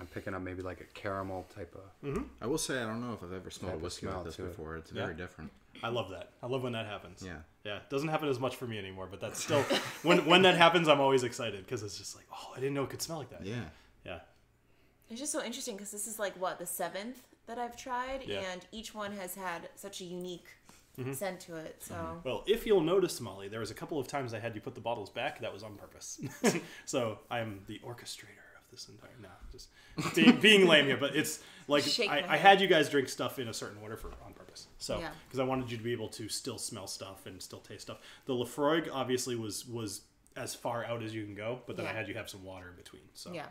I'm picking up maybe like a caramel type of. I will say I don't know if I've ever smelled a Type of whiskey smell like this to it. before. It's Yeah. very different. I love that. I love when that happens. Yeah. Yeah. It doesn't happen as much for me anymore, but that's still when that happens, I'm always excited because it's just like, oh, I didn't know it could smell like that. Yeah. Yeah. It's just so interesting because this is like the 7th that I've tried, Yeah. and each one has had such a unique scent to it. So Well, if you'll notice, Molly, there was a couple of times I had you put the bottles back. That was on purpose. So I am the orchestrator of this entire. No, just being lame here, but it's like Shake my I head. had you guys drink stuff in a certain order on purpose. So Yeah. because I wanted you to be able to still smell stuff and still taste stuff. The Lafroig obviously was as far out as you can go, but then I Yeah. had you have some water in between. So yeah,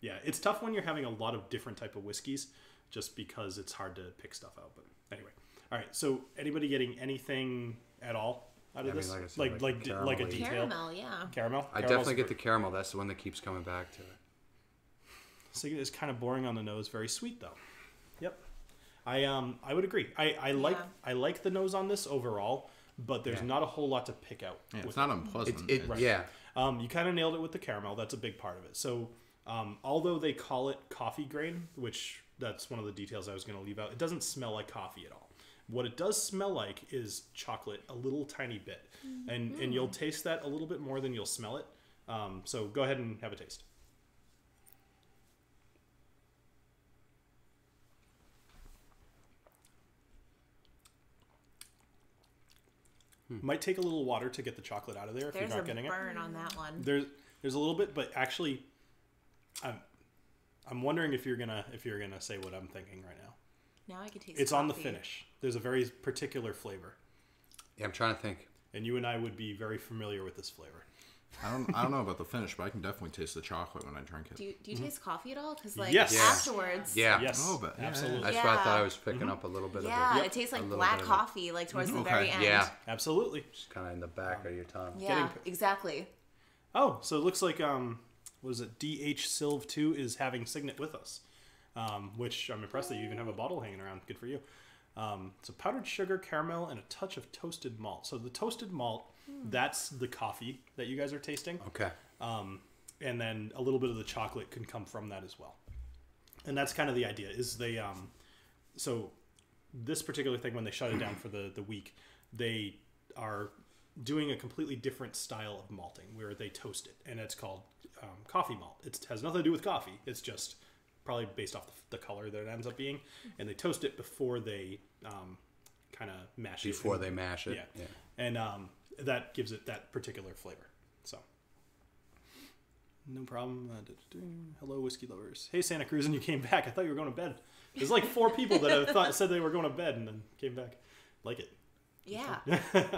yeah, it's tough when you're having a lot of different type of whiskeys, just because it's hard to pick stuff out. But anyway, all right. So anybody getting anything at all out of I mean, this? like I said, like like like a caramel-y. detail. caramel. Yeah, Caramel. I definitely get the caramel. That's the one that keeps coming back to it. Signet is kind of boring on the nose. Very sweet though. Yep. I would agree. I like the nose on this overall, but there's Yeah. not a whole lot to pick out. Yeah, with it's not unpleasant. It's- Yeah. You kind of nailed it with the caramel. That's a big part of it. So, although they call it coffee grain, which that's one of the details I was going to leave out, it doesn't smell like coffee at all. What it does smell like is chocolate, a little tiny bit, and you'll taste that a little bit more than you'll smell it. So go ahead and have a taste. Might take a little water to get the chocolate out of there if there's you're a not getting it. burn on that one. There's a little bit, but actually, I'm wondering if you're gonna say what I'm thinking right now. Now I can taste. It's on the coffee. finish. There's a very particular flavor, Yeah, I'm trying to think. and you and I would be very familiar with this flavor. I don't know about the finish, but I can definitely taste the chocolate when I drink it. Do you taste coffee at all? Because like Yes. Yeah. afterwards. Yeah. Yes, Oh, but- yeah, absolutely, That's what I thought I Yeah. was picking up a little bit Yeah, of it. it tastes like A little black bit of it. coffee, like towards the Okay. very end. Yeah. absolutely. Just kind of in the back of your tongue. Yeah, exactly. Oh, so it looks like what is it? DH Silv 2 is having Signet with us, which I'm impressed that you even have a bottle hanging around. Good for you. So powdered sugar, caramel, and a touch of toasted malt. So the toasted malt, that's the coffee that you guys are tasting. Okay. And then a little bit of the chocolate can come from that as well. And that's kind of the idea is they so this particular thing, when they shut it down for the week, they are doing a completely different style of malting where they toast it, and it's called coffee malt. It has nothing to do with coffee. It's just probably based off the color that it ends up being, and they toast it before they kind of mash it. Before they mash it. Yeah. And that gives it that particular flavor. So, no problem. Hello, whiskey lovers. Hey, Santa Cruz, and you came back. I thought you were going to bed. There's like 4 people that I said they were going to bed and then came back. Like it. Yeah.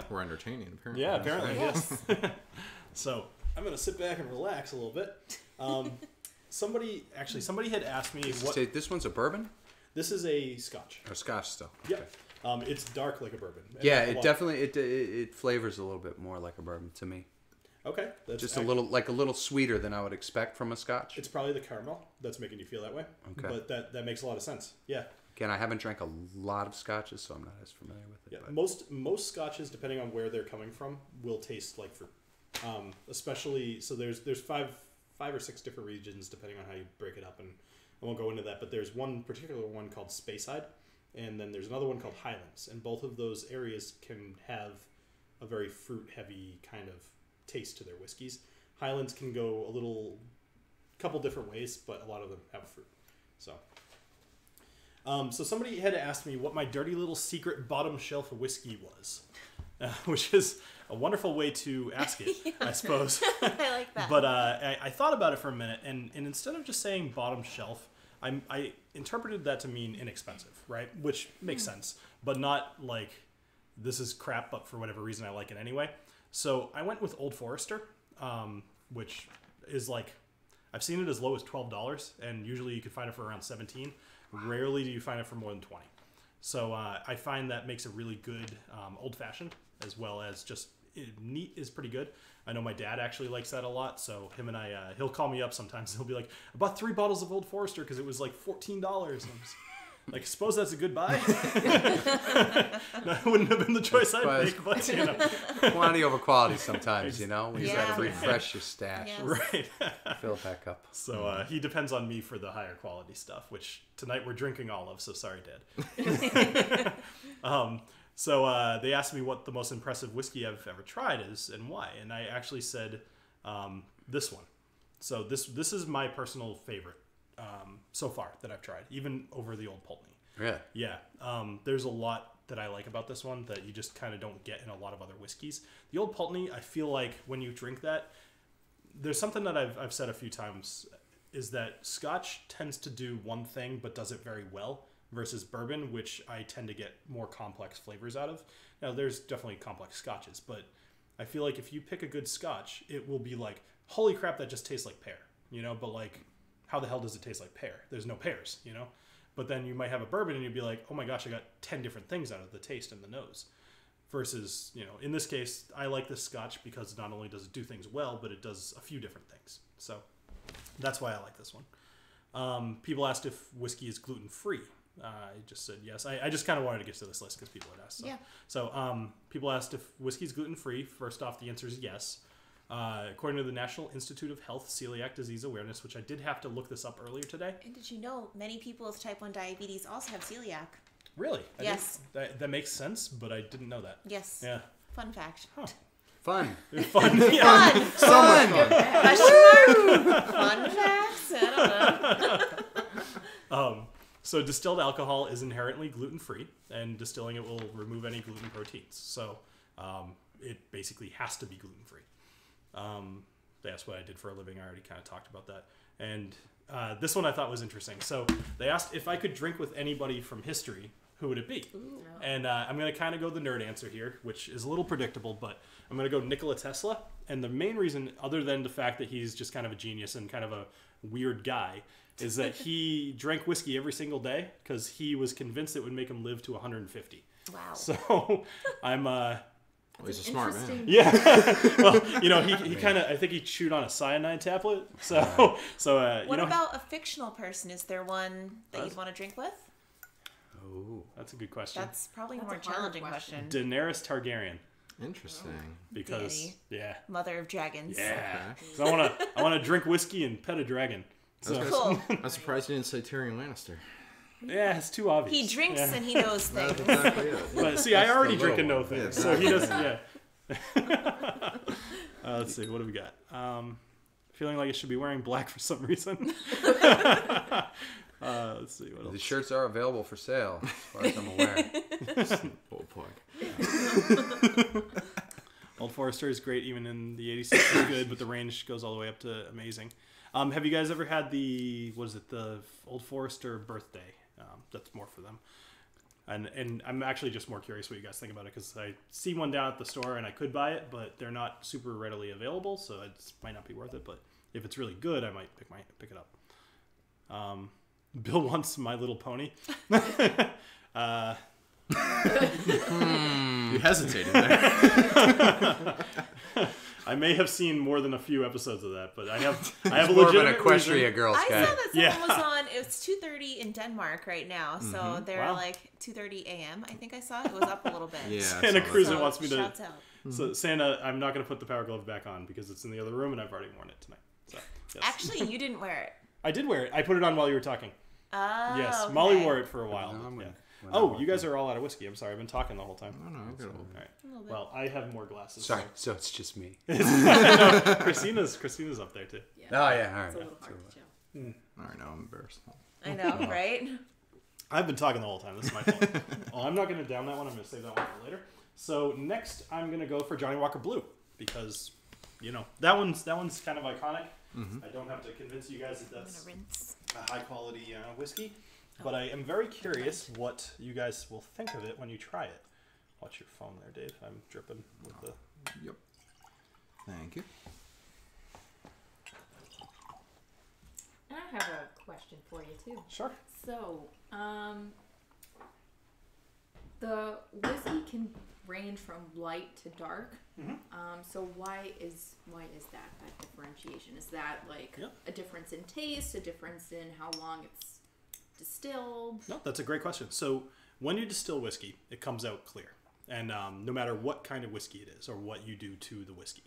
We're entertaining, apparently. Yeah, apparently, Yes. yes. So, I'm going to sit back and relax a little bit. Somebody had asked me what... Say, this one's a bourbon This is a scotch. or scotch still? Yeah. It's dark like a bourbon. Yeah, And it definitely it flavors a little bit more like a bourbon to me. Okay. That's Just a little sweeter than I would expect from a scotch. It's probably the caramel that's making you feel that way. Okay. But that makes a lot of sense. Yeah. Again, I haven't drank a lot of scotches, so I'm not as familiar with it. Yeah. But Most scotches, depending on where they're coming from, will taste like fruit. Especially so there's five or six different regions depending on how you break it up, and I won't go into that. But there's one particular one called Speyside, and then there's another one called Highlands, and both of those areas can have a very fruit heavy kind of taste to their whiskeys. Highlands can go a couple different ways, but a lot of them have fruit. So somebody had asked me what my dirty little secret bottom shelf of whiskey was, which is a wonderful way to ask it, I suppose. I like that. But I thought about it for a minute, and instead of just saying bottom shelf, I interpreted that to mean inexpensive, right? Which makes sense, but not like this is crap, but for whatever reason I like it anyway. So I went with Old Forester, which is like, I've seen it as low as $12, and usually you can find it for around $17. Rarely do you find it for more than $20. So I find that makes a really good old-fashioned, as well as just neat is pretty good. I know my dad actually likes that a lot, so him and I, he'll call me up sometimes. He'll be like, I bought 3 bottles of Old Forester because it was like $14. And Like, suppose that's a good buy. That wouldn't have been the choice I'd make, but you know. Quantity over quality sometimes, you know? When you Yeah. gotta refresh your stash. Yes. Right. Fill it back up. So he depends on me for the higher quality stuff, which tonight we're drinking all of, so sorry, Dad. So they asked me what the most impressive whiskey I've ever tried is and why, and I actually said this one. So this is my personal favorite so far that I've tried, even over the Old Pulteney. Really? Yeah. There's a lot that I like about this one that you just kind of don't get in a lot of other whiskeys. The Old Pulteney, I feel like when you drink that, there's something that I've said a few times, is that Scotch tends to do one thing but does it very well, versus bourbon, which I tend to get more complex flavors out of. Now, there's definitely complex scotches, but I feel like if you pick a good Scotch, it will be like, holy crap, that just tastes like pear, you know? But like, how the hell does it taste like pear? There's no pears, you know? But then you might have a bourbon and you'd be like, oh my gosh, I got 10 different things out of the taste and the nose. Versus, you know, in this case, I like this Scotch because not only does it do things well, but it does a few different things. So that's why I like this one. People asked if whiskey is gluten-free. I just said yes. I just kind of wanted to get to this list because people had asked. So. Yeah. So people asked if whiskey is gluten-free. First off, the answer is yes. According to the National Institute of Health Celiac Disease Awareness, which I did have to look this up earlier today. And did you know many people with type 1 diabetes also have celiac? Really? Yes. That makes sense, but I didn't know that. Yes. Yeah. Fun fact. Huh. Fun. Fun. Yeah. Fun! So much fun. Question mark? Fun facts? I don't know. So distilled alcohol is inherently gluten-free, and distilling it will remove any gluten proteins. So it basically has to be gluten-free. They asked what I did for a living. I already kind of talked about that. And this one I thought was interesting. So they asked if I could drink with anybody from history, who would it be? Ooh. And I'm going to kind of go the nerd answer here, which is a little predictable, but I'm going to go Nikola Tesla. And the main reason, other than the fact that he's just kind of a genius and kind of a weird guy, is that he drank whiskey every single day because he was convinced it would make him live to 150. Wow. So I'm... Well, he's a smart man. Yeah. Well, you know, he kind of, I think he chewed on a cyanide tablet. So What you know. about a fictional person? Is there one that you'd want to drink with? Oh, that's a good question. That's probably a That's more a hard challenging question. question. Daenerys Targaryen. Interesting. Because, Deity. yeah. Mother of dragons. Yeah. Okay. So I want to drink whiskey and pet a dragon. So, Cool. I'm surprised you didn't say Tyrion Lannister. yeah, it's too obvious. He drinks Yeah. and he knows That's things. exactly it. But see, I already the drink and little know one. things, Yeah, so he exactly. doesn't. Yeah. Let's see, what do we got? Feeling like I should be wearing black for some reason. Let's see what The else. shirts are available for sale, as far as I'm aware. Old plug. Old Forester is great, even in the 86 is good, but the range goes all the way up to amazing. Have you guys ever had the Old Forester birthday? That's more for them. And I'm actually just more curious what you guys think about it, because I see one down at the store and I could buy it, but they're not super readily available, so it might not be worth it. But if it's really good, I might pick it up. Bill wants My Little Pony. You hesitated there. I may have seen more than a few episodes of that, but I have a More of an legitimate Equestria reason. Girls I guy. saw that someone Yeah. was on. It's 2:30 in Denmark right now, so they're Wow. like 2:30 a.m. I think I saw it was up a little bit. Yeah. I Santa saw that. Cruz So, wants me to. shouts out. So Santa, I'm not going to put the Power Glove back on because it's in the other room and I've already worn it tonight. So yes. Actually, you didn't wear it. I did wear it. I put it on while you were talking. Oh, Yes, okay. Molly wore it for a while. No, I'm Yeah. gonna- when Oh, I'm you guys are all out of whiskey. I'm sorry, I've been talking the whole time. No, I'm good. All right. A little bit. Well, I have more glasses. Sorry, so it's just me. Christina's up there too. Yeah. Oh, yeah, all right. It's a little hard to tell. All right, now I'm embarrassed. I know, right? I've been talking the whole time. This is my fault. Oh, I'm not going to down that one. I'm going to save that one for later. So next, I'm going to go for Johnny Walker Blue because, you know, that one's kind of iconic. I don't have to convince you guys that I'm that's gonna rinse. a high quality whiskey, but I am very curious what you guys will think of it when you try it. Watch your phone there, Dave. I'm dripping with the. Yep. Thank you. And I have a question for you too. Sure. So, the whiskey can range from light to dark. So why is that differentiation? Is that like Yep. a difference in taste, a difference in how long it's distilled? No, that's a great question. So when you distill whiskey, it comes out clear. And no matter what kind of whiskey it is or what you do to the whiskey,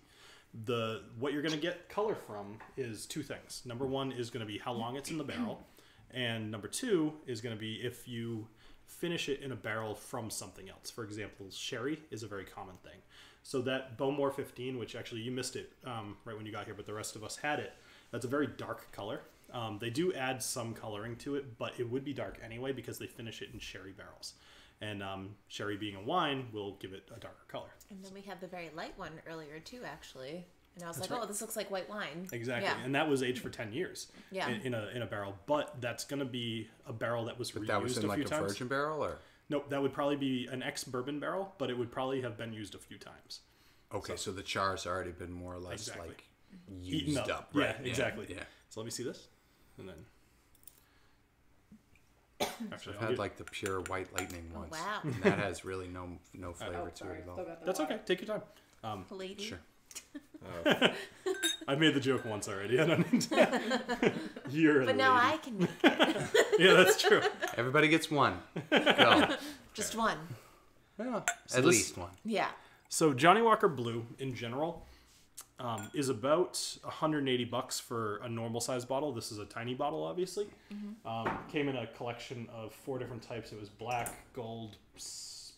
what you're going to get color from is two things. Number one is going to be how long it's in the barrel. And number two is going to be if you finish it in a barrel from something else. For example, sherry is a very common thing. So that Bowmore 15, which actually you missed it right when you got here, but the rest of us had it, that's a very dark color. They do add some coloring to it, but it would be dark anyway because they finish it in sherry barrels. And sherry being a wine will give it a darker color. And then we had the very light one earlier too, actually. And I was That's like, right. oh, this looks like white wine. Exactly. Yeah. And that was aged for 10 years Yeah. in a barrel. But that's going to be a barrel that was reused That was in a like few a times. virgin barrel, or Nope, that would probably be an ex-bourbon barrel, but it would probably have been used a few times. okay, so the char's already been more or less Exactly. like Eaten used up. right? Yeah, exactly. Yeah. So let me see this. And then... Actually, I've had like the pure white lightning once. wow. And that has really no flavor to it at all. That's okay. Take your time. Lady. Sure. I made the joke once already. I don't need to... You're But the now lady. I can make it. Yeah, that's true. Everybody gets one. Go. Just one. Yeah, So at this- least one. Yeah. So Johnny Walker Blue, in general, is about $180 for a normal size bottle. This is a tiny bottle, obviously. Came in a collection of 4 different types. It was black, gold,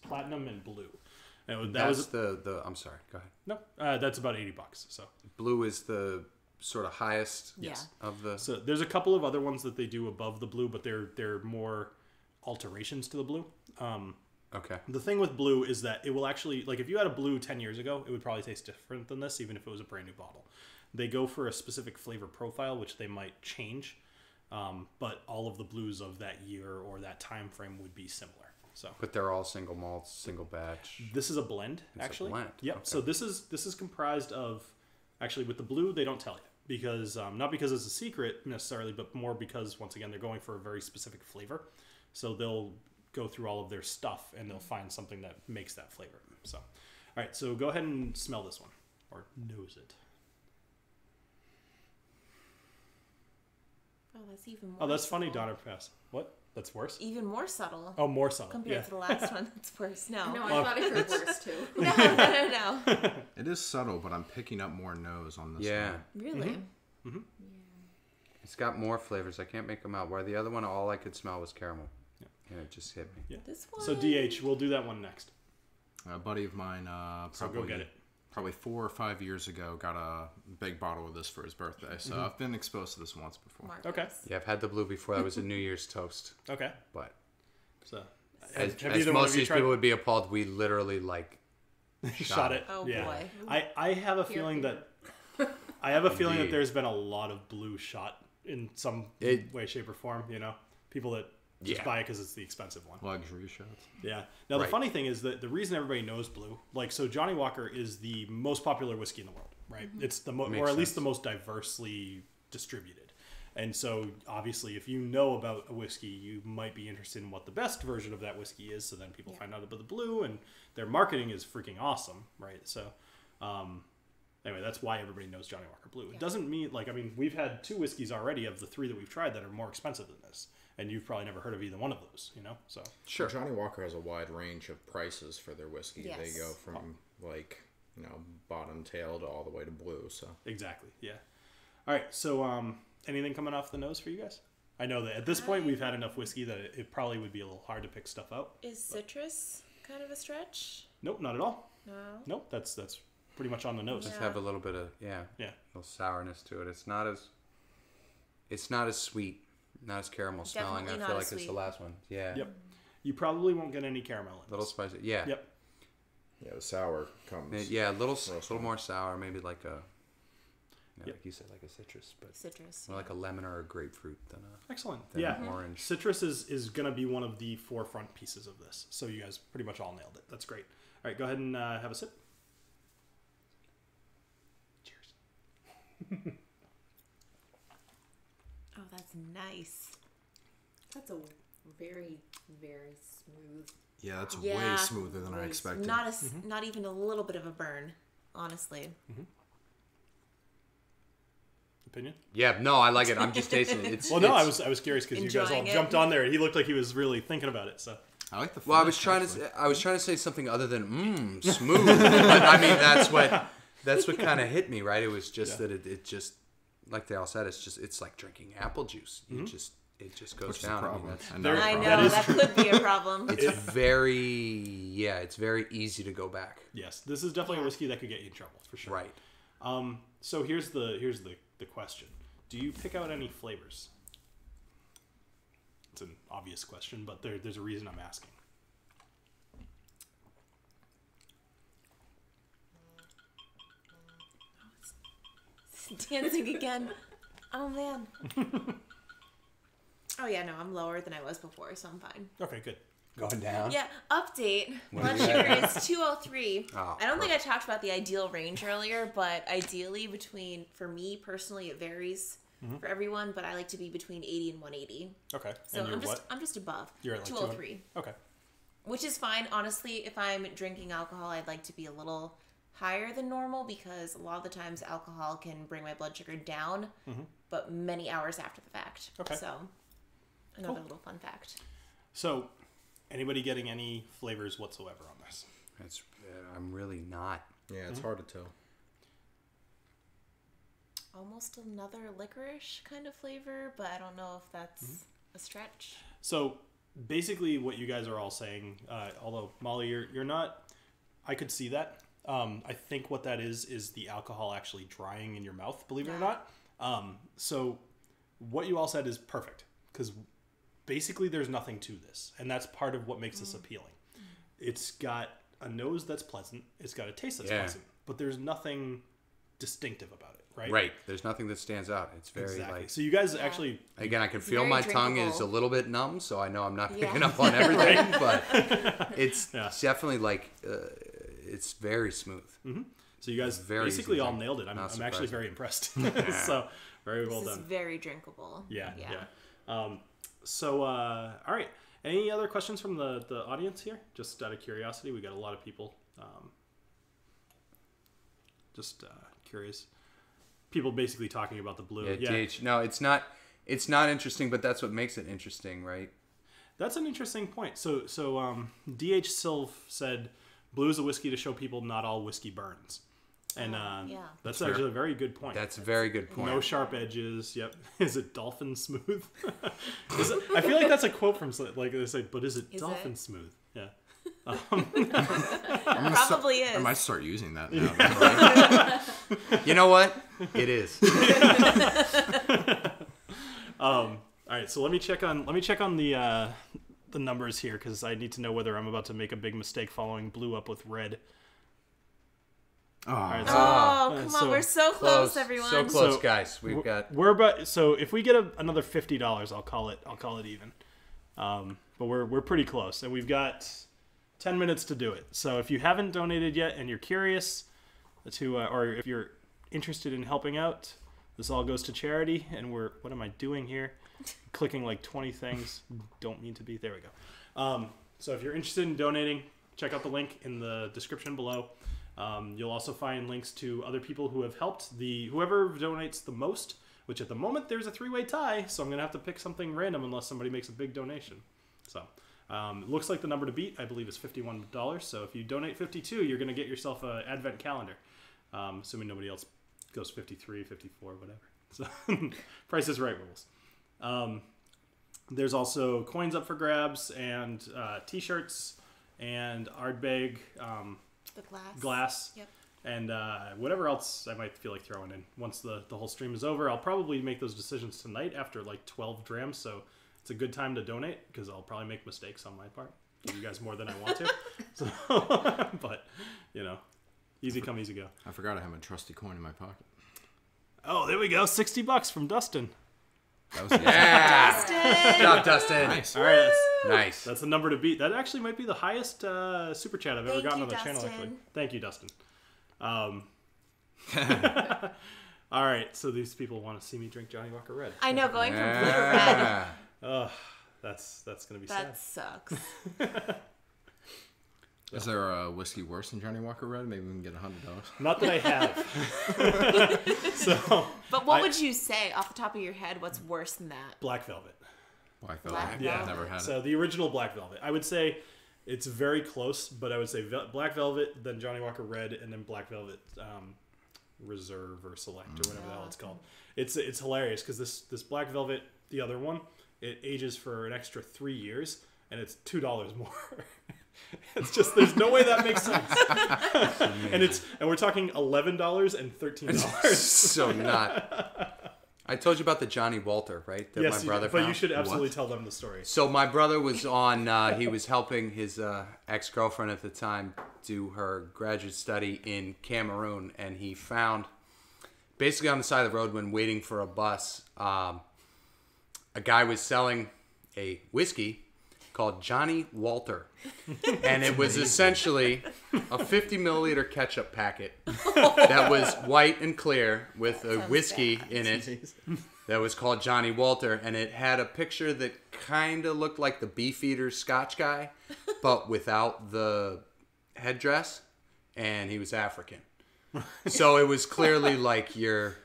platinum, and blue. And that That's was the. I'm sorry. Go ahead. no. That's about $80. So Blue is the sort of highest Yes. of the. so there's a couple of other ones that they do above the blue, but they're more alterations to the blue. Okay. The thing with blue is that it will actually, like if you had a blue 10 years ago, it would probably taste different than this, even if it was a brand new bottle. They go for a specific flavor profile, which they might change, but all of the blues of that year or that time frame would be similar. So But they're all single malts, single batch. this is a blend, It's a actually. blend, Yep. okay. So this is comprised of, actually with the blue, they don't tell you because not because it's a secret necessarily, but more because once again they're going for a very specific flavor. So they'll go through all of their stuff and they'll find something that makes that flavor. So, all right. So go ahead and smell this one or nose it. Oh, that's even more. Oh, that's funny, subtle. Donner Pass. What? That's worse. Even more subtle. Oh, more subtle. Compared Yeah. to the last one, that's worse. No. No, I thought I heard worse too. No. It is subtle, but I'm picking up more nose on this Yeah. one. Really? It's got more flavors. I can't make them out. Where the other one, all I could smell was caramel. Yeah, it just hit me. Yeah. This one. So DH, we'll do that one next. A buddy of mine, So probably go get it. probably 4 or 5 years ago, got a big bottle of this for his birthday. So I've been exposed to this once before. Marvelous. Okay. Yeah, I've had the blue before. That was a New Year's toast. Okay. But So as have either one most of of you these tried- people would be appalled, we literally like shot it. Oh, yeah. boy. I have a Here, feeling here. that I have a feeling that Indeed. there's been a lot of blue shot in some way, shape, or form. You know, people that just Yeah. buy it because it's the expensive one. Luxury shots. Yeah. Now the Right. funny thing is that the reason everybody knows blue, like so, Johnny Walker is the most popular whiskey in the world, right? It's the Makes or at least sense. the most diversely distributed. And so, obviously, if you know about a whiskey, you might be interested in what the best version of that whiskey is. So then people find out about the blue, and their marketing is freaking awesome, right? So, anyway, that's why everybody knows Johnny Walker Blue. It doesn't mean we've had 2 whiskeys already of the 3 that we've tried that are more expensive than this, and you've probably never heard of either one of those, you know? So sure. Johnny Walker has a wide range of prices for their whiskey. Yes. They go from bottom tail to all the way to blue. So exactly, yeah. All right, so anything coming off the nose for you guys? I know that at this point we've had enough whiskey that it probably would be a little hard to pick stuff out. Is citrus kind of a stretch? Nope, not at all. No. Nope, that's pretty much on the nose. Just Yeah. have a little bit of Yeah. little sourness to it. It's not as sweet, not as caramel smelling. Definitely I not feel as like it's the sweet. last one. Yeah. Yep. You probably won't get any caramel in Little this. spicy. Yeah. Yep. yeah, the sour comes. Yeah, a little more sour, maybe like a Yep. like you said, like a citrus, but Citrus. more like a lemon or a grapefruit than Excellent. than Yeah. an orange. Citrus is going to be one of the forefront pieces of this. So you guys pretty much all nailed it. That's great. All right, go ahead and have a sip. Cheers. Oh, that's nice. That's a very, very smooth. Yeah, that's Yeah. way smoother than I Way expected. Not even a little bit of a burn, honestly. opinion? Yeah, no, I like it. I'm just tasting it. Well, no, I was curious because you guys all Enjoying it. jumped on there. He looked like he was really thinking about it. So I like the. Well, I was trying to say something other than smooth. But I mean, that's what kind of hit me, right? It was just that it just, like they all said, it's like drinking apple juice. It just goes down. I know that could be a problem. It's very easy to go back. yes, this is definitely a whiskey that could get you in trouble for sure. Right. So here's the question: do you pick out any flavors? It's an obvious question, but there's a reason I'm asking. Dancing again. Oh man. Oh yeah, no, I'm lower than I was before, so I'm fine. Okay, good. Going down. Yeah, update. What Blood do you sugar got? is 203. Oh, I don't think I talked about the ideal range earlier, but ideally for me personally, it varies for everyone, but I like to be between 80 and 180. Okay. So and you're I'm just above. You're at like 203. Okay. Which is fine. Honestly, if I'm drinking alcohol, I'd like to be a little higher than normal because a lot of the times alcohol can bring my blood sugar down, but many hours after the fact. Okay. So another little fun fact. So, anybody getting any flavors whatsoever on this? I'm really not. Yeah, it's hard to tell. Almost another licorice kind of flavor, but I don't know if that's a stretch. So, basically, what you guys are all saying, although Molly, you're not. I could see that. I think what that is the alcohol actually drying in your mouth, believe it or not. So what you all said is perfect because basically there's nothing to this, and that's part of what makes this appealing. It's got a nose that's pleasant. It's got a taste that's pleasant, but there's nothing distinctive about it, right? Right. There's nothing that stands out. It's very Exactly. So you guys actually Again, I can feel very my tongue drinkable. is a little bit numb, so I know I'm not picking up on everything, but it's definitely like it's very smooth. So you guys Very basically easy all drink. nailed it. I'm Not actually surprising. very impressed. So very well This is done. very drinkable. Yeah. So all right. Any other questions from the audience here? Just out of curiosity, we got a lot of people. Just curious. People basically talking about the blue. Yeah, DH. No, it's not. It's not interesting, but that's what makes it interesting, right? That's an interesting point. So DH Silv said, "Blue is a whiskey to show people not all whiskey burns," and that's actually a very good point. That's a very good point. No sharp edges. Yep. Is it dolphin smooth? I feel like that's a quote from like they say, but is it dolphin smooth? Yeah. Probably is. I might start using that now. You know what? It is. All right, so let me check on the numbers here because I need to know whether I'm about to make a big mistake following blue up with red. Oh, Right, Oh, come so on, we're so close, everyone. So close, So, guys. We've got. We're about so if we get another $50, I'll call it even. But we're pretty close, and we've got 10 minutes to do it. So if you haven't donated yet and you're curious to, or if you're interested in helping out, this all goes to charity. And what am I doing here? Clicking like 20 things. Don't mean to be. There we go. So if you're interested in donating, check out the link in the description below. You'll also find links to other people who have helped. Whoever donates the most, which at the moment there's a 3-way tie, so I'm gonna have to pick something random unless somebody makes a big donation. So it looks like the number to beat, I believe, is $51. So if you donate 52, you're gonna get yourself an advent calendar. Assuming nobody else goes 53, 54, whatever. So Price is Right rules. There's also coins up for grabs and T-shirts and Ardbeg. The Glass. Yep. And whatever else I might feel like throwing in. Once the whole stream is over, I'll probably make those decisions tonight after like 12 drams. So it's a good time to donate because I'll probably make mistakes on my part. Give you guys more than I want to. So, but, easy come, easy go. I forgot I have a trusty coin in my pocket. Oh, there we go. $60 from Dustin. That was easy. Good job, Dustin. Nice. All right. Nice. That's the number to beat. That actually might be the highest super chat I've ever Thank gotten you, on the channel. Dustin. Actually, thank you, Dustin. All right, so these people want to see me drink Johnny Walker Red. I know, going from blue to red. Yeah. Oh, that's gonna be sad. That sucks. Is there a whiskey worse than Johnny Walker Red? Maybe we can get $100. Not that I have. So, But what would you say off the top of your head? What's worse than that? Black Velvet. Black Black Velvet. Yeah, I've never had So it. the original Black Velvet. I would say it's very close, but I would say Black Velvet, then Johnny Walker Red, and then Black Velvet Reserve or Select or whatever the hell it's called. It's hilarious because this Black Velvet, the other one, it ages for an extra 3 years, and it's $2 more. It's just there's no way that makes sense. and we're talking $11 and $13. So not. I told you about the Johnny Walter, right? That Yes, my brother but you found? should absolutely tell them the story. So my brother was on. He was helping his ex-girlfriend at the time do her graduate study in Cameroon, and he found basically on the side of the road when waiting for a bus, a guy was selling a whiskey called Johnny Walter, and it was essentially a 50 milliliter ketchup packet that was white and clear with a whiskey in it that was called Johnny Walter, and it had a picture that kind of looked like the Beefeater Scotch guy, but without the headdress, and he was African. So it was clearly like your,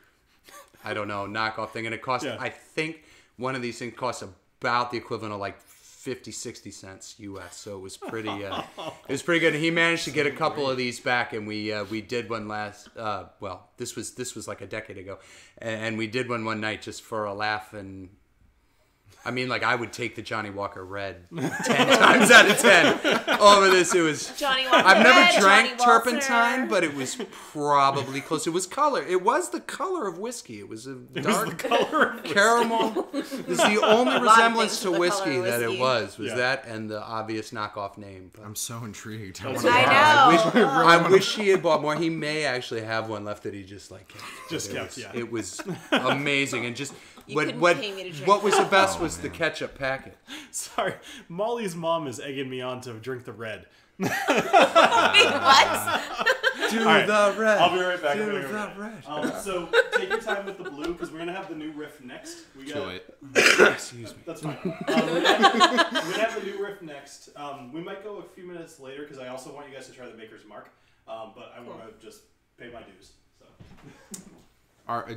I don't know, knockoff thing, and it cost, I think one of these things cost about the equivalent of like 50, 60 cents US. So it was pretty good. And he managed to get a couple of these back, and we did one last. Well, this was like a decade ago, and we did one night just for a laugh. And I mean, like I would take the Johnny Walker Red 10 times out of 10 over this. It was Johnny Walker I've never Red, drank Johnny Walter. turpentine, but it was probably close. It was color. It was the color of whiskey. It was a dark caramel. This is the only resemblance to things with the whiskey color of that it whiskey. was that and the obvious knockoff name. But I'm so intrigued. I know. I wish he had bought more. He may actually have one left that he just like kept. It was amazing, and just couldn't pay me to drink what was the that. best was the ketchup packet. Sorry, Molly's mom is egging me on to drink the red. Wait, what? Do right. the red. I'll be right back. Do I'm gonna the go red. So take your time with the blue because we're gonna have the new riff next. We got. Too late. Excuse me. That's fine. We're gonna have the new riff next. We might go a few minutes later because I also want you guys to try the Maker's Mark. But I want to just pay my dues. So.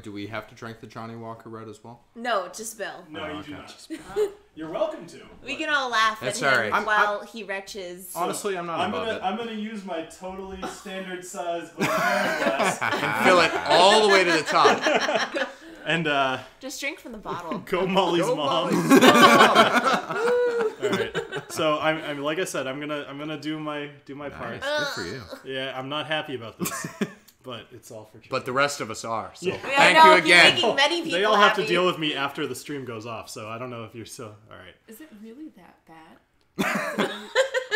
Do we have to drink the Johnny Walker Red as well? No, just Bill. No, you do okay. not. You're welcome to. We can all laugh That's at him all right. while he retches. Honestly, I'm not above it. I'm gonna use my totally standard size Glenmorangie glass And fill it all the way to the top. and Just drink from the bottle. go Molly's Go mom. Molly. All right. So I'm like I said, I'm gonna do my part. Nice. Good for you. Yeah, I'm not happy about this, but it's all for Jim. But the rest of us are. So Yeah. thank I know, you you're again. making many people They all have to happy. deal with me after the stream goes off, so I don't know if you're still all right. Is it really that bad?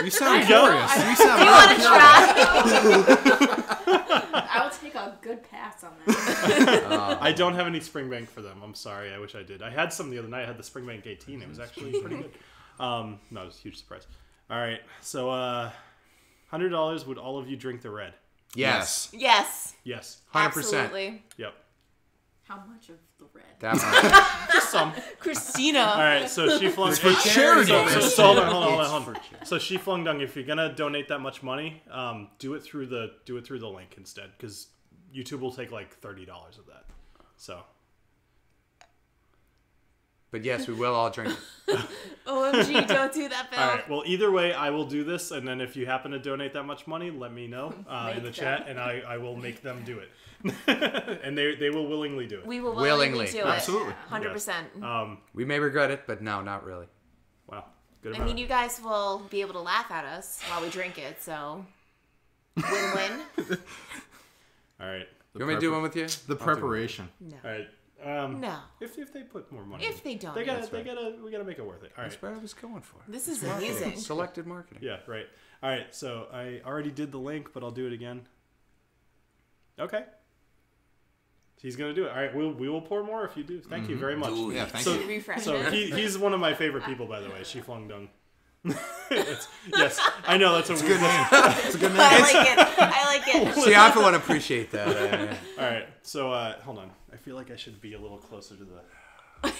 You sound go. curious. You Do sound you want to try? I will take a good pass on that. I don't have any Springbank for them. I'm sorry. I wish I did. I had some the other night. I had the Springbank 18. It was actually pretty good. No, it was a huge surprise. All right. So $100. Would all of you drink the red? Yes. Yes. Yes. 100%. Absolutely. Yep. How much of the red? That much. Just some. Christina. All right. So she flung. For charity. So hold on. So she flung dung. If you're gonna donate that much money, do it through the link instead, because YouTube will take like $30 of that. So. But yes, we will all drink it. OMG, don't do that, Bill. All right. Well, either way, I will do this, and then if you happen to donate that much money, let me know in the Make chat, and I will make them do it, and they will willingly do it. We will Willingly. willingly do it. Absolutely. 100%. We may regret it, but no, not really. Wow. Good I amount. mean, you guys will be able to laugh at us while we drink it, so win-win. All right. You want me to do one with you? The preparation. No. All right. No. If they put more money, If they don't. we gotta make it worth it. All right. That's what I was going for. This is amusing. Selected marketing. Yeah. Right. All right. So I already did the link, but I'll do it again. Okay. He's gonna do it. All right. We will pour more if you do. Thank you very much. Yeah, thank So- you. Refresh So it. he's one of my favorite people, by the way. She flung dung. Yes, I know that's a Good name. It's a good name. I like it. I like it. See, I for one appreciate that. All right. So hold on. I feel like I should be a little closer to the.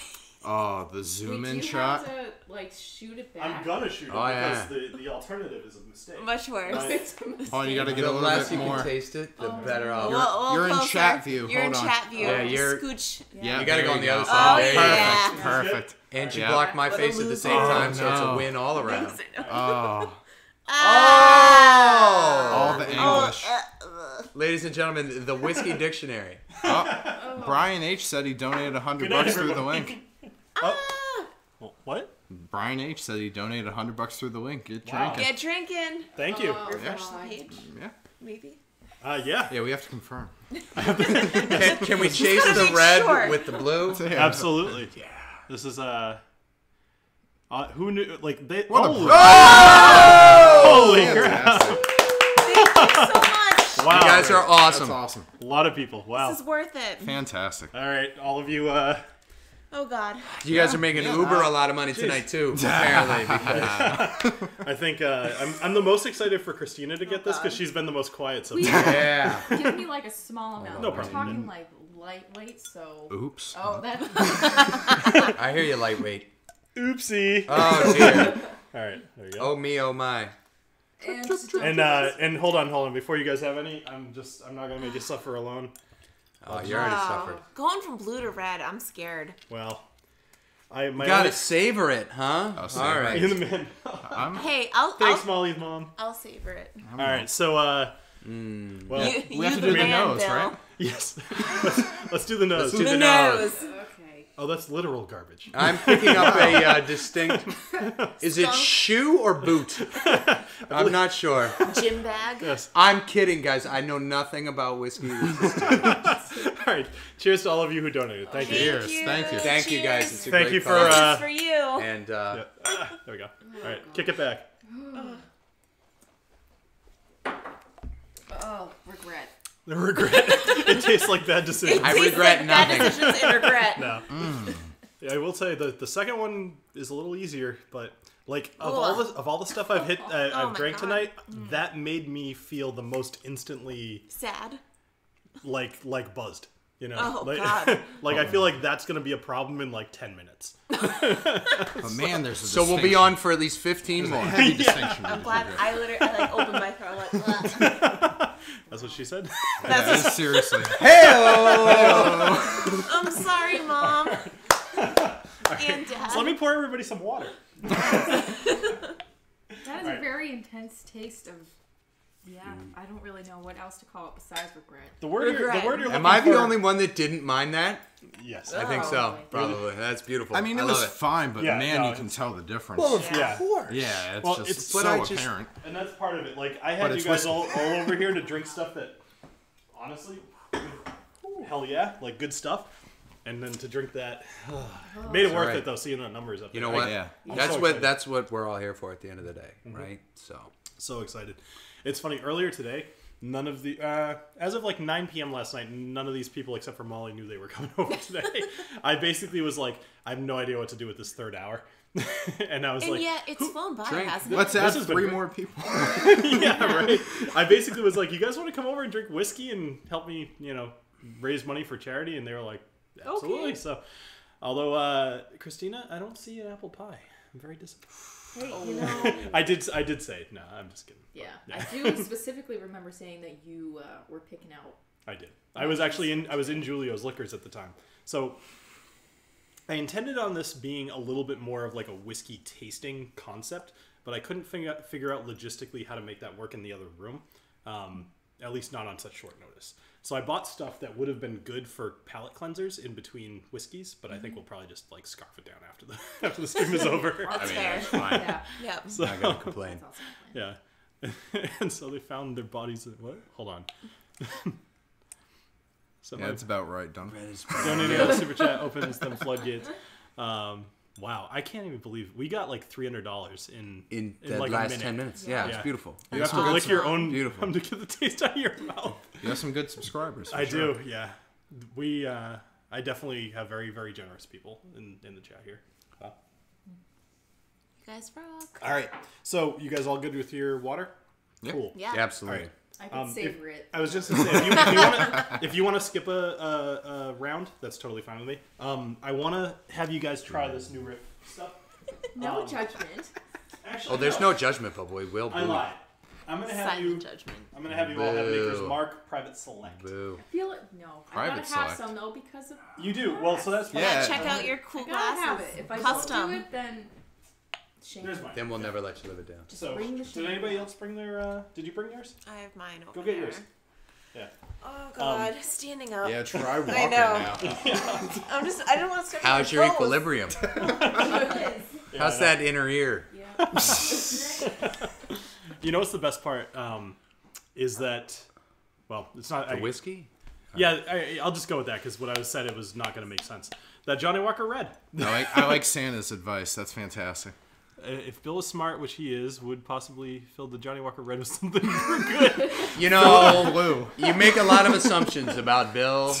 Oh, the zoom Wait, in do you shot. have to like shoot it back? I'm gonna shoot it because the alternative is a mistake. Much worse. Oh, you got to get The a little less bit you more. can taste it, the better off. You're in closer. chat view. You're Hold in on. chat view. Yeah, you're- Scooch. Yeah, You gotta there go on the other Oh, side. There you go. yeah. Perfect. And she Yeah. blocked my What a face at the same loser. time, so it's no. a win all around. Oh, Ah! all the English. Ladies and gentlemen, the Whiskey Dictionary. Oh, Brian H said he donated $100 Good night, through the everybody. link. Well, what? Brian H said he donated $100 through the link. Get drinking. Get drinking. Thank you. Refresh God. the page, Yeah. maybe. Yeah. Yeah, we have to confirm. Can we chase gotta the make red sure. with the blue? Absolutely. Yeah. This is who knew? Like they. What a holy, Oh! holy crap! Fantastic. Thank you so much. Wow. You guys are awesome. That's awesome. A lot of people. Wow. This is worth it. Fantastic. All right, all of you. Oh God. You guys are making Uber a lot of money tonight too, apparently. Because, I think I'm the most excited for Christina to get this because she's been the most quiet so far. yeah. Give me like a small amount. No We're problem. talking like lightweight, so. Oops. Oh, that's. I hear you, lightweight. Oopsie. Oh dear. All right, there you go. Oh me, oh my. And hold on. Before you guys have any, I'm not gonna make you suffer alone. Oh, you already suffered. Going from blue to red, I'm scared. Well, You gotta savor it, huh? I'll savor All it. right. in the man. Hey, Thanks, Molly's mom. I'll savor it. All right, so well, You have to the do the man, nose, Bill. right? yes, let's do the nose. do The the nose. Okay. Oh, that's literal garbage. I'm picking up a distinct. Is it shoe or boot? I'm not sure. Gym bag. Yes. I'm kidding, guys. I know nothing about whiskey. This is All right. Cheers to all of you who donated. Thank you. Cheers. Thank you. Thank you, guys. Cheers. It's a Thank great you for, cause. This is for you. And Yeah. There we go. All right, kick it back. Oh, regret. The regret. It tastes like bad decisions. I Tastes regret like bad nothing. decisions and regret. No. Yeah, I will say the second one is a little easier, but like of Ugh. all the stuff I've Oh my drank God. tonight, that made me feel the most instantly Sad. like buzzed. You know, Oh, like, God. like I feel like that's gonna be a problem in like 10 minutes. But man, there's a so we'll be on for at least 15 more. heavy distinction. I'm glad I like opened my throat like. Ugh. That's what she said. That is seriously. I'm sorry, Mom. And Dad. So let me pour everybody some water. That is Alright. a very intense taste of. Yeah, I don't really know what else to call it besides regret. The word you're Regret. looking Am I the for- only one that didn't mind that? Yes. I think so. Oh. Probably. That's beautiful. I mean, it love was fine, but Yeah, man, no, you can it's- tell the difference. Yeah. Yeah, it's Well, just it's- so but I just- apparent. And that's part of it. Like I But had you it's guys whiskey. all over here to drink stuff that, honestly, hell yeah, like good stuff. And then to drink that, made it worth Alright. it though. Seeing the numbers up there. You know what? Yeah. I'm That's so what excited. that's what we're all here for at the end of the day, right? So So excited. It's funny. Earlier today, none of the as of like 9 p.m. last night, none of these people except for Molly knew they were coming over today. I basically was like, I have no idea what to do with this third hour, and I was And like, yet it's flown by, drink. hasn't it? Let's This add has been 3 great. more people. yeah, right. I basically was like, you guys want to come over and drink whiskey and help me, raise money for charity? And they were like, absolutely. Okay. So, although Christina, I don't see an apple pie. I'm very disappointed. Hey, you know. I did say no. I'm just kidding. Yeah, I do specifically remember saying that you were picking out. I did. I was actually in Julio's Liquors at the time. So I intended on this being a little bit more of like a whiskey tasting concept, but I couldn't figure out logistically how to make that work in the other room. At least not on such short notice. So I bought stuff that would have been good for palate cleansers in between whiskeys, but I think we'll probably just like scarf it down after the stream is over. That's fair. Yeah, Yep. So, I gotta complain. that's awesome. yeah. And so they found their bodies. What? Hold on. So Yeah, that's about right, Don. donating on the super chat opens them floodgates. Wow, I can't even believe we got like $300 In the like a last minute. 10 minutes. Yeah, it's Yeah. beautiful. You have to some lick good your own. Beautiful. To get the taste out of your mouth. You have some good subscribers. for I sure. do. Yeah, we. I definitely have very very generous people in the chat here. You guys rock. All right, so you guys all good with your water? Cool. Yeah. Absolutely. All right. I can savor it. I was just gonna say, if you want to skip a round, that's totally fine with me. I want to have you guys try this new riff stuff. No judgment. Actually, There's no judgment, but we will. I lied. I'm gonna have Silent you. judgment. I'm gonna have you all have Maker's Mark Private Select. Boo. I feel it. No, Private I gotta have select. some though because of. You do well, so that's fine. Yeah. Check out your cool I gotta have glasses. it. If I Custom. don't do it, then shame. There's mine. Then we'll never let you live it down. So, bring the did shame anybody down. else bring their? Did you bring yours? I have mine over Go get there. yours. Yeah. Oh God, standing up. Yeah, try walking I know. now. I don't want to step on How's your toes. equilibrium? Yeah, How's that inner ear? Yeah. You know what's the best part? Is that, well, it's not The whiskey? Yeah, I'll just go with that because what I said it was not going to make sense. That Johnny Walker Red. I like Santa's advice. That's fantastic. If Bill is smart, which he is, would possibly fill the Johnny Walker Red with something good. You know, Blue. you make a lot of assumptions about Bill.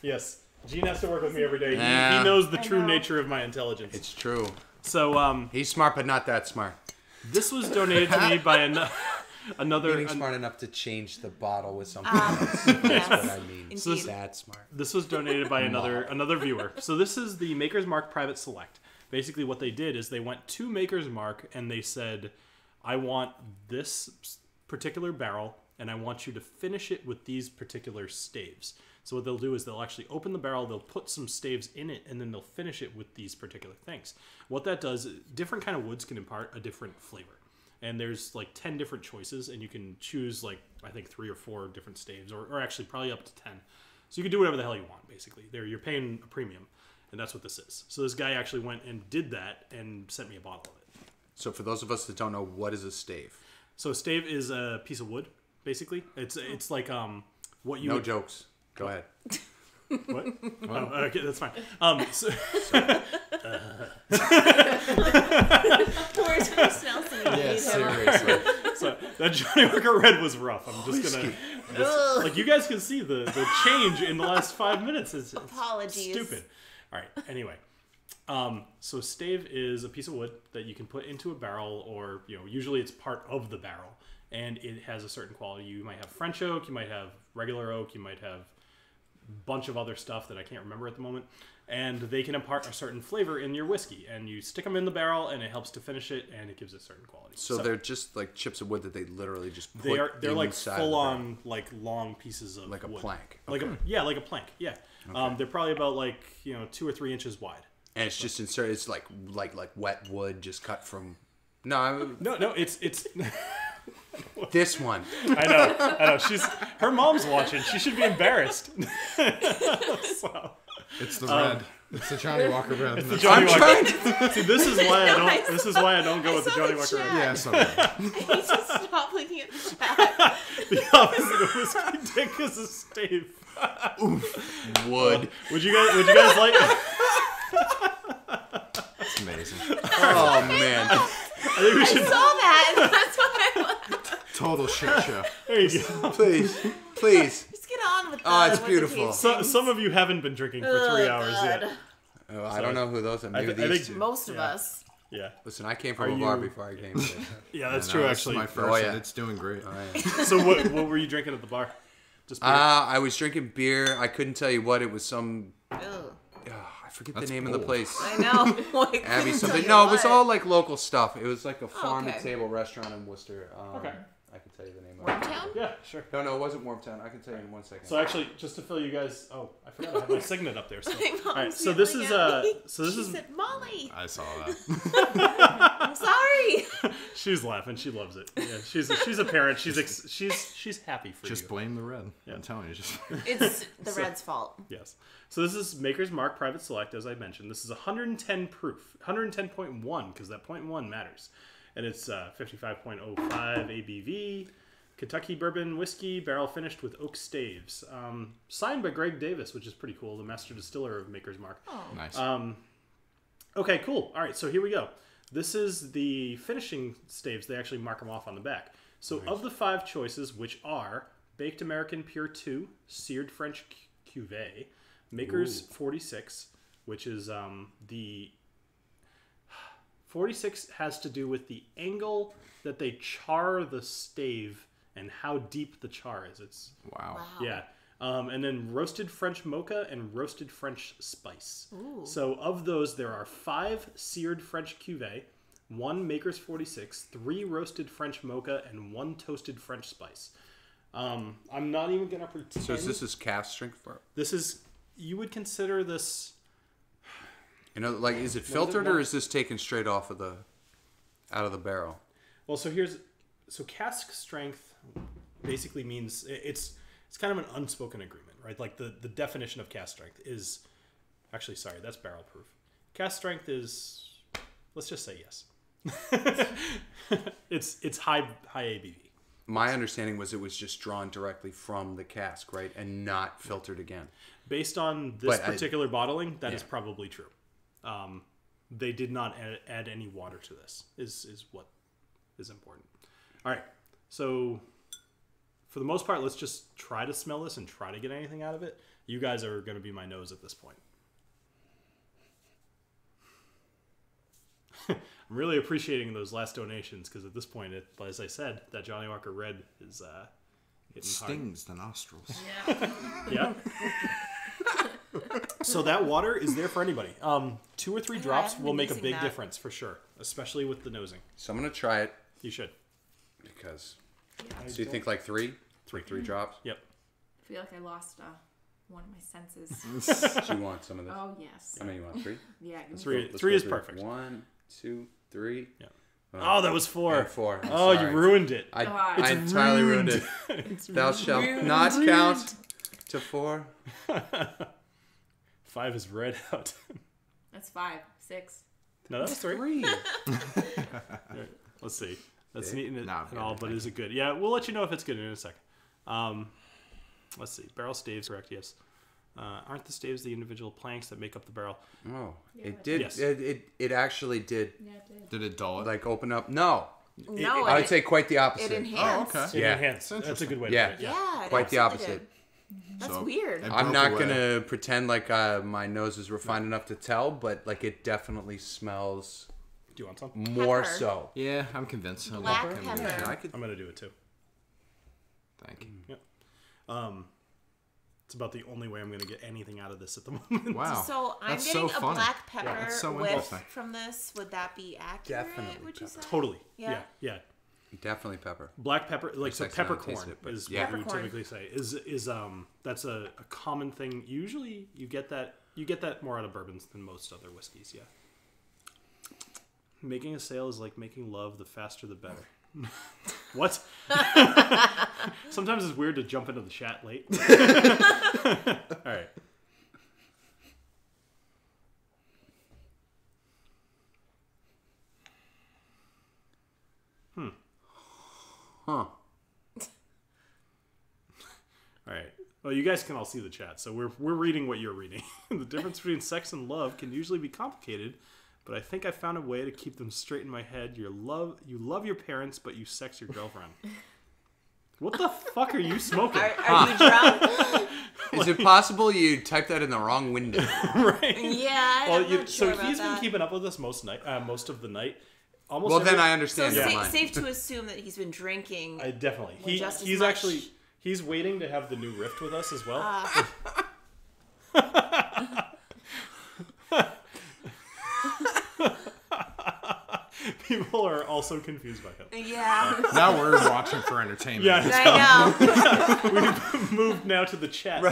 Yes, Gene has to work with me every day. Yeah. He knows the I true know. nature of my intelligence. It's true. So He's smart, but not that smart. this was donated to me by another. Getting smart enough to change the bottle with something else. That's what I mean. Indeed. That smart. This was donated by another viewer. So this is the Maker's Mark Private Select. Basically, what they did is they went to Maker's Mark and they said, "I want this particular barrel, and I want you to finish it with these particular staves." So what they'll do is they'll actually open the barrel, they'll put some staves in it, and then they'll finish it with these particular things. What that does, different kind of woods can impart a different flavor. And there's like 10 different choices, and you can choose like, I think 3 or 4 different staves, or actually probably up to 10. So you can do whatever the hell you want, basically. You're paying a premium, and that's what this is. So this guy actually went and did that and sent me a bottle of it. So for those of us that don't know, what is a stave? So a stave is a piece of wood, basically. It's like what you No would, jokes. Go ahead. What? Oh, okay, that's fine. So, Where's Chris Nelson? We need him. seriously. so that Johnny Walker Red was rough. I'm just gonna like you guys can see the change in the last 5 minutes. It's Apologies. stupid. All right. Anyway, so a stave is a piece of wood that you can put into a barrel, or usually it's part of the barrel, and it has a certain quality. You might have French oak, you might have regular oak, you might have bunch of other stuff that I can't remember at the moment, and they can impart a certain flavor in your whiskey, and you stick them in the barrel and it helps to finish it, and it gives it certain quality. So they're just like chips of wood that they literally just put they're like inside full the barrel. on like long pieces of Like a wood. plank. Like like a plank. Yeah. They're probably about like 2 or 3 inches wide. And it's just inserted. It's like wet wood just cut from. No, No, it's this one. I know. Her mom's watching. She should be embarrassed. So, It's the red. It's the Johnny Walker red. the Johnny I'm Walker. trying to. See, this is why I don't. This is why I don't go with the saw Johnny the Walker. chat. Red. Yeah, sorry. I need to stop looking at the chat. The opposite of whiskey dick is a stave. Wood. Would you guys like? It's amazing. Oh man. I think we I should. saw that, and that's why I went. Total shit show. There you go. Please. Just get on with Oh, it's with the beautiful. tasting. Some of you haven't been drinking for 3 hours God. yet. Oh, I don't know who those are. Maybe I these think- two. Most of us. Yeah. Listen, I came Are from a bar you- before I came here. Yeah, that's No, true. this is Actually. my first, Oh, yeah. and it's doing great. So what were you drinking at the bar? Just beer? I was drinking beer. I couldn't tell you what it was. Some Ugh. I forget That's the name of the bold. place. I know. Like, Abby couldn't something. tell No, you it was what. all like local stuff. It was like a farm to okay. table restaurant in Worcester. Okay. I can tell you the name of it. Wormtown? Yeah, sure. No, it wasn't Wormtown. I can tell you in 1 second. So actually, just to fill you guys, I forgot I have my signet up there. So. My mom's All right, so this is yelling at me. so this She is said, Molly, I saw that. I'm sorry. she's laughing. She loves it. Yeah, she's a parent. She's happy for Just you. blame the red. Yeah. I'm telling you. Just It's the Red's fault. Yes. So this is Maker's Mark Private Select, as I mentioned. This is 110 proof, 110.1 because that 0.1 matters, and it's 55.05 ABV. Kentucky Bourbon whiskey, barrel finished with oak staves. Signed by Greg Davis, which is pretty cool, the master distiller of Maker's Mark. nice. Okay, cool. All right, so here we go. This is the finishing staves. They actually mark them off on the back. So of the 5 choices, which are Baked American Pure 2, Seared French Cuvée, Maker's 46, which is the 46 has to do with the angle that they char the stave and how deep the char is. It's Wow. yeah. And then roasted French mocha and roasted French spice. Ooh. So of those, there are 5 seared French cuvee, 1 Maker's 46, 3 roasted French mocha, and 1 toasted French spice. I'm not even going to pretend. So this is cask strength for? This is, you would consider this... You know, like, is it filtered or is this taken straight off of out of the barrel? Well, so cask strength basically means it's kind of an unspoken agreement, right? Like the definition of cask strength is, actually, sorry, that's barrel proof. Cask strength is, let's just say yes. it's high ABV. My understanding was it was just drawn directly from the cask, right, and not filtered again. Based on this particular bottling, that is probably true. They did not add any water to this. Is what is important. All right, so for the most part, let's just try to smell this and try to get anything out of it. You guys are going to be my nose at this point. I'm really appreciating those last donations because at this point, as I said, that Johnny Walker Red is hitting Stings the nostrils. Yeah. So that water is there for anybody. 2 or 3 drops will make a big difference for sure, especially with the nosing. So I'm going to try it. You should. Because, so you think like 3? 3 drops? Yep. I feel like I lost one of my senses. Do you want some of this? Oh, yes. I mean, you want 3? Yeah. give me 3 Let's 3 go is through. perfect. 1, 2, 3. Yeah. Oh, that was 4. And 4. I'm Oh, sorry. you ruined it. I entirely ruined it. Thou shalt not count to 4. 5 is red out. That's 5, 6. No, that was 3. 3. Right, let's see. That's neat and Nah, all, but is it good? Yeah, we'll let you know if it's good in a second. Let's see. Barrel staves, correct? Yes. Aren't the staves the individual planks that make up the barrel? Oh, Yeah, it did. Yes. It actually did. Yeah, it did. Did it dull it? Like open up. No, No, I would say quite the opposite. it enhanced. Oh, okay. It Yeah. enhanced. That's a good way to Yeah. put it. Yeah, it Quite the absolutely opposite. did. That's So, weird. it I'm broke not away. gonna pretend like my nose is refined enough to tell, but like it definitely smells Do you want some? more Pepper. so. Yeah, I'm convinced. I Black love pepper. Yeah, I could. I'm gonna do it too. Thank you. It's about the only way I'm gonna get anything out of this at the moment. Wow. So I'm That's getting so a funny. black pepper that's so whiff interesting. from this. Would that be accurate? Definitely Would you say? Totally. Yeah. Yeah. Definitely pepper. Black pepper, like so, It's actually not peppercorn tasted, but is yeah. what we Peppercorn. typically say. Is that's a common thing. Usually, you get that more out of bourbons than most other whiskeys. Yeah. Making a sale is like making love. The faster, the better. What? Sometimes it's weird to jump into the chat late. All right. Huh. All right. Well, you guys can all see the chat, so we're reading what you're reading. The difference between sex and love can usually be complicated, but I think I found a way to keep them straight in my head. You love your parents, but you sex your girlfriend. What the fuck are you smoking? Are you drunk? Is it possible you typed that in the wrong window? Right? Yeah. Well, I'm not sure so about he's been that. keeping up with us most of the night. Almost. Well, then every- I So understand your mind. safe to assume that he's been drinking. I definitely. Well, just as He's much. actually he's waiting to have the new Rift with us as well. People are also confused by him. Yeah. Now we're watching for entertainment. Yeah, I know. we've moved now to the chat.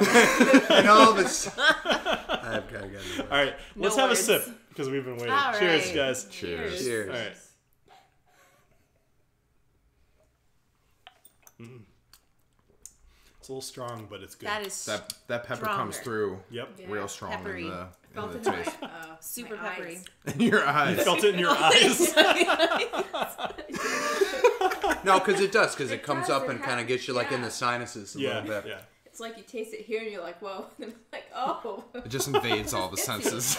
And all of us. I've got to get it. All right, let's No have words. a sip because we've been waiting. All Cheers, right. guys. Cheers. Cheers. All right. It's a little strong, but it's good. That is That pepper Stronger. comes through Yep. Yeah. real strong Peppery. in Felt the it in my, taste. super my peppery. eyes. In your eyes. Felt it in your eyes. No, because it does, because it It comes does, up it and kind of has- gets you like in yeah. the sinuses a Yeah, little bit. yeah. It's like you taste it here and you're like, whoa. And then like Oh. It just invades all the senses.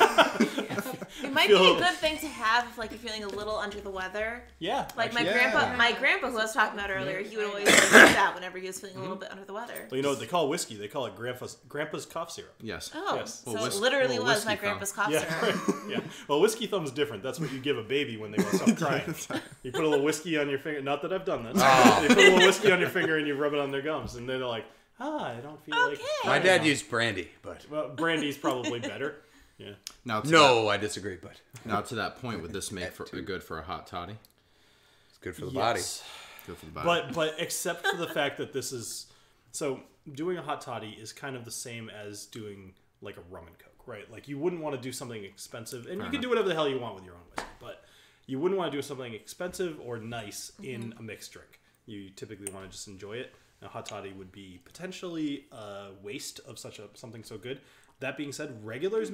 It might be a good thing to have if, like, you're feeling a little under the weather. Yeah. Like actually, my grandpa, who I was talking about earlier, he would always like, do that whenever he was feeling a little bit under the weather. Well, you know what they call whiskey? They call it grandpa's cough syrup. Yes. Oh, Yes. so Well, it literally well, was whiskey my thumb. grandpa's cough Yeah, syrup. right. Yeah. Well, whiskey thumb's different. That's what you give a baby when they want to stop crying. You put a little whiskey on your finger. Not that I've done that. You put a little whiskey on your finger and you rub it on their gums, and they're like, I don't feel like. My dad used brandy, but Well, brandy's probably better. Yeah. Now, no, I disagree. But Now to that point, would this make good for a hot toddy? it's good for the body. Yes. Good for the body. But except for the fact that this is so doing a hot toddy is kind of the same as doing like a rum and coke, right? Like you wouldn't want to do something expensive, and you can do whatever the hell you want with your own whiskey, but you wouldn't want to do something expensive or nice in a mixed drink. You typically want to just enjoy it. A hot toddy would be potentially a waste of something so good. That being said, regular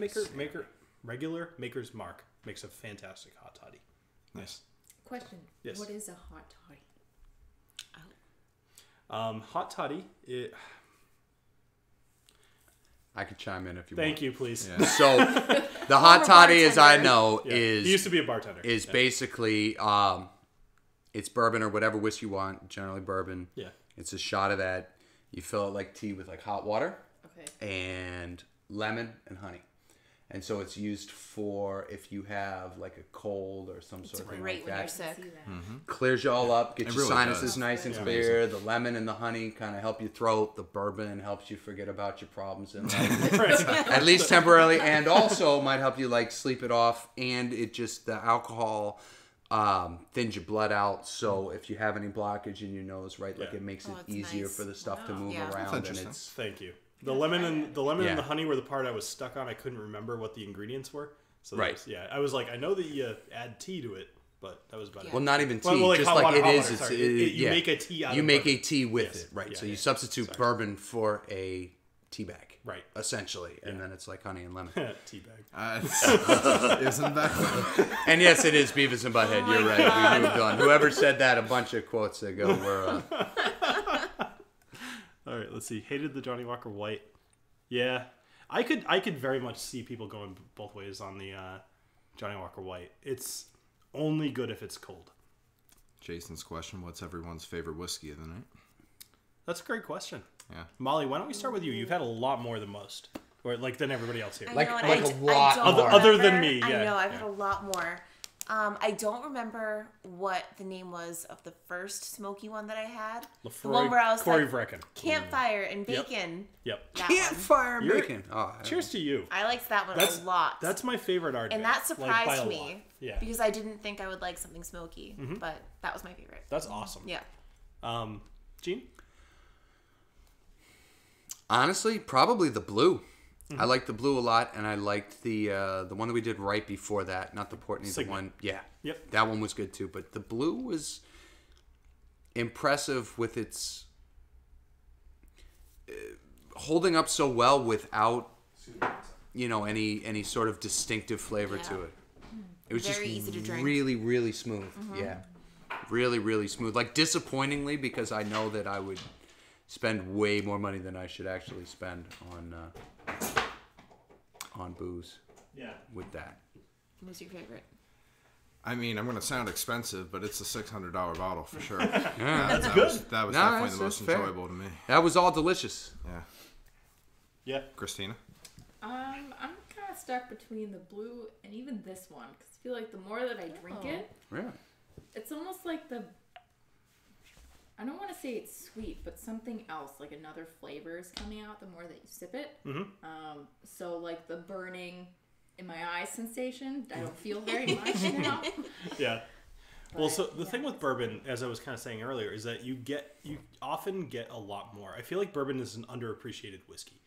Maker's Mark makes a fantastic hot toddy. Nice. Question. Yes. What is a hot toddy? Hot toddy. I could chime in if you Thank you, please. Yeah. So the hot toddy, as I know, Yeah. is He used to be a bartender. is Yeah. basically it's bourbon or whatever whiskey you want, generally bourbon. Yeah. It's a shot of that. You fill it like tea with like hot water Okay. and lemon and honey. And so it's used for if you have like a cold or some sort of thing Great like when you're that. sick. See that. Clears you all up, gets It your really sinuses does. nice and Yeah. clear. The lemon and the honey kind of help your throat. The bourbon helps you forget about your problems in life. At least temporarily, and also might help you like sleep it off. And it just the alcohol thins your blood out. So if you have any blockage in your nose, right, like Yeah. it makes it Oh, it's easier nice. for the stuff to move Yeah. around. That's And interesting. it's Thank you. The lemon and Yeah. the honey were the part I was stuck on. I couldn't remember what the ingredients were. So that Right. was- yeah, I was like, I know that you add tea to it, but that was about it. well, not even tea, Well, like just hot like water, it hot is. water, It's sorry. You yeah. make a tea out You of make bourbon. a tea with Yes. it, right? Yeah, So you yeah. substitute Sorry. bourbon for a tea bag, Right. essentially, and then it's like honey and lemon. Tea bag. Isn't that? And yes, it is Beavis and Butthead. You're right. We moved on. Whoever said that a bunch of quotes ago were. All right, let's see. Hated the Johnny Walker White. Yeah, I could very much see people going both ways on the Johnny Walker White. It's only good if it's cold. Jason's question: what's everyone's favorite whiskey of the night? That's a great question. Yeah. Molly, why don't we start with you? You've had a lot more than most, or like than everybody else here. I Like- know, and like I a d- lot I don't more. Other than remember- me, yeah. I know, I've had a lot more. I don't remember what the name was of the first smoky one that I had. The one where I was Corey like, Vrecken. campfire and bacon. Yep. That one. Campfire You're- bacon. Oh, Cheers to you. I liked that one That's a lot. That's my favorite art. and that surprised me. Yeah. Because I didn't think I would like something smoky, but that was my favorite. That's awesome. Yeah. Gene? honestly, probably the blue. I liked the blue a lot, and I liked the one that we did right before that, not the Portney, the Signet. one. Yeah. Yep. That one was good too, but the blue was impressive with its holding up so well without any sort of distinctive flavor Yeah. to it. It was Very just easy to drink. really, really smooth. Yeah, really, really smooth. Like disappointingly, because I know that I would spend way more money than I should actually spend on booze Yeah. with that. What was your favorite? I mean, I'm going to sound expensive, but it's a $600 bottle for sure. Yeah, That good. was No, definitely that's the most fair. enjoyable to me. that was all delicious. Yeah. Yeah. Christina? I'm kind of stuck between the blue and even this one because I feel like the more that I drink it, Yeah. it's almost like I don't want to say it's sweet, but something else, like another flavor is coming out the more that you sip it. So like the burning in my eyes sensation, I don't feel very much now. Yeah. Well, But, so the yeah. thing with bourbon, as I was kind of saying earlier, is that you often get a lot more. I feel like bourbon is an underappreciated whiskey.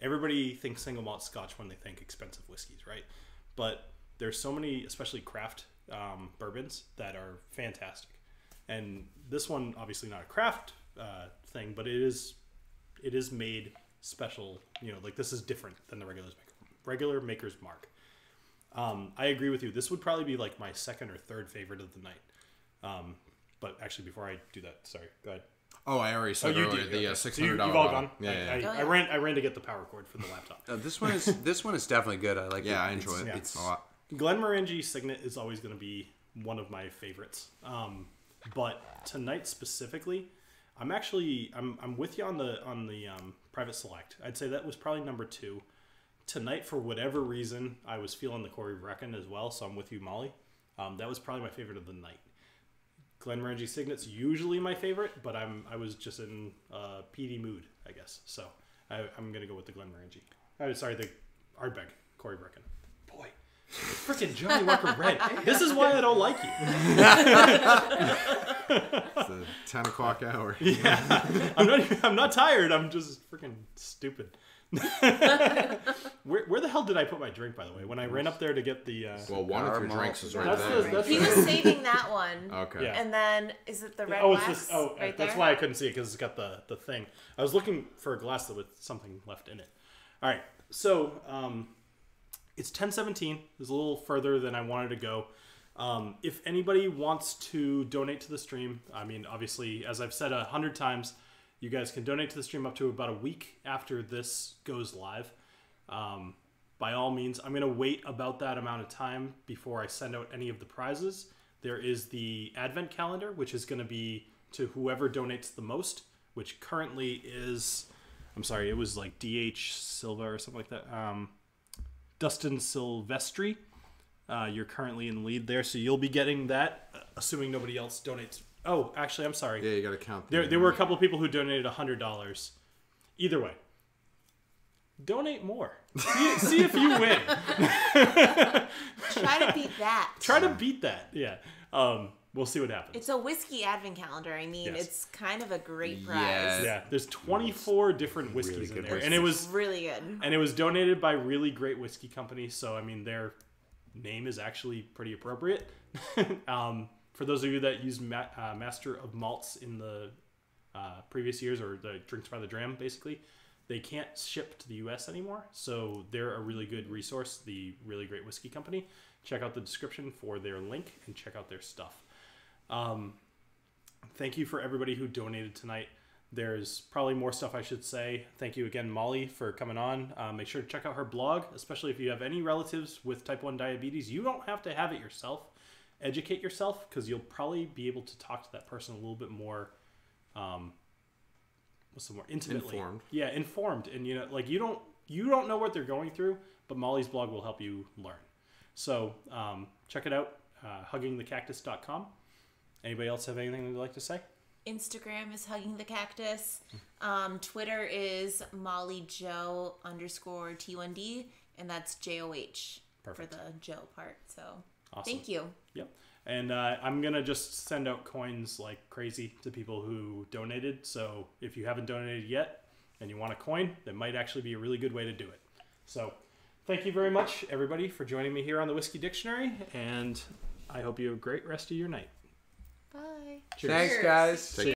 Everybody thinks single malt Scotch when they think expensive whiskeys, right? But there's so many, especially craft bourbons, that are fantastic. And this one, obviously not a craft thing, but it is made special. Like this is different than the regular Maker's Mark. I agree with you. This would probably be like my second or third favorite of the night. But actually, before I do that, sorry, go ahead. Oh, I already said you earlier did. the Okay. $600 So you've all bottle. gone? Yeah. I ran to get the power cord for the laptop. This one is definitely good. I like it. I enjoy it. It's a lot. Glenmorangie Signet is always going to be one of my favorites. But tonight specifically, I'm with you on the Private Select. I'd say that was probably number 2. Tonight, for whatever reason, I was feeling the Corey Brecken as well, so I'm with you, Molly. That was probably my favorite of the night. Glenmorangie Signet's usually my favorite, but I was just in a PD mood, I guess. So I'm gonna go with the Glenmorangie. The Ardbeg Corey Brecken. Boy, freaking Johnny Walker Red. This is why I don't like you. It's the 10 o'clock hour. Yeah, I'm not tired. I'm just freaking stupid. Where the hell did I put my drink, by the way? When I ran up there to get the Well, one of your drinks is right there. He was saving that one. Okay. Yeah. And then, is it the red it's wax? this. Oh, right that's there? why I couldn't see it, because it's got the thing. I was looking for a glass with something left in it. All right, so it's 10:17. It's a little further than I wanted to go. If anybody wants to donate to the stream, I mean, obviously, as I've said 100 times, you guys can donate to the stream up to about a week after this goes live. By all means, I'm going to wait about that amount of time before I send out any of the prizes. There is the Advent calendar, which is going to be to whoever donates the most, which currently is, it was like DH Silva or something like that. Dustin Silvestri. You're currently in the lead there, so you'll be getting that, assuming nobody else donates. Oh, actually, I'm sorry. Yeah, you got to count. There were a couple of people who donated $100. Either way, donate more. See if you win. Try to beat that. Try to beat that. Yeah. We'll see what happens. It's a whiskey advent calendar. I mean, Yes. It's kind of a great prize. Yeah. Yeah, there's 24 different whiskeys Really in good there, whiskeys. and it was Really good. donated by really great whiskey companies. So I mean, their name is actually pretty appropriate. For those of you that use Master of Malts in the previous years, or the Drinks by the Dram, basically, they can't ship to the U.S. anymore. So they're a really good resource, the really great whiskey company. Check out the description for their link and check out their stuff. Thank you for everybody who donated tonight. There's probably more stuff I should say. Thank you again, Molly, for coming on. Make sure to check out her blog, especially if you have any relatives with type 1 diabetes. You don't have to have it yourself. Educate yourself, because you'll probably be able to talk to that person a little bit more, more intimately. Informed. Yeah, informed. And you don't know what they're going through, but Molly's blog will help you learn. So check it out, huggingthecactus.com. Anybody else have anything they'd like to say? Instagram is Hugging the Cactus. Twitter is MollyJo_T1D, and that's JOH. Perfect. For the Joe part. So Awesome. thank you. Yep. And I'm going to just send out coins like crazy to people who donated. So if you haven't donated yet and you want a coin, that might actually be a really good way to do it. So thank you very much, everybody, for joining me here on the Whiskey Dictionary. And I hope you have a great rest of your night. Bye. Cheers. Thanks, guys. Take